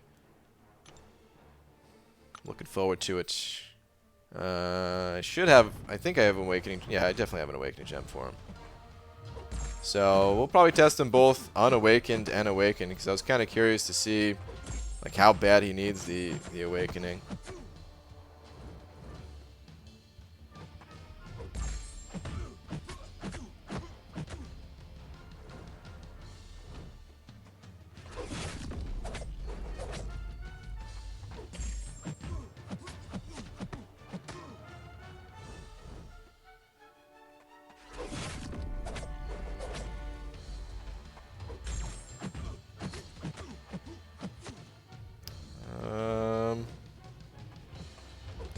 Looking forward to it. I should have... I think I have Awakening... Yeah, I definitely have an Awakening Gem for him. So, we'll probably test them both Unawakened and Awakened, because I was kind of curious to see like how bad he needs the Awakening.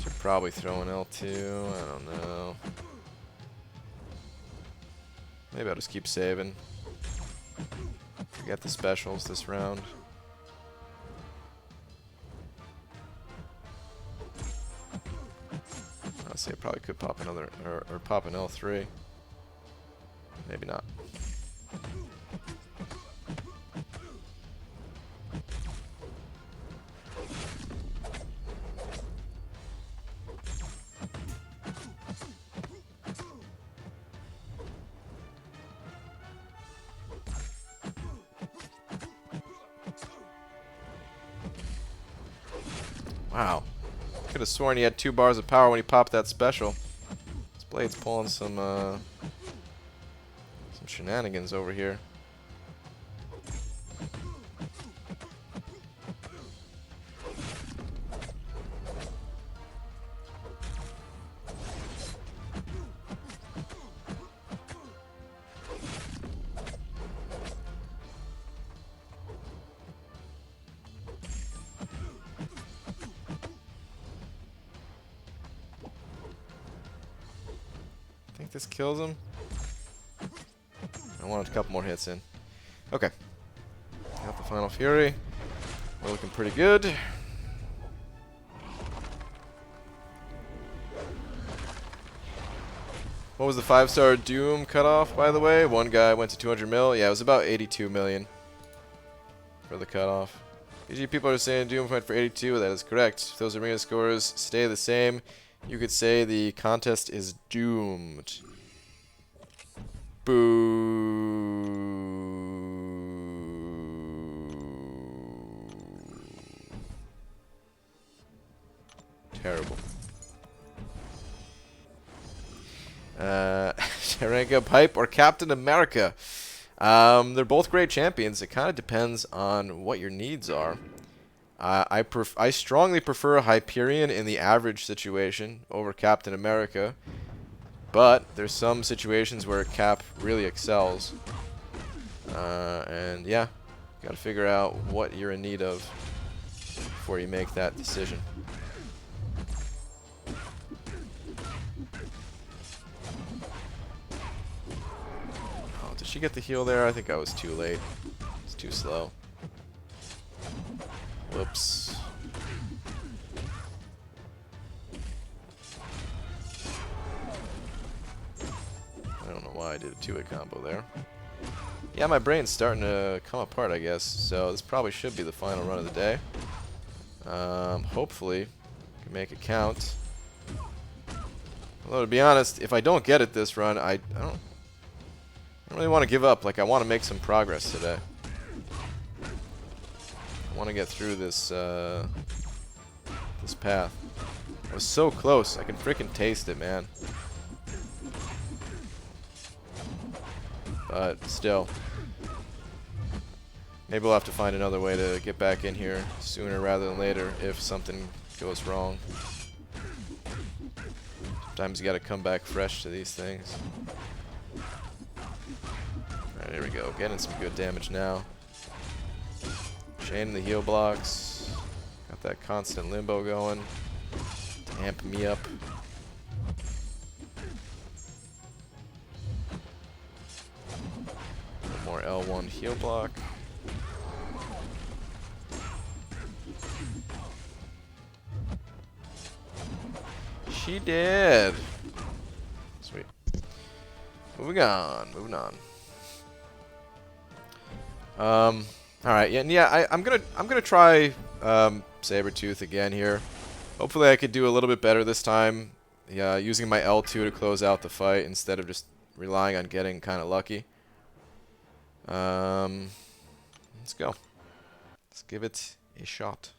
Should probably throw an L2. I don't know. Maybe I'll just keep saving. Forget the specials this round. Honestly, I probably could pop another or pop an L3. Maybe not. Wow. Could have sworn he had 2 bars of power when he popped that special. This blade's pulling some shenanigans over here. Think this kills him? I wanted a couple more hits in. Okay. Got the final fury. We're looking pretty good. What was the 5-star Doom cutoff, by the way? One guy went to 200 mil. Yeah, it was about 82 million for the cutoff. Usually people are saying Doom went for 82. That is correct. If those arena scores stay the same, you could say the contest is doomed. Boo. Terrible. Rank up Hype or Captain America. They're both great champions. It kind of depends on what your needs are. I strongly prefer Hyperion in the average situation over Captain America, but there's some situations where Cap really excels. And yeah, gotta figure out what you're in need of before you make that decision. Oh, did she get the heal there? I think I was too late. It's too slow. Whoops. I don't know why I did a 2-hit combo there. Yeah, my brain's starting to come apart, I guess. So this probably should be the final run of the day. Hopefully, I can make it count. Although, to be honest, if I don't get it this run, I don't really want to give up. Like, I want to make some progress today. I want to get through this this path. I was so close. I can freaking taste it, man. But still, maybe we'll have to find another way to get back in here sooner rather than later if something goes wrong. Sometimes you gotta come back fresh to these things. Alright, here we go. Getting some good damage now. Chaining the heal blocks. Got that constant limbo going. To amp me up. One more L1 heal block. She did. Sweet. Moving on. Moving on. All right. Yeah. I'm gonna try Saber-tooth again here. Hopefully, I could do a little bit better this time. Yeah, using my L2 to close out the fight instead of just relying on getting kind of lucky. Let's go. Let's give it a shot.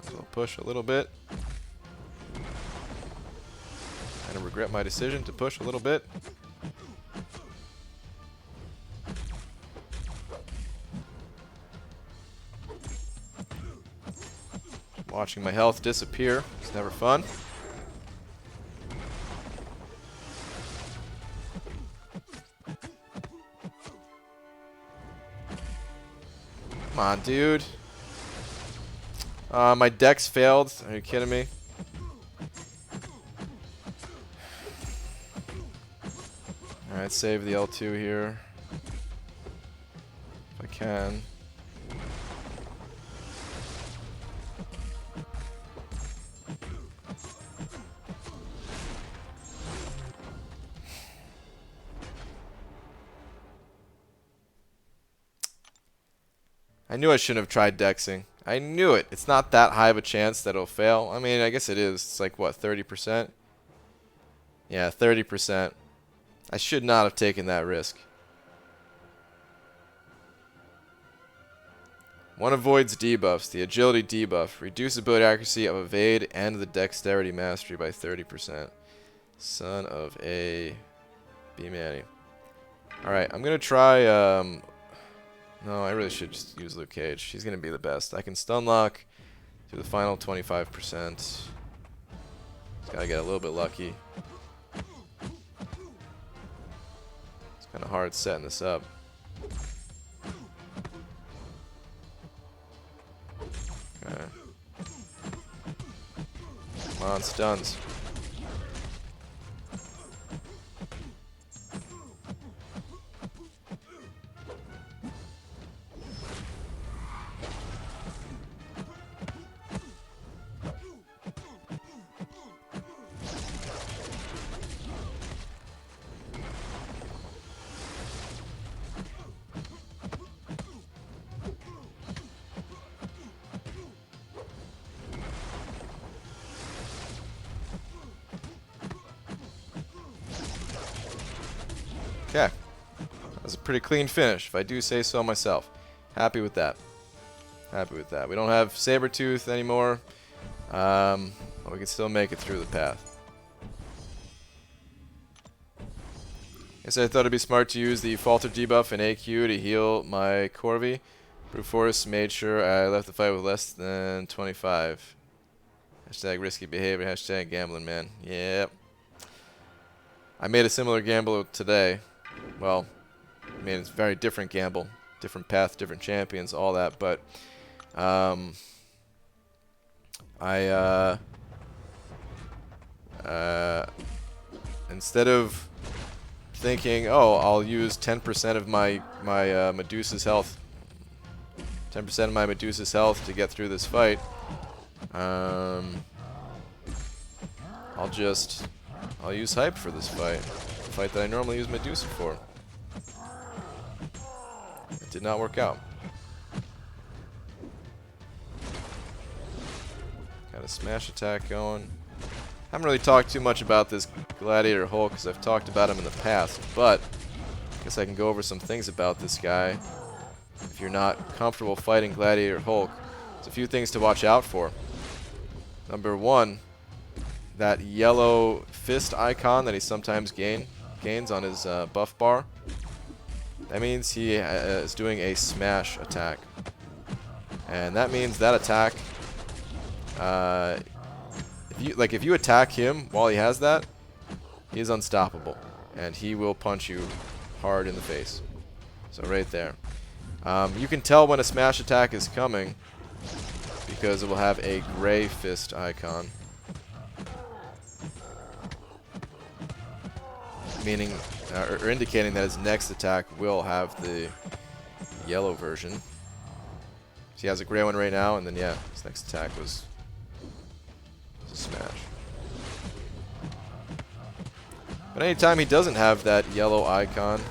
So I'll push a little bit. Kind of regret my decision to push a little bit. Watching my health disappear. It's never fun. Come on, dude. My dex failed. Are you kidding me? Alright, save the L2 here. If I can. I knew I shouldn't have tried dexing. I knew it. It's not that high of a chance that it'll fail. I mean, I guess it is. It's like, what, 30%? Yeah, 30%. I should not have taken that risk. One avoids debuffs. The agility debuff. Reduce ability accuracy of evade and the dexterity mastery by 30%. Son of a B-Manny. Alright, I'm going to try... No, I really should just use Luke Cage. She's going to be the best. I can stun lock to the final 25%. Just got to get a little bit lucky. It's kind of hard setting this up. Okay. Come on, stuns. Okay. That was a pretty clean finish, if I do say so myself. Happy with that. Happy with that. We don't have Saber-tooth anymore. But we can still make it through the path. Guess I thought it'd be smart to use the Falter debuff in AQ to heal my Corvi. Brute Force made sure I left the fight with less than 25. Hashtag risky behavior, hashtag gambling, man. Yep. I made a similar gamble today. Well, I mean, it's a very different gamble. Different path, different champions, all that. But instead of thinking, oh, I'll use 10% of my Medusa's health, 10% of my Medusa's health to get through this fight, I'll use Hype for this fight. The fight that I normally use Medusa for. It did not work out. Got a smash attack going. Haven't really talked too much about this Gladiator Hulk because I've talked about him in the past, but I guess I can go over some things about this guy. If you're not comfortable fighting Gladiator Hulk, there's a few things to watch out for. Number one, that yellow fist icon that he sometimes gains on his buff bar. that means he is doing a smash attack. And that means that attack, if you attack him while he has that, he is unstoppable. And he will punch you hard in the face. So right there. You can tell when a smash attack is coming because it will have a gray fist icon. Meaning, or indicating that his next attack will have the yellow version. So he has a gray one right now, and then yeah, his next attack was a smash. But anytime he doesn't have that yellow icon,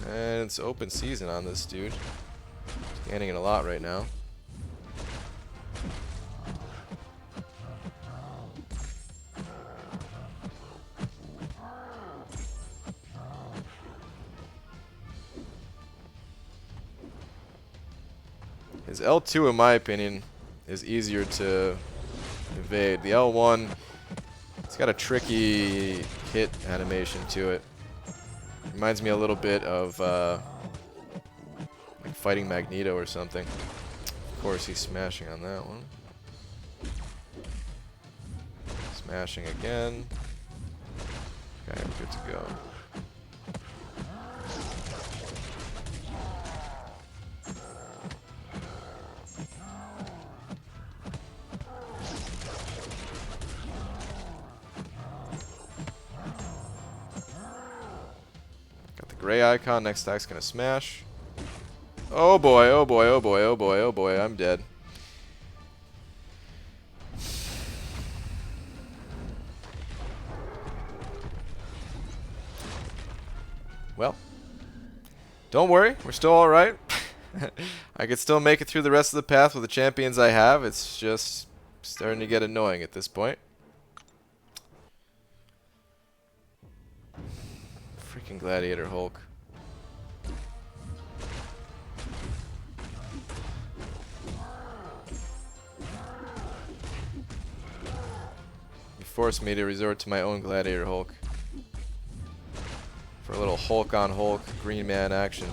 and it's open season on this dude. Scanning it a lot right now. His L2, in my opinion, is easier to evade. The L1, it's got a tricky hit animation to it. Reminds me a little bit of like fighting Magneto or something. Of course, he's smashing on that one. Smashing again. Okay, we're good to go. Gray icon, next attack's gonna smash. Oh boy, oh boy, oh boy, oh boy, oh boy, I'm dead. Well, don't worry, we're still alright. I could still make it through the rest of the path with the champions I have. It's just starting to get annoying at this point. Freaking Gladiator Hulk. You forced me to resort to my own Gladiator Hulk. For a little Hulk on Hulk Green Man action.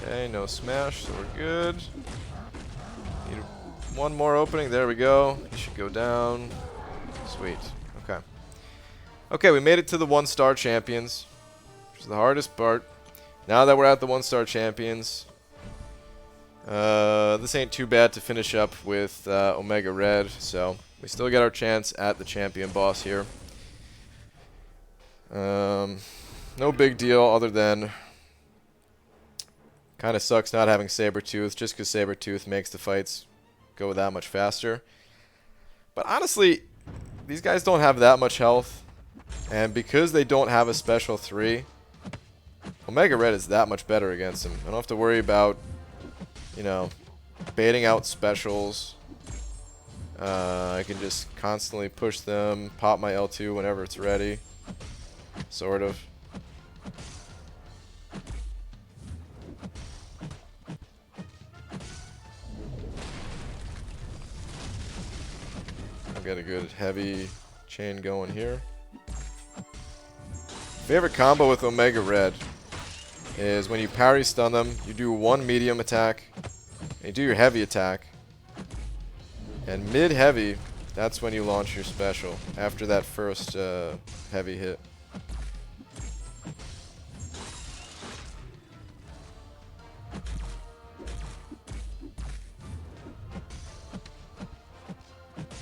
Okay, no smash, so we're good. Need one more opening. There we go. He should go down. Sweet. Okay. Okay, we made it to the 1-star champions, which is the hardest part. Now that we're at the 1-star champions, this ain't too bad to finish up with Omega Red, so we still get our chance at the champion boss here. No big deal other than kind of sucks not having Saber-tooth, just because Saber-tooth makes the fights go that much faster. But honestly, these guys don't have that much health, and because they don't have a special 3, Omega Red is that much better against them. I don't have to worry about, you know, baiting out specials. I can just constantly push them, pop my L2 whenever it's ready, sort of. Got a good heavy chain going here. Favorite combo with Omega Red is when you parry stun them, you do one medium attack, and you do your heavy attack. And mid-heavy, that's when you launch your special, after that first heavy hit.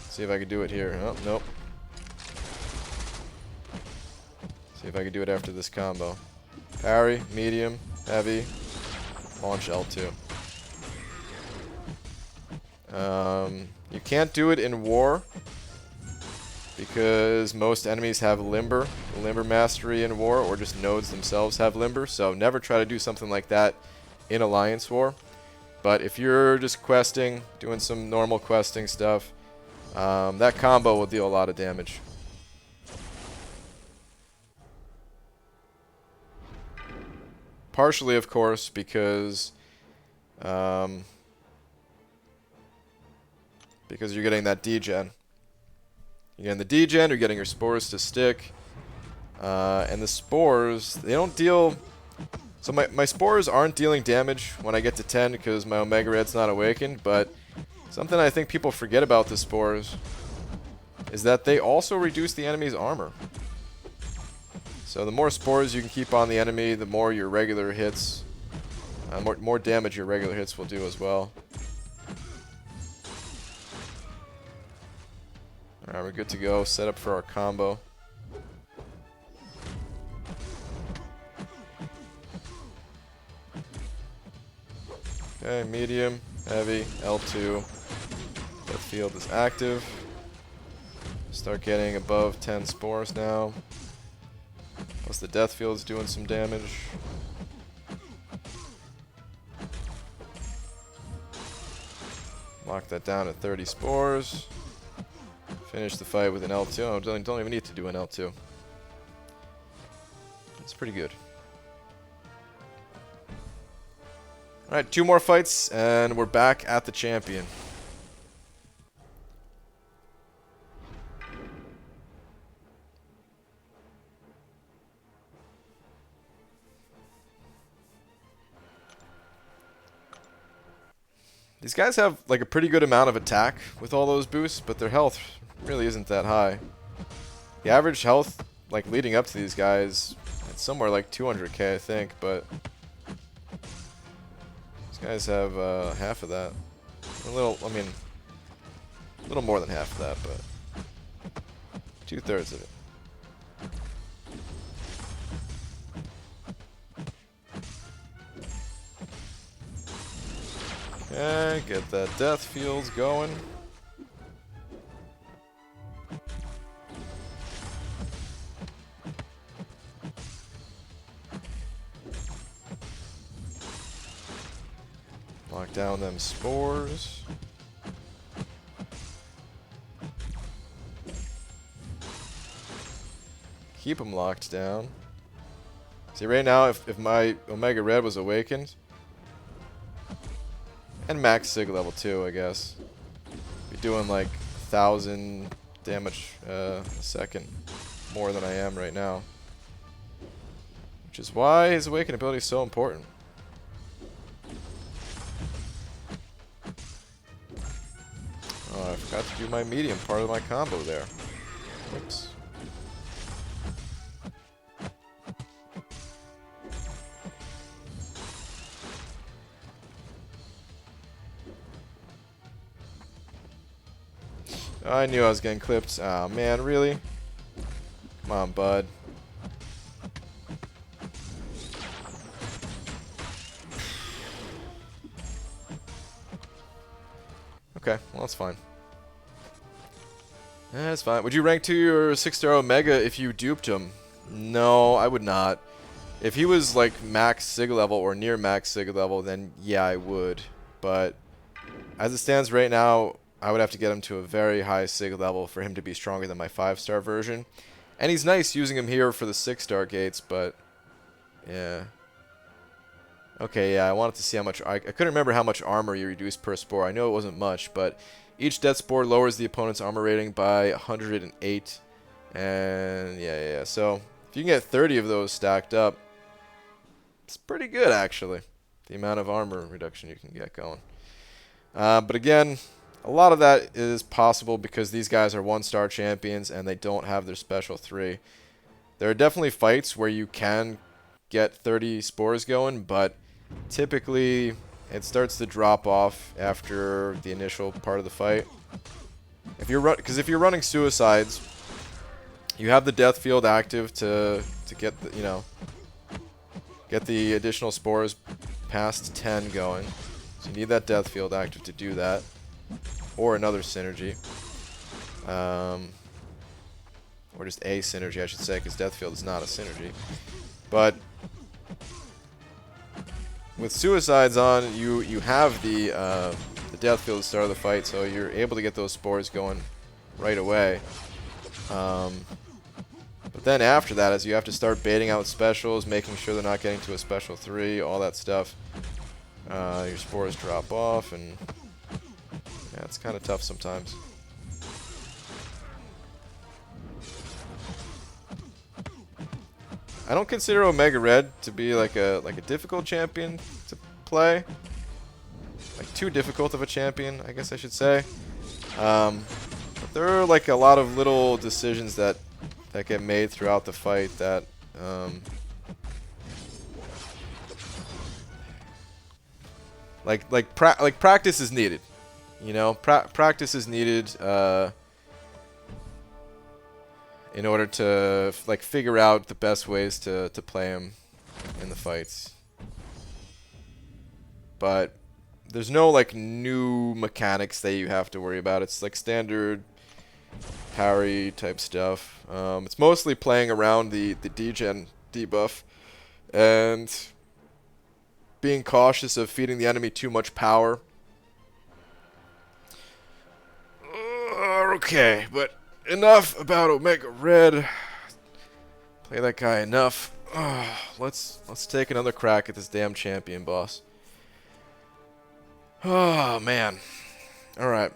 See if I can do it here. Oh, nope. See if I can do it after this combo. Parry, medium, heavy, launch L2. You can't do it in war because most enemies have limber mastery in war, or just nodes themselves have limber, so never try to do something like that in Alliance War. But if you're just questing, doing some normal questing stuff, that combo will deal a lot of damage. Partially, of course, because you're getting that degen. You're getting the degen, you're getting your spores to stick. And the spores, they don't deal... So my spores aren't dealing damage when I get to 10 because my Omega Red's not awakened, but something I think people forget about the spores is that they also reduce the enemy's armor. So the more spores you can keep on the enemy, the more your regular hits, more damage your regular hits will do as well. Alright, we're good to go. Set up for our combo. Okay, medium, heavy, L2. Death field is active. Start getting above 10 spores now. Plus the death field is doing some damage. Lock that down at 30 spores. Finish the fight with an L2. Oh, don't even need to do an L2. That's pretty good. Alright, 2 more fights, and we're back at the champion. These guys have like a pretty good amount of attack with all those boosts, but their health really isn't that high. The average health, like leading up to these guys, it's somewhere like 200k, I think, but guys have half of that. A little more than half of that, but 2/3 of it. Okay, get that death fields going. Lock down them spores. Keep them locked down. See, right now, if my Omega Red was awakened, and max Sig level 2, I guess, be doing like 1,000 damage a second, more than I am right now. Which is why his awakened ability is so important. Oh, I forgot to do my medium part of my combo there. Whoops. I knew I was getting clipped. Oh man, really? Come on, bud. Okay, well that's fine. That's fine. Would you rank 2 your 6-star Omega if you duped him? No, I would not. If he was like max Sig level or near max Sig level, then yeah, I would. But as it stands right now, I would have to get him to a very high Sig level for him to be stronger than my 5-star version. And he's nice using him here for the 6-star gates, but yeah. Okay, yeah, I wanted to see how much... I couldn't remember how much armor you reduced per spore. I know it wasn't much, but each death spore lowers the opponent's armor rating by 108. And yeah. So if you can get 30 of those stacked up, it's pretty good, actually. The amount of armor reduction you can get going. But again, a lot of that is possible because these guys are 1-star champions and they don't have their special 3. There are definitely fights where you can get 30 spores going, but typically it starts to drop off after the initial part of the fight. If you're running suicides, you have the death field active to get the, get the additional spores past 10 going. So you need that death field active to do that, or another synergy, or just a synergy, I should say, because death field is not a synergy. But with suicides on, you have the death field at the start of the fight, so you're able to get those spores going right away. But then after that, as you have to start baiting out specials, making sure they're not getting to a special 3, all that stuff. Your spores drop off, and yeah, it's kind of tough sometimes. I don't consider Omega Red to be like a difficult champion to play. Like too difficult of a champion, I guess I should say. But there are like a lot of little decisions that get made throughout the fight that like practice is needed. You know, practice is needed in order to like figure out the best ways to play him in the fights. But there's no like new mechanics that you have to worry about. It's like standard parry type stuff. It's mostly playing around the degen debuff and being cautious of feeding the enemy too much power. Okay, but enough about Omega Red. Play that guy enough. Let's take another crack at this damn champion boss. Oh man. All right.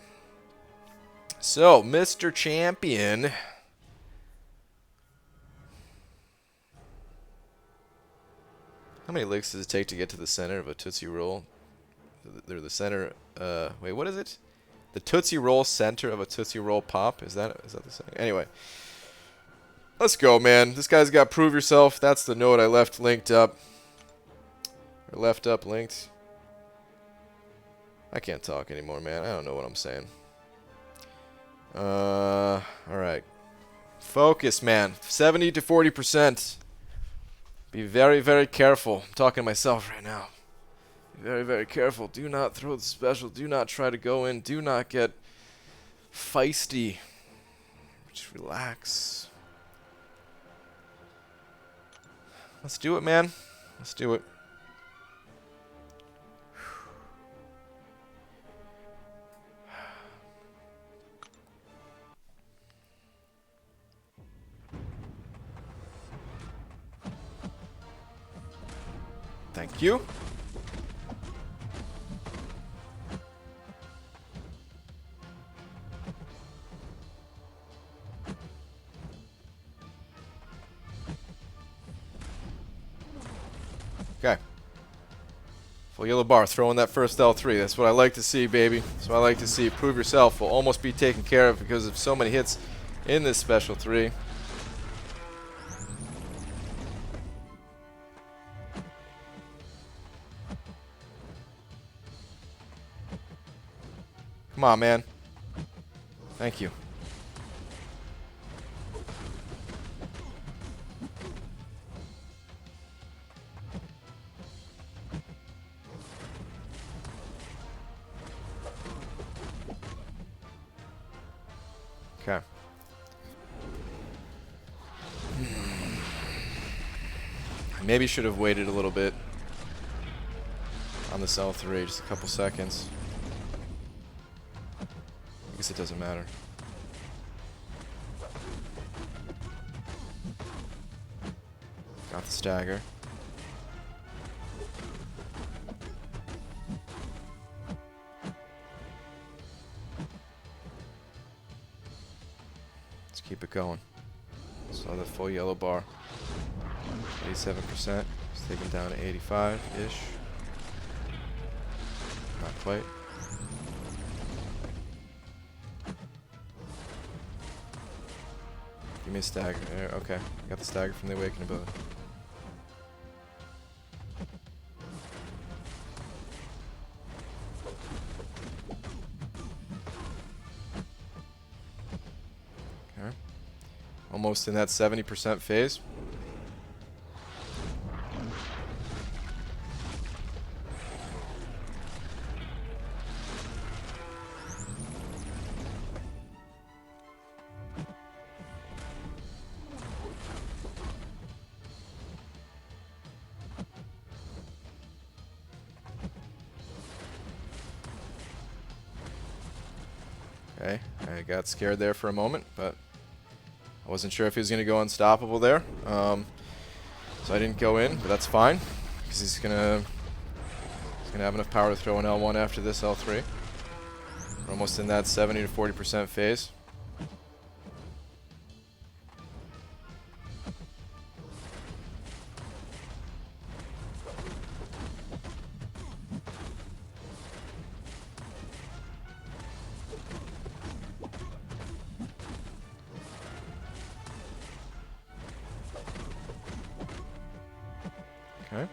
So, Mr. Champion. How many licks does it take to get to the center of a Tootsie Roll? They're the center. Wait, what is it? The Tootsie Roll center of a Tootsie Roll pop? Is that the same? Anyway. Let's go, man. This guy's got Prove Yourself. That's the note I left linked up. Or left up linked. I can't talk anymore, man. I don't know what I'm saying. Alright. Focus, man. 70 to 40%. Be very, very careful. I'm talking to myself right now. Be very, very careful. Do not throw the special. Do not try to go in. Do not get feisty. Just relax. Let's do it, man. Let's do it. Thank you. Okay. Full yellow bar, throwing that first L3. That's what I like to see, baby. That's what I like to see. Prove Yourself will almost be taken care of because of so many hits in this special 3. Come on, man. Thank you. Okay. I maybe should have waited a little bit on this L3, just a couple seconds. I guess it doesn't matter. Got the stagger. Let's keep it going. Saw the full yellow bar. 87%. It's taken down to 85-ish. Not quite. Give me a stagger. Okay, got the stagger from the Awakened ability. Okay. Almost in that 70% phase. Okay, I got scared there for a moment, but I wasn't sure if he was going to go unstoppable there. So I didn't go in, but that's fine, because he's gonna have enough power to throw an L1 after this L3. We're almost in that 70 to 40% phase. Okay.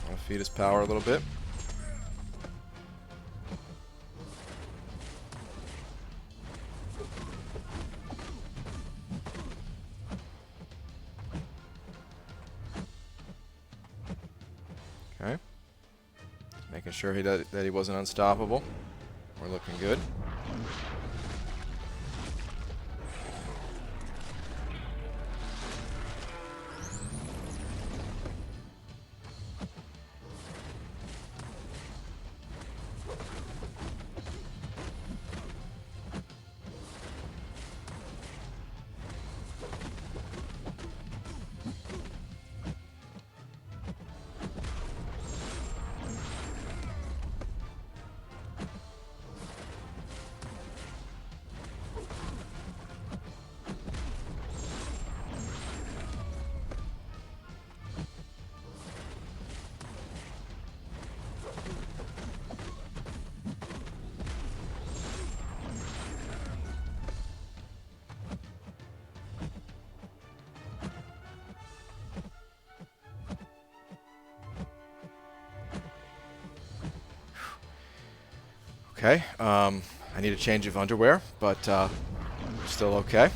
I'll feed his power a little bit. Okay. Making sure that he wasn't unstoppable. We're looking good. Okay, I need a change of underwear, but still okay.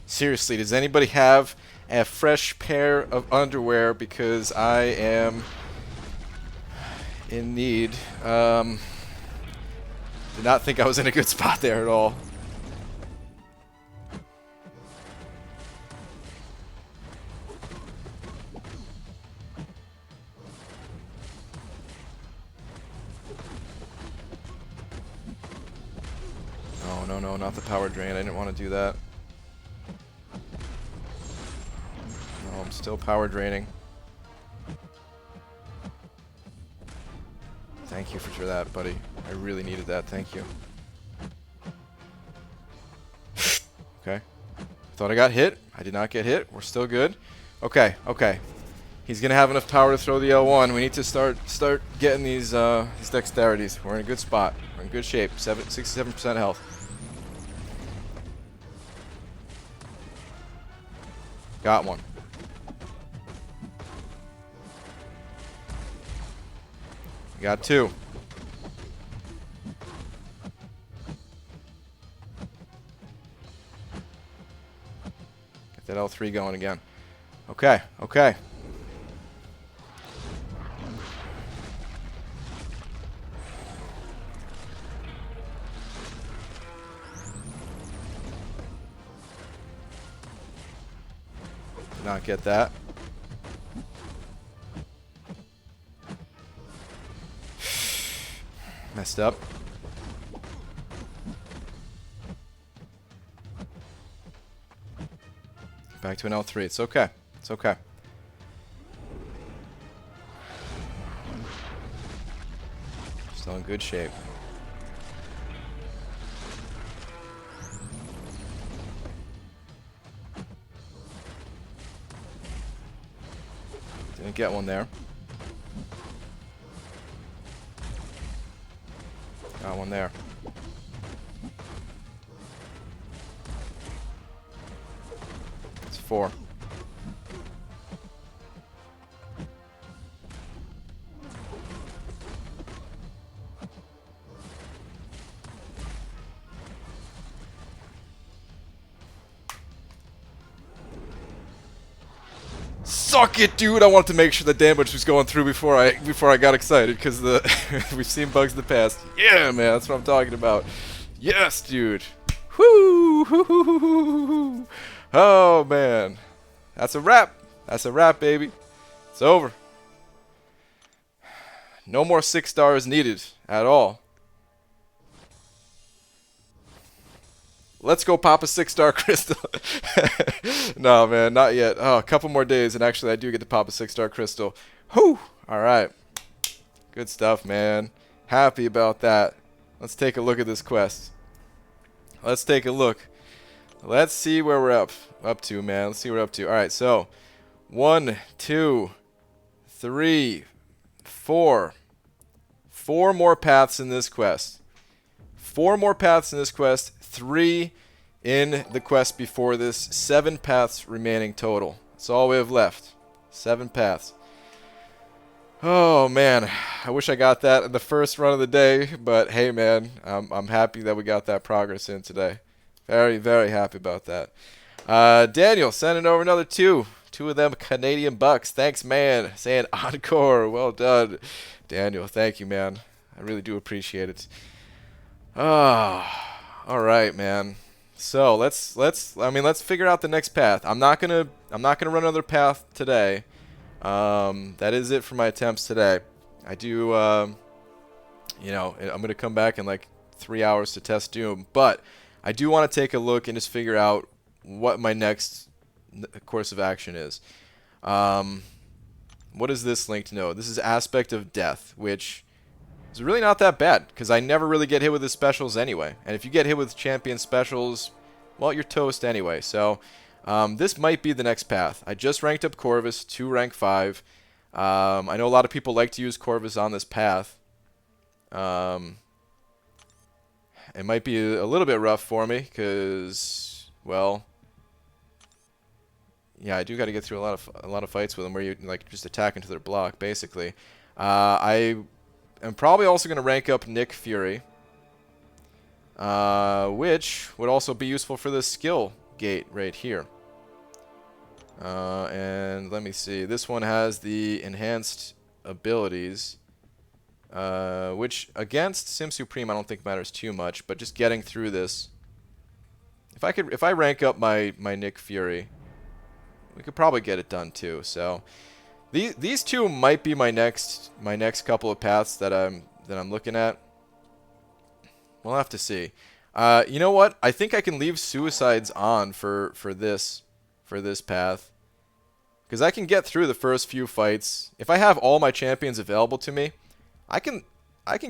Seriously, does anybody have a fresh pair of underwear? Because I am in need. Did not think I was in a good spot there at all. No, no, no, not the power drain. I didn't want to do that. No, I'm still power draining. Thank you for that, buddy. I really needed that. Thank you. Okay. Thought I got hit. I did not get hit. We're still good. Okay, okay. He's gonna have enough power to throw the L1. We need to start getting these dexterities. We're in a good spot. We're in good shape. 67% health. Got one. Got two. Get that L3 going again. Okay, okay. Did not get that. Messed up. Back to an L3. It's okay. It's okay. Still in good shape. Didn't get one there. Got one there. It's 4. Suck it, dude! I wanted to make sure the damage was going through before I got excited, because the we've seen bugs in the past. Yeah, man, that's what I'm talking about. Yes, dude. Whoo! Oh man, that's a wrap. That's a wrap, baby. It's over. No more 6 stars needed at all. Let's go pop a 6-star crystal. No, man, not yet. Oh, a couple more days, and actually I do get to pop a 6-star crystal. Whew! Alright. Good stuff, man. Happy about that. Let's take a look at this quest. Let's take a look. Let's see where we're up to, man. Let's see what we're up to. Alright, so 1, 2, 3, 4. 4 more paths in this quest. 4 more paths in this quest. 3 in the quest before this. 7 paths remaining total. That's all we have left. 7 paths. Oh man, I wish I got that in the first run of the day, but hey man, I'm happy that we got that progress in today. Very, very happy about that. Daniel sending over another 2. 2 of them Canadian bucks. Thanks, man. Saying encore. Well done, Daniel. Thank you, man. I really do appreciate it. Ah. All right, man. So let's figure out the next path. I'm not gonna run another path today. That is it for my attempts today. I do, you know, I'm gonna come back in like 3 hours to test Doom, but I do want to take a look and just figure out what my next course of action is. What is this linked node? This is Aspect of Death, which it's really not that bad, because I never really get hit with his specials anyway. And if you get hit with champion specials, well, you're toast anyway. So this might be the next path. I just ranked up Corvus to rank 5. I know a lot of people like to use Corvus on this path. It might be a little bit rough for me, because, well, yeah, I do got to get through a lot of fights with them where you like just attack into their block, basically. I'm probably also going to rank up Nick Fury, which would also be useful for this skill gate right here. And let me see. This one has the enhanced abilities, which against Sim Supreme I don't think matters too much, but just getting through this. If I rank up my Nick Fury, we could probably get it done too. So these 2 might be my next couple of paths that I'm looking at. We'll have to see. You know what? I think I can leave suicides on for this path, because I can get through the first few fights. If I have all my champions available to me, I can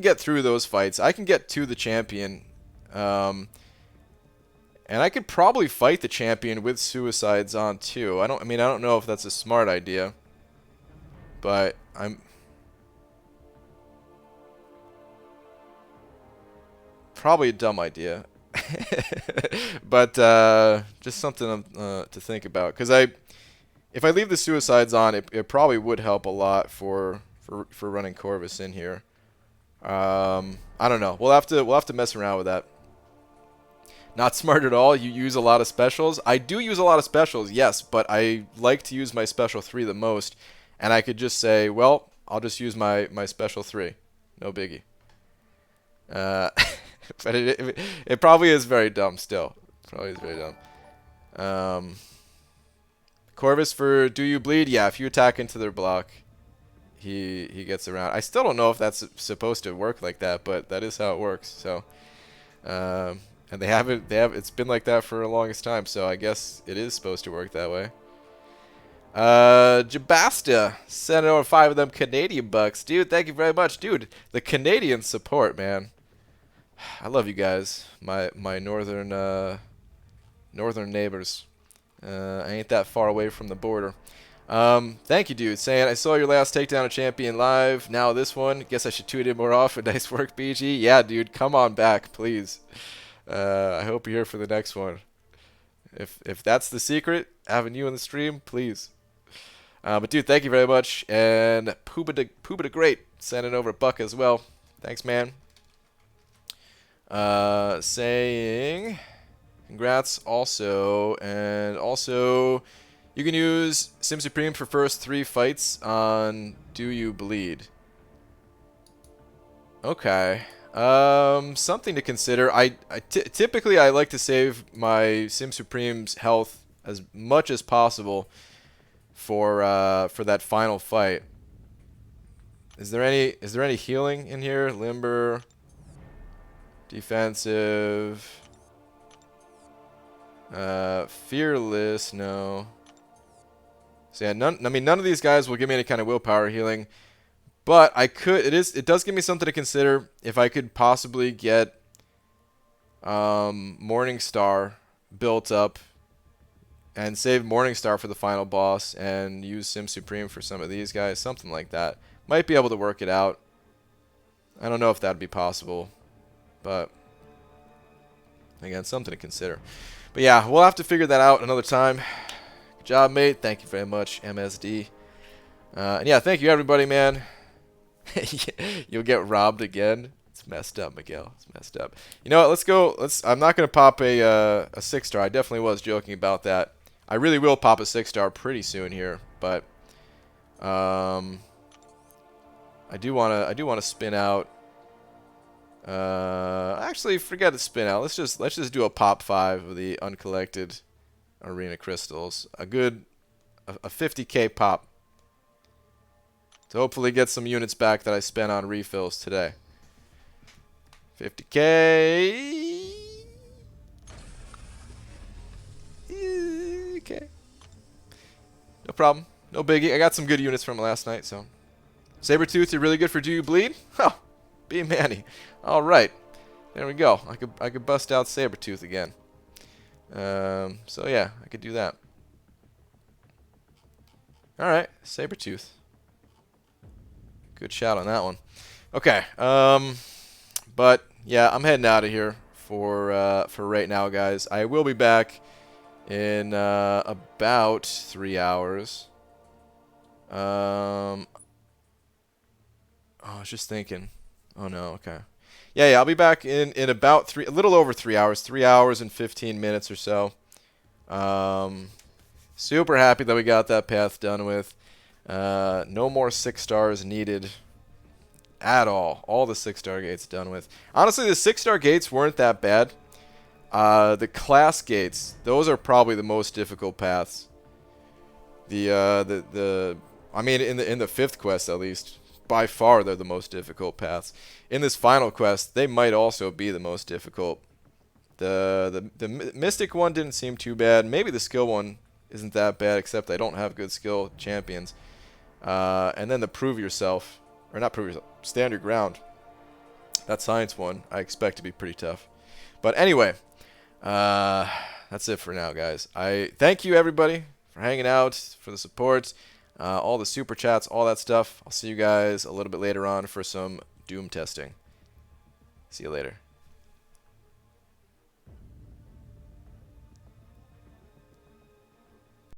get through those fights. I can get to the champion, and I could probably fight the champion with suicides on too. I don't know if that's a smart idea. But probably a dumb idea. But just something to think about. Because if I leave the suicides on, it probably would help a lot for running Corvus in here. I don't know. We'll have to mess around with that. Not smart at all. You use a lot of specials. I do use a lot of specials, yes, but I like to use my special 3 the most. And I could just say, well, I'll just use my special 3. No biggie. But it probably is very dumb still. Probably is very dumb. Corvus for Do You Bleed? Yeah, if you attack into their block, he gets around. I still don't know if that's supposed to work like that, but that is how it works. So, and it's been like that for the longest time, so I guess it is supposed to work that way. Jabasta sent over 5 of them Canadian bucks. Dude, thank you very much. Dude, the Canadian support, man. I love you guys. My northern neighbors. I ain't that far away from the border. Thank you, dude. Saying, I saw your last takedown of champion live. Now this one. Guess I should tweet it more often. Nice work, BG. Yeah, dude. Come on back, please. I hope you're here for the next one. If that's the secret, having you in the stream, please. But dude, thank you very much. And Pooba the Great sending over a buck as well. Thanks, man. Saying congrats also, and also you can use Sim Supreme for first 3 fights on Do You Bleed. Okay. Something to consider. Typically I like to save my Sim Supreme's health as much as possible for that final fight. Is there any healing in here? Limber, defensive, fearless, no. So yeah, none of these guys will give me any kind of willpower healing. But it does give me something to consider if I could possibly get Morningstar built up and save Morningstar for the final boss and use Sim Supreme for some of these guys, something like that. Might be able to work it out. I don't know if that'd be possible, but again, something to consider. But yeah, we'll have to figure that out another time. Good job, mate. Thank you very much, MSD. And yeah, thank you everybody, man. You'll get robbed again. It's messed up, Miguel. It's messed up. You know what? Let's go. I'm not gonna pop a 6-star. I definitely was joking about that. I really will pop a 6-star pretty soon here, but I do wanna spin out. Actually, forget the spin out. Let's just do a pop 5 of the uncollected arena crystals. A 50k pop. To hopefully get some units back that I spent on refills today. 50k. Okay. No problem. No biggie. I got some good units from last night, so. Saber-tooth, you're really good for Do You Bleed? Oh, be Manny. Alright. There we go. I could bust out Saber-tooth again. So yeah, I could do that. Alright, Saber-tooth. Good shout on that one. Okay, but yeah, I'm heading out of here for right now, guys. I will be back in about 3 hours. Oh, I was just thinking. Oh no, okay. Yeah, I'll be back in about a little over 3 hours, 3 hours and 15 minutes or so. Super happy that we got that path done with. No more 6 stars needed at all. All the 6-star gates done with. Honestly, the 6-star gates weren't that bad. The class gates, those are probably the most difficult paths. I mean, in the 5th quest at least, by far they're the most difficult paths. In this final quest, they might also be the most difficult. The Mystic one didn't seem too bad. Maybe the skill one isn't that bad, except I don't have good skill champions. And then the Prove Yourself, or not Prove Yourself, Stand Your Ground. That science one I expect to be pretty tough. But anyway, that's it for now, guys. I thank you everybody for hanging out, for the support, all the super chats, all that stuff. I'll see you guys a little bit later on for some Doom testing. See you later.